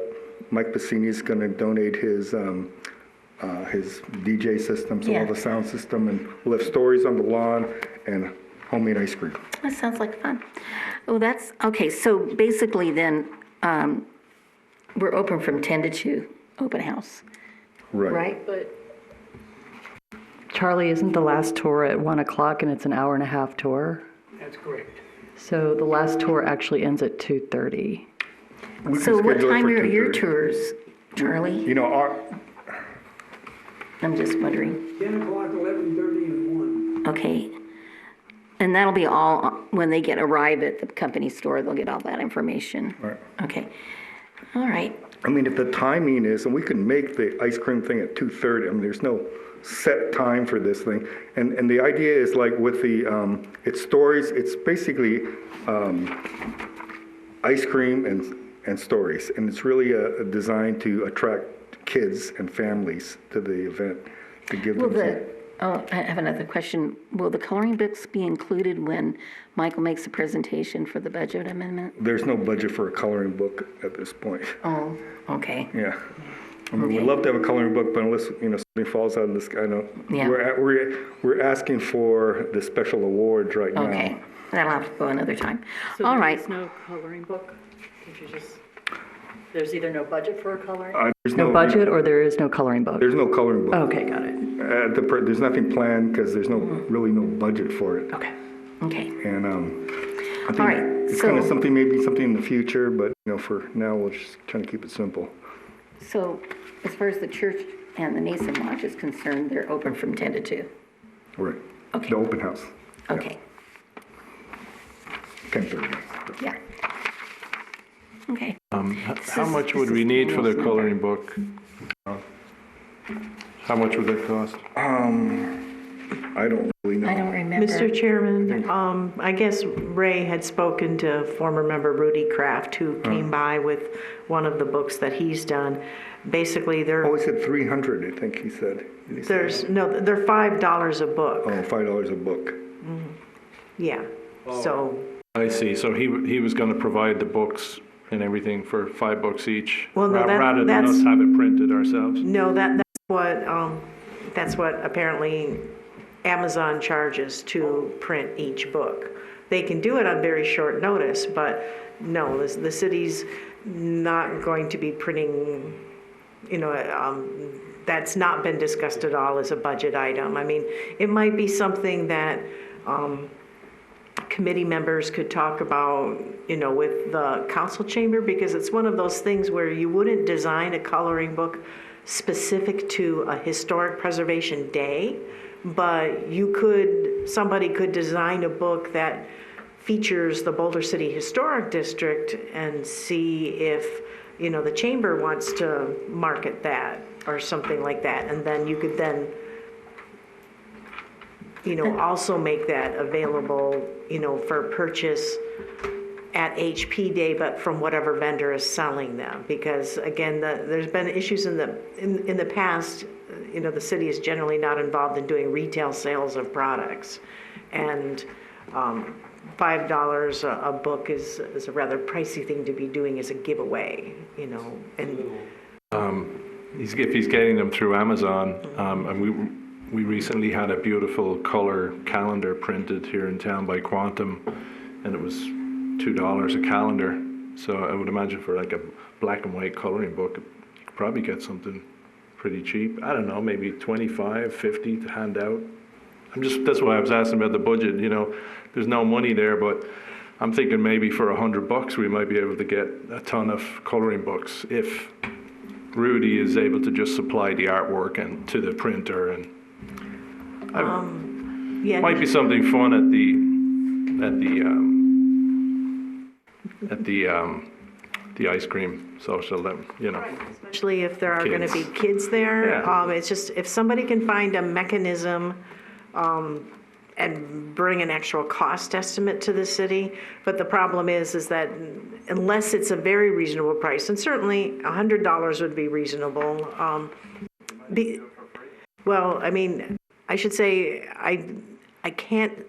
Mike Bassini is going to donate his DJ system, so all Yeah. the sound system, and we'll have stories on the lawn and homemade ice cream. That sounds like fun. Oh, that's, okay, so basically then, we're open from 10 to 2, open house, right? Charlie, isn't the last tour at 1 o'clock and it's an hour and a half tour? That's correct. So the last tour actually ends at 2:30. We can So what schedule it time for are your 2:30. tours, Charlie? I'm just wondering. 10 o'clock, 11:30, and 1. Okay. And that'll be all, when they arrive at the company store, they'll get all that information. Right. Okay. All right. I mean, if the timing is, and we can make the ice cream thing at 2:30, there's no set time for this thing. And the idea is like with the, it's stories, it's basically ice cream and stories. And it's really designed to attract kids and families to the event, to give Will them I have another question. Will the coloring books be included when Michael makes a presentation for the budget amendment? There's no budget for a coloring book at this point. Oh, okay. Yeah. We'd love to have a coloring book, but unless, something falls out of the sky, Yeah. we're asking for the special awards right now. Okay. That'll have to go another time. All right. There's no coloring book? There's either no budget for a coloring? There's No budget, or there is no coloring book? There's no coloring book. Okay, got it. There's nothing planned because there's really no budget for it. Okay. Okay. And I think All right, it's kind of so- maybe something in the future, but for now, we're just trying to keep it simple. So as far as the church and the Mason Lodge is concerned, they're open from 10 to 2? Right. Okay. The open house. Okay. 10:30. Yeah. Okay. How much would we need for the coloring book? How much would that cost? I don't really know. I don't remember. Mr. Chairman, I guess Ray had spoken to former member Rudy Kraft, who came by with one of the books that he's done. Basically, Oh, he said 300, I think he said. Did he say that? they're $5 a book. Oh, $5 a book. Yeah, so, I see, so he was going to provide the books and everything for $5 each? Well, no, rather than us that's- have it printed ourselves? no, that's what apparently Amazon charges to print each book. They can do it on very short notice, but no, the city's not going to be printing, that's not been discussed at all as a budget item. I mean, it might be something that committee members could talk about, with the council chamber, because it's one of those things where you wouldn't design a coloring book specific to a historic preservation day, but somebody could design a book that features the Boulder City Historic District and see if, the chamber wants to market that or something like that. And then you could then, also make that available, for purchase at HP Day, but from whatever vendor is selling them. Because again, there's been issues in the past, the city is generally not involved in doing retail sales of products. And $5 a book is a rather pricey thing to be doing as a giveaway, and if he's getting them through Amazon, and we recently had a beautiful color calendar printed here in town by Quantum, and it was $2 a calendar. So I would imagine for like a black and white coloring book, you could probably get something pretty cheap. I don't know, maybe $25, $50 to hand out. That's why I was asking about the budget. There's no money there, but I'm thinking maybe for $100 we might be able to get a ton of coloring books if Rudy is able to just supply the artwork and to the printer, and might be something fun at the ice cream social, especially if there are going to be kids there. Yeah. It's just if somebody can find a mechanism and bring an actual cost estimate to the city. But the problem is that unless it's a very reasonable price, and certainly $100 would be reasonable. I should say I can't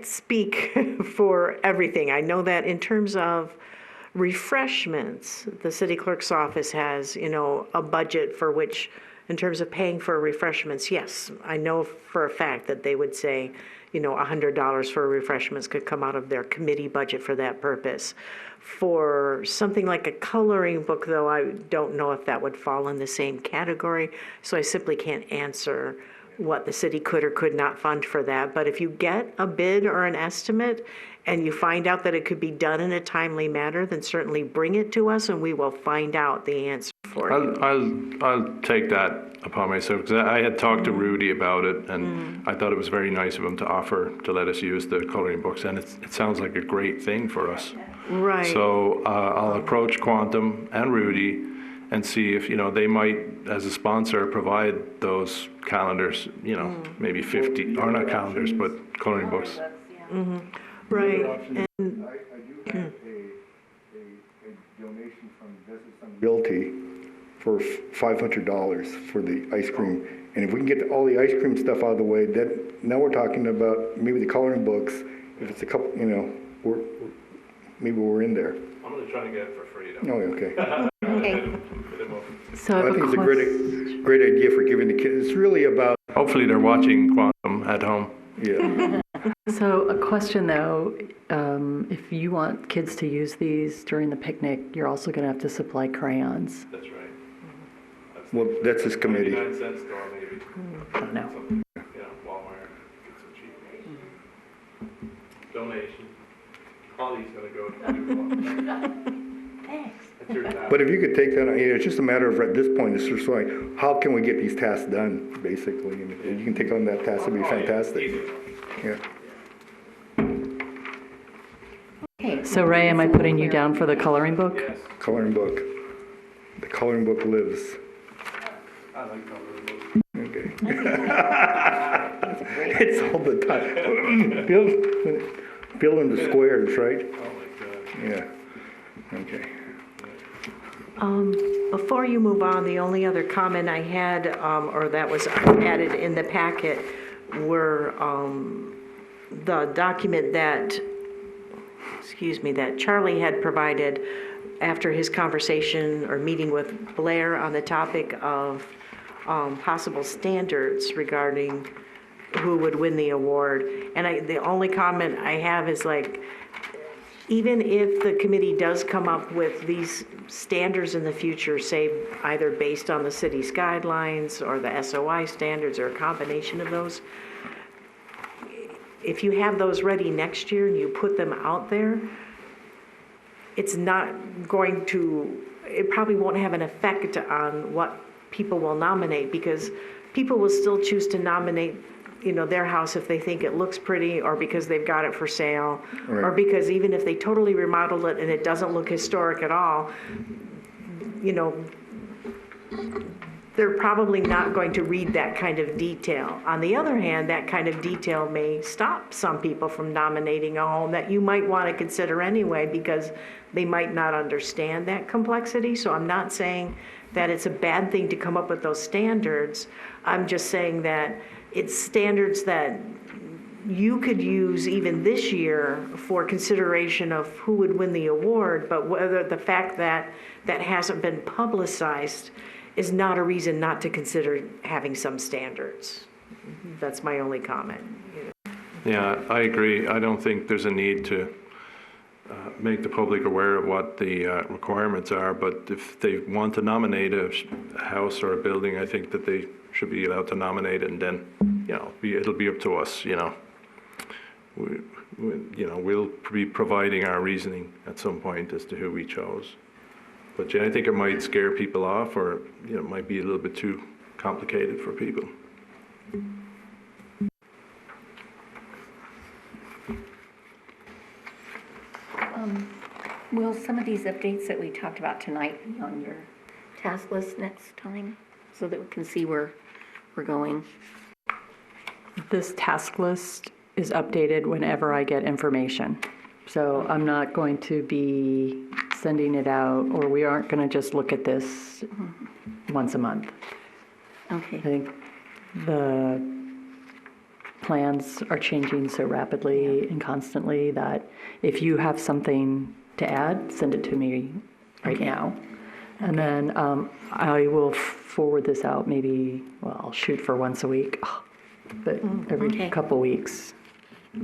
speak for everything. I know that in terms of refreshments, the city clerk's office has, a budget for which, in terms of paying for refreshments, yes, I know for a fact that they would say, $100 for refreshments could come out of their committee budget for that purpose. For something like a coloring book, though, I don't know if that would fall in the same category, so I simply can't answer what the city could or could not fund for that. But if you get a bid or an estimate and you find out that it could be done in a timely manner, then certainly bring it to us and we will find out the answer for you. I'll take that upon myself, because I had talked to Rudy about it, and I thought it was very nice of him to offer to let us use the coloring books, and it sounds like a great thing for us. Right. So I'll approach Quantum and Rudy and see if, they might, as a sponsor, provide those calendars, maybe 50, or not calendars, but coloring books. Right. And I do have a donation from Business Realty for $500 for the ice cream. And if we can get all the ice cream stuff out of the way, then now we're talking about maybe the coloring books. If it's a couple, maybe we're in there. I'm going to try to get it for free, though. Oh, okay. Okay. So I think it's a great idea for giving the kids. It's really about. Hopefully they're watching Quantum at home. Yeah. So a question though, if you want kids to use these during the picnic, you're also going to have to supply crayons. That's right. Well, that's his committee. 99-cent store, maybe. I don't know. Walmart, get some cheap. Donation. Holly's gonna go. Thanks. But if you could take that, it's just a matter of, at this point, it's just like, how can we get these tasks done, basically? And if you can take on that task, it'd be fantastic. Yeah. Okay. So Ray, am I putting you down for the coloring book? Yes. Coloring book. The coloring book lives. I like coloring books. Okay. That's great. It's all the time. Fill in the squares, right? Oh my God. Yeah. Okay. Before you move on, the only other comment I had, or that was added in the packet, were the document that Charlie had provided after his conversation or meeting with Blair on the topic of possible standards regarding who would win the award. And the only comment I have is even if the committee does come up with these standards in the future, say either based on the city's guidelines or the SOI standards or a combination of those, if you have those ready next year and you put them out there, it's not going to, it probably won't have an effect on what people will nominate, because people will still choose to nominate, you know, their house if they think it looks pretty, or because they've got it for sale, or Right. because even if they totally remodeled it and it doesn't look historic at all, you know, they're probably not going to read that kind of detail. On the other hand, that kind of detail may stop some people from nominating a home that you might want to consider anyway, because they might not understand that complexity. So I'm not saying that it's a bad thing to come up with those standards. I'm just saying that it's standards that you could use even this year for consideration of who would win the award, but whether the fact that that hasn't been publicized is not a reason not to consider having some standards. That's my only comment. Yeah, I agree. I don't think there's a need to make the public aware of what the requirements are, but if they want to nominate a house or a building, I think that they should be allowed to nominate it, and then, you know, it'll be up to us, you know. We'll be providing our reasoning at some point as to who we chose. But yeah, I think it might scare people off, or, you know, it might be a little bit too complicated for people. Will some of these updates that we talked about tonight be on your task list next time, so that we can see where we're going? This task list is updated whenever I get information. So I'm not going to be sending it out, or we aren't going to just look at this once a month. Okay. I think the plans are changing so rapidly and constantly that if you have something to add, send it to me right now. And then I will forward this out maybe, well, I'll shoot for once a week, but every couple weeks,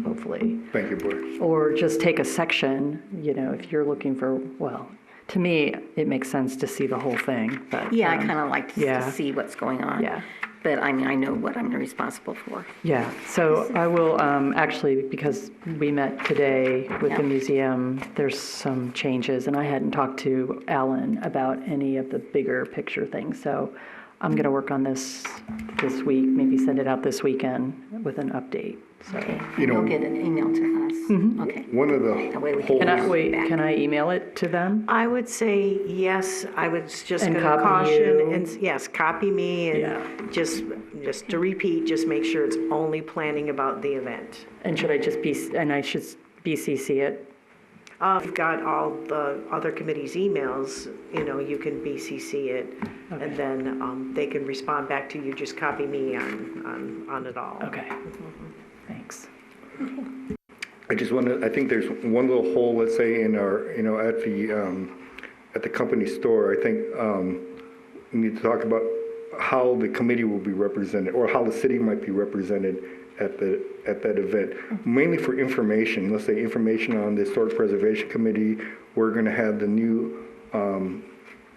hopefully. Thank you, Boyd. Or just take a section, you know, if you're looking for, well, to me, it makes sense to see the whole thing, but. Yeah, I kind of like to yeah. see what's going on. Yeah. But I mean, I know what I'm responsible for. Yeah, so I will, actually, because we met today with the Yeah. museum, there's some changes, and I hadn't talked to Alan about any of the bigger picture things, so I'm gonna work on this week, maybe send it out this weekend with an update, so. Okay. You know- You'll get an email to us. Okay. One of That way we the can- Can I, holes, wait, can I email it to them? I would say yes. I was just And going to copy caution, you. and yes, copy me, Yeah. and just to repeat, just make sure it's only planning about the event. And should I just and I should BCC it? You've got all the other committees' emails, you know, you can BCC it, and then they can respond back to you, just copy me on it all. Okay, thanks. I just want to, I think there's one little hole, let's say, in our, you know, at the company store. I think we need to talk about how the committee will be represented, or how the city might be represented at that event. Mainly for information, let's say information on the Historic Preservation Committee. We're going to have the new,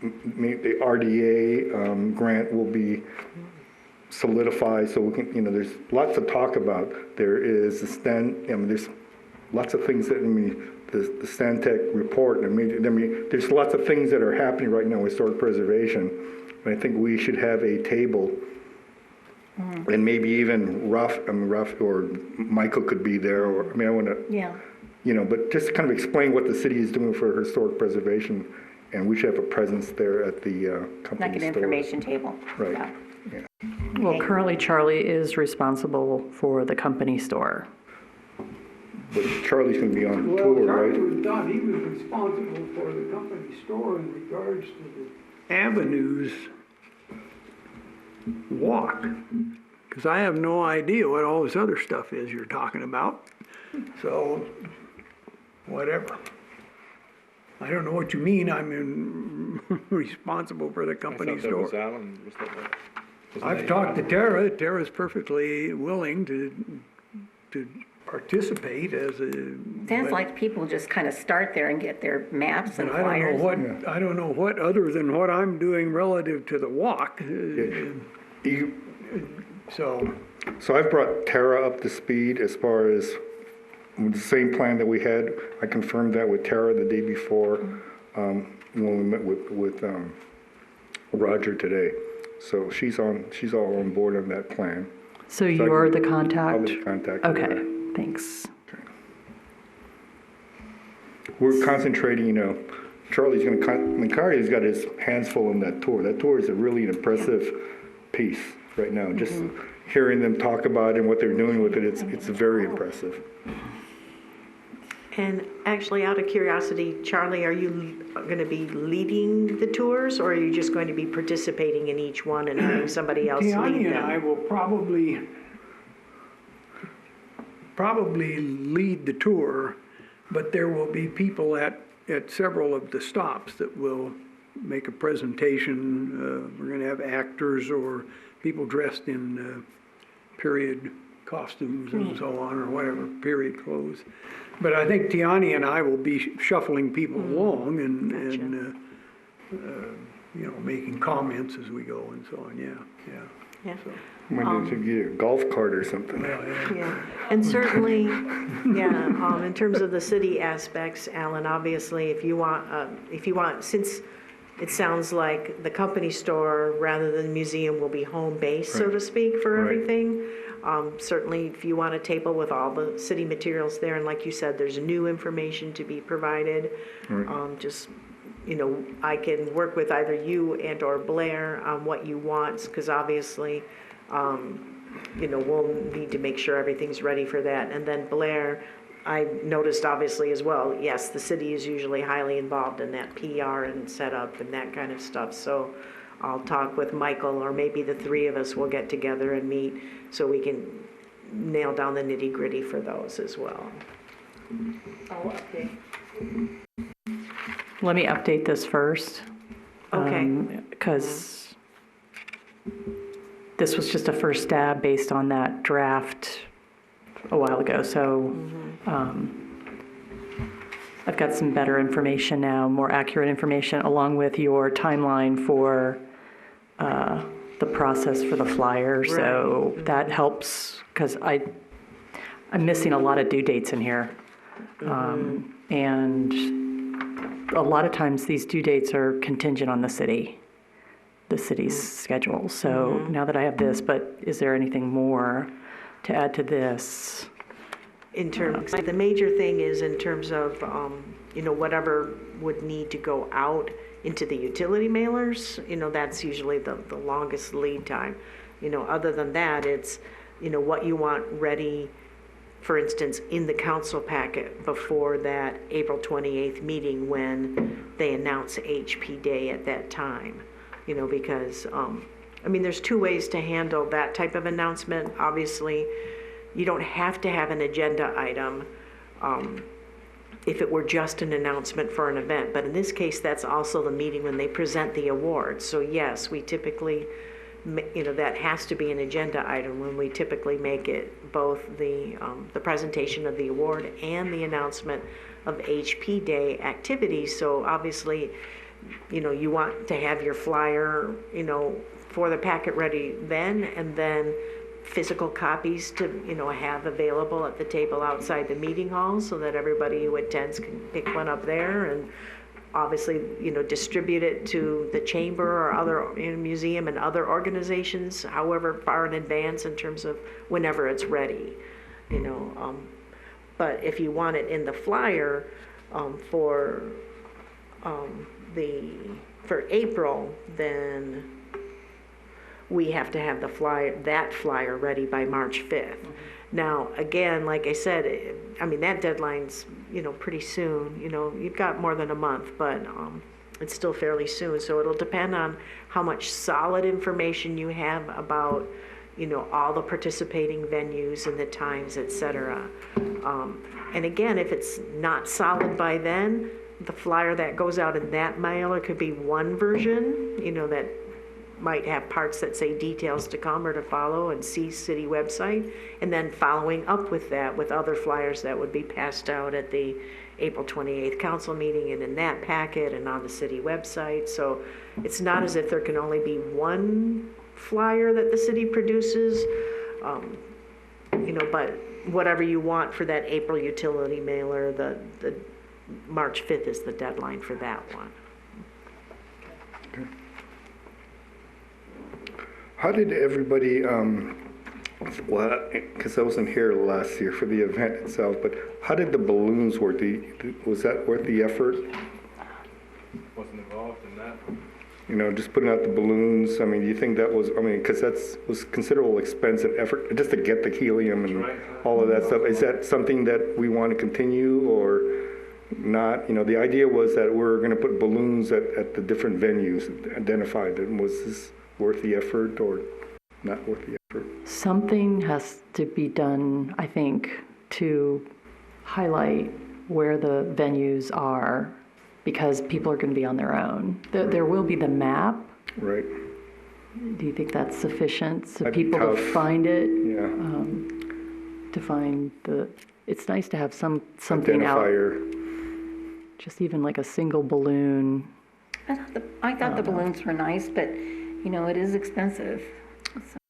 the RDA grant will be solidified, so we can, you know, there's lots to talk about. There is the there's lots of things that, the Stantec report, there's lots of things that are happening right now with historic preservation. And I think we should have a table, and maybe even Ruff or Michael could be there, or, I want to, Yeah. you know, but just kind of explain what the city is doing for historic preservation, and we should have a presence there at the company Like an store. information table. Right. Yeah. Well, Okay. currently Charlie is responsible for the company store. But Charlie's going to be on Well, tour, Charlie right? was thought he was responsible for the company store in regards to the avenues walk. Because I have no idea what all this other stuff is you're talking about. So, whatever. I don't know what you mean, responsible for the company store. Alan, was that I've talked to Tara. Tara's perfectly willing to participate as a. Sounds like people just kind of start there and get their maps and But I flyers. don't know what, other than what I'm doing relative to the walk. So, So I've brought Tara up to speed as far as the same plan that we had. I confirmed that with Tara the day before, when we met with Roger today. So she's all on board on that plan. So I you're can- the I'll contact? be contact. Okay, thanks. We're concentrating, Charlie's McCarty's got his hands full on that tour. That tour is a really impressive piece right now. Just hearing them talk about it and what they're doing with it, it's very impressive. And actually, out of curiosity, Charlie, are you going to be leading the tours, or are you just going to be participating in each one and having somebody else lead Tiani and them? I will probably lead the tour, but there will be people at several of the stops that will make a presentation. We're going to have actors or people dressed in period costumes and so on, or whatever, period clothes. But I think Tiani and I will be shuffling people along and making comments as we go and so on, yeah. So, Might need to get a golf cart or something. Yeah, and certainly, in terms of the city aspects, Alan, obviously, if you want, since it sounds like the company store rather than the museum will be home base, so to speak, for Right. everything. Certainly, if you want a table with all the city materials there, and like you said, there's new information to be provided. Just, I can work with either you and or Blair on what you want, because obviously, we'll need to make sure everything's ready for that. And then Blair, I noticed obviously as well, yes, the city is usually highly involved in that PR and setup and that kind of stuff. So I'll talk with Michael, or maybe the three of us will get together and meet so we can nail down the nitty gritty for those as well. I'll update. Let me update this first. Okay. Because this was just a first stab based on that draft a while ago. So I've got some better information now, more accurate information, along with your timeline for the process for the flyer. So that helps, because I'm missing a lot of due dates in here. And a lot of times these due dates are contingent on the city's schedule. So now that I have this, but is there anything more to add to this? In terms, the major thing is in terms of, whatever would need to go out into the utility mailers, that's usually the longest lead time. Other than that, it's, what you want ready, for instance, in the council packet before that April 28th meeting when they announce HP Day at that time. Because, there's two ways to handle that type of announcement. Obviously, you don't have to have an agenda item if it were just an announcement for an event. But in this case, that's also the meeting when they present the awards. So yes, we typically, that has to be an agenda item when we typically make it both the presentation of the award and the announcement of HP Day activities. So obviously, you want to have your flyer, for the packet ready then, and then physical copies to, have available at the table outside the meeting hall so that everybody who attends can pick one up there, and obviously, distribute it to the chamber or other museum and other organizations, however far in advance in terms of whenever it's ready, But if you want it in the flyer for April, then we have to have that flyer ready by March 5th. Now, again, like I said, that deadline's, pretty soon. You've got more than a month, but it's still fairly soon. So it'll depend on how much solid information you have about, all the participating venues and the times, et cetera. And again, if it's not solid by then, the flyer that goes out in that mailer could be one version, that might have parts that say details to come or to follow and see city website, and then following up with that with other flyers that would be passed out at the April 28th council meeting and in that packet and on the city website. So it's not as if there can only be one flyer that the city produces, but whatever you want for that April utility mailer, the March 5th is the deadline for that one. How did everybody, because I wasn't here last year for the event itself, but how did the balloons work? Was that worth the effort? Wasn't involved in that. Just putting out the balloons. I mean, do you think that was, because was considerable expense and effort just to get the helium and all of that stuff. Is that something that we want to continue or not? The idea was that we're going to put balloons at the different venues, identified them. Was this worth the effort or not worth the effort? Something has to be done, I think, to highlight where the venues are, because people are going to be on their own. There will be the map. Right. Do you think that's sufficient so That'd be people tough. to find it? Yeah. To find it's nice to have something Identifier. out. Just even like a single balloon. I thought the balloons were nice, but, it is expensive.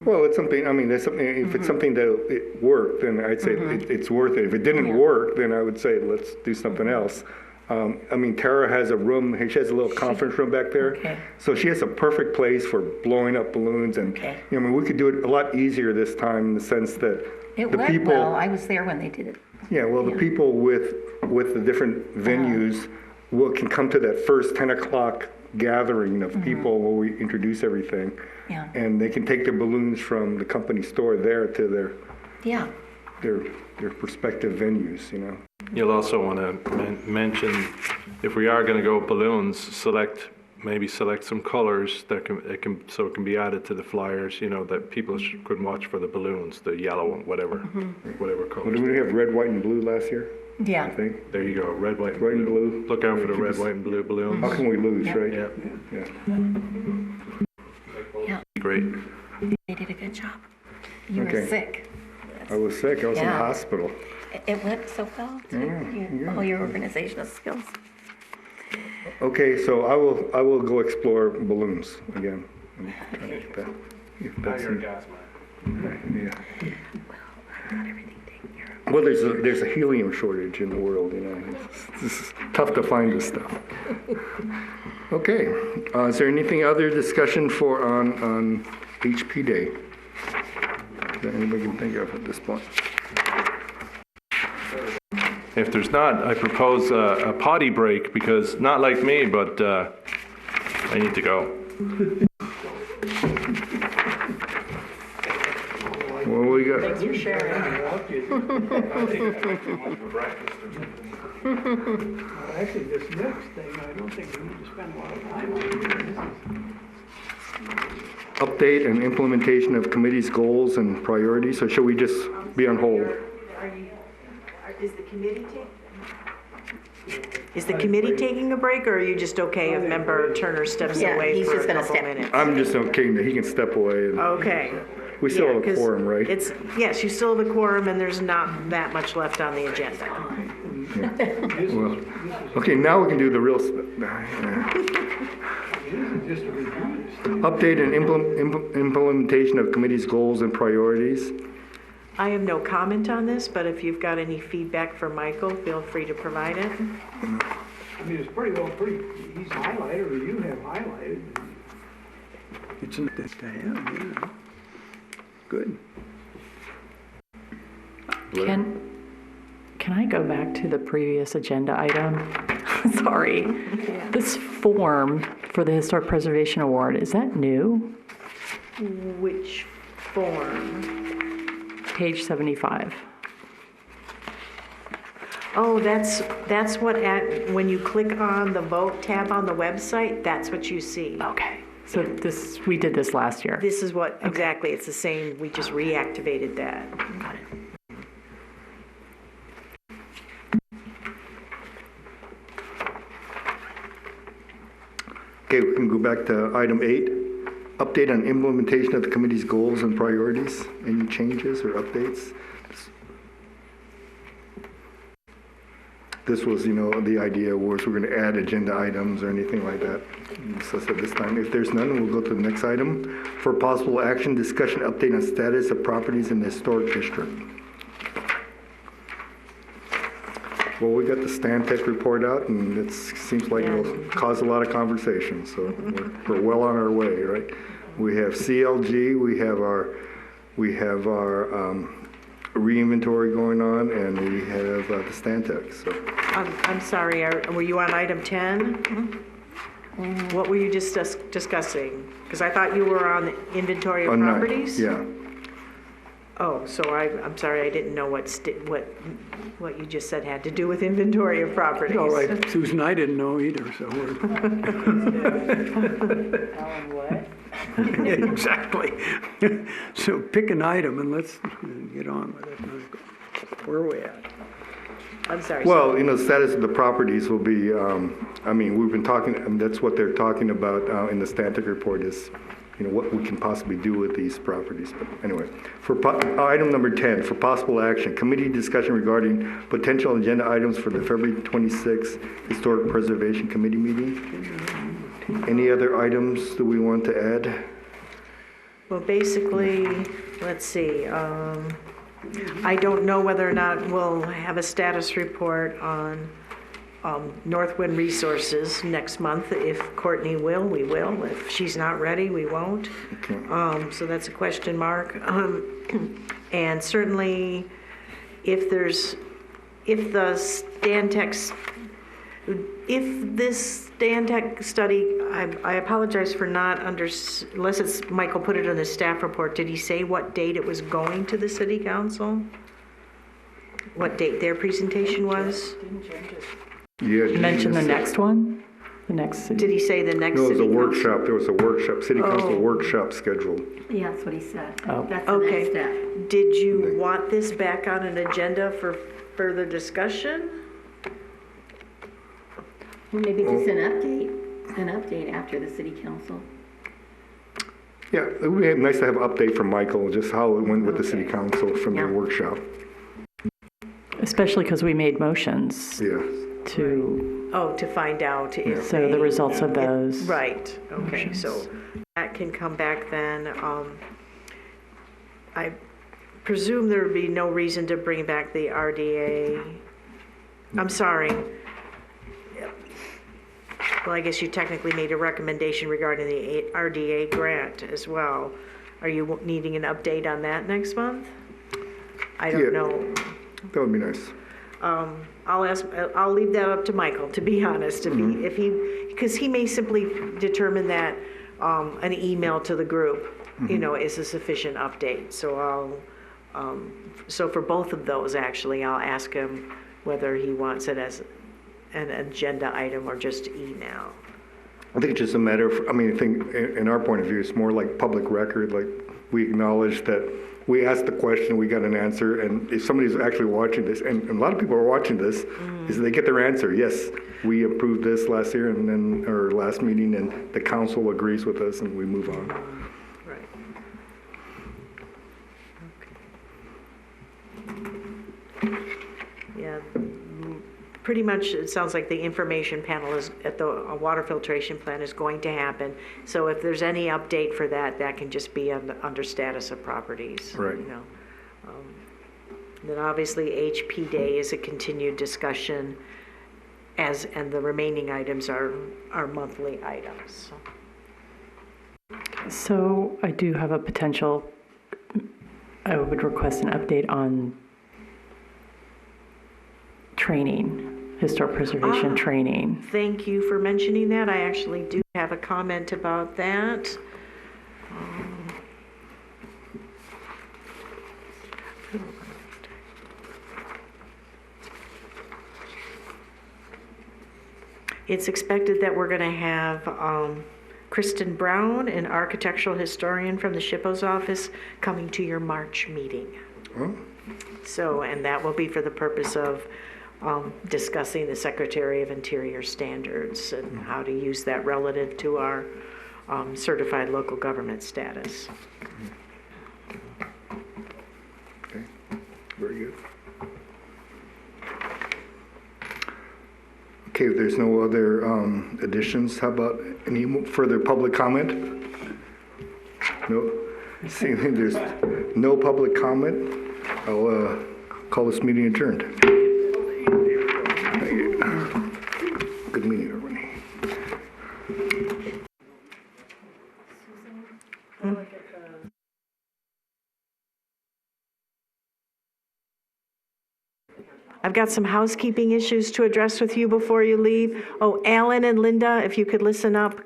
Well, it's something, there's something, if it's something that it worked, then I'd say it's worth it. If it didn't work, then I would say, let's do something else. Tara has a room, she has a little conference room back there. Okay. So she has a perfect place for blowing up balloons and, Okay. we could do it a lot easier this time in the sense that It the went people. well. I was there when they did it. Yeah, well, the people with the different venues can come to that first 10 o'clock gathering of people where we introduce everything. Yeah. And they can take their balloons from the company store there to Yeah. their respective venues, You'll also want to mention, if we are going to go balloons, select some colors that it can be added to the flyers, that people could watch for the balloons, the yellow and whatever colors. Well, did we have red, white, and blue last year? I Yeah. think. There you go, red, white, Red and blue. Look out for the red, white, and blue balloons. How can we lose, right? Yeah, Yeah. Yeah. great. They did a good job. You were Okay. sick. I was sick. I was in the Yeah. hospital. It went so well, too. Yeah. All your organizational skills. Okay, so I will go explore balloons again. And try to get that. If that's Now you're a gas man. yeah. I got everything taken care of. Well, there's a helium shortage in the world, It's tough to find this stuff. Okay, is there anything other discussion on HP Day that anybody can think of at this point? If there's not, I propose a potty break because, not like me, but I need to go. Well, we got. Thanks for sharing. Actually, this next thing, I don't think we need to spend a lot of time on. Update and implementation of committee's goals and priorities, or should we just be on hold? Is the committee taking a break, or are you just okay if Member Turner steps Yeah, away he's for just a gonna couple step. minutes? I'm just okay that he can step away. And Okay. we still Yeah, have a 'cause quorum, right? Yes, you still have a quorum, and there's not that much left on the agenda. Well, okay, now we can do the real stuff. Update and implementation of committee's goals and priorities. I have no comment on this, but if you've got any feedback for Michael, feel free to provide it. It's he's highlighted, or you have highlighted. It's in this to have, yeah. Good. Can I go back to the previous agenda item? Sorry. This form for the Historic Preservation Award, is that new? Which form? Page 75. Oh, that's what, when you click on the vote tab on the website, that's what you see. Okay. So we did this last year. This is what, exactly, it's the same, we just reactivated that. Got it. Okay, we can go back to item 8. Update on implementation of the committee's goals and priorities. Any changes or updates? This was, the idea was we're going to add agenda items or anything like that. So at this time, if there's none, we'll go to the next item. For possible action, discussion update on status of properties in the historic district. Well, we got the Stantec report out, and it seems like it'll cause a lot of conversation, so we're well on our way, right? We have CLG, we have our re-inventory going on, and we have the Stantec, so. I'm sorry, were you on item 10? What were you just discussing? Because I thought you were on the inventory of properties? Yeah. Oh, so I'm sorry, I didn't know what you just said had to do with inventory of properties. All right, Susan, I didn't know either, so we're. Alan, what? Exactly. So pick an item and let's get on with it. Where are we at? I'm sorry. Well, the status of the properties will be, we've been talking, that's what they're talking about in the Stantec report is, what we can possibly do with these properties. But anyway, for item number 10, for possible action, committee discussion regarding potential agenda items for the February 26th Historic Preservation Committee meeting. Any other items that we want to add? Well, basically, let's see. I don't know whether or not we'll have a status report on Northwind Resources next month. If Courtney will, we will. If she's not ready, we won't. Okay. So that's a question mark. And certainly, if this Stantec study, I apologize for not unless it's Michael put it in the staff report. Did he say what date it was going to the city council? What date their presentation was? Yeah. Mention the next one? The next. Did he say the next No, it was city a council? workshop. There was a workshop, city council workshop scheduled. Yeah, that's what he said. Oh. That's the Okay. next step. Did you want this back on an agenda for further discussion? Well, maybe just an update after the city council. Yeah, it would be nice to have an update from Michael, just how it went with the city council from their workshop. Especially because we made motions Yeah. to, To find out if so the results of those. Right, okay, motions. so that can come back then. I presume there would be no reason to bring back the RDA. I'm sorry. Well, I guess you technically made a recommendation regarding the RDA grant as well. Are you needing an update on that next month? I don't know. That would be nice. I'll leave that up to Michael, to be honest, because he may simply determine that an email to the group, is a sufficient update. So so for both of those, actually, I'll ask him whether he wants it as an agenda item or just email. I think it's just a matter of, I think in our point of view, it's more like public record, like we acknowledge that we asked the question, we got an answer, and if somebody's actually watching this, and a lot of people are watching this, is they get their answer. Yes, we approved this last year and then, or last meeting, and the council agrees with us and we move on. Right. Okay. Yeah. Pretty much, it sounds like the information panel is at the water filtration plant is going to happen. So if there's any update for that, that can just be under status of properties. Right. Then obviously HP Day is a continued discussion, and the remaining items are monthly items. So I do have a potential, I would request an update on training. Historic preservation training. Thank you for mentioning that. I actually do have a comment about that. It's expected that we're going to have Kristen Brown, an architectural historian from the SHPO's office, coming to your March meeting. Oh. So, and that will be for the purpose of discussing the Secretary of Interior standards and how to use that relative to our certified local government status. Okay, very good. Okay, if there's no other additions, how about any further public comment? No? Seeing there's no public comment, I'll call this meeting adjourned. Good meeting, everybody. I've got some housekeeping issues to address with you before you leave. Oh, Alan and Linda, if you could listen up.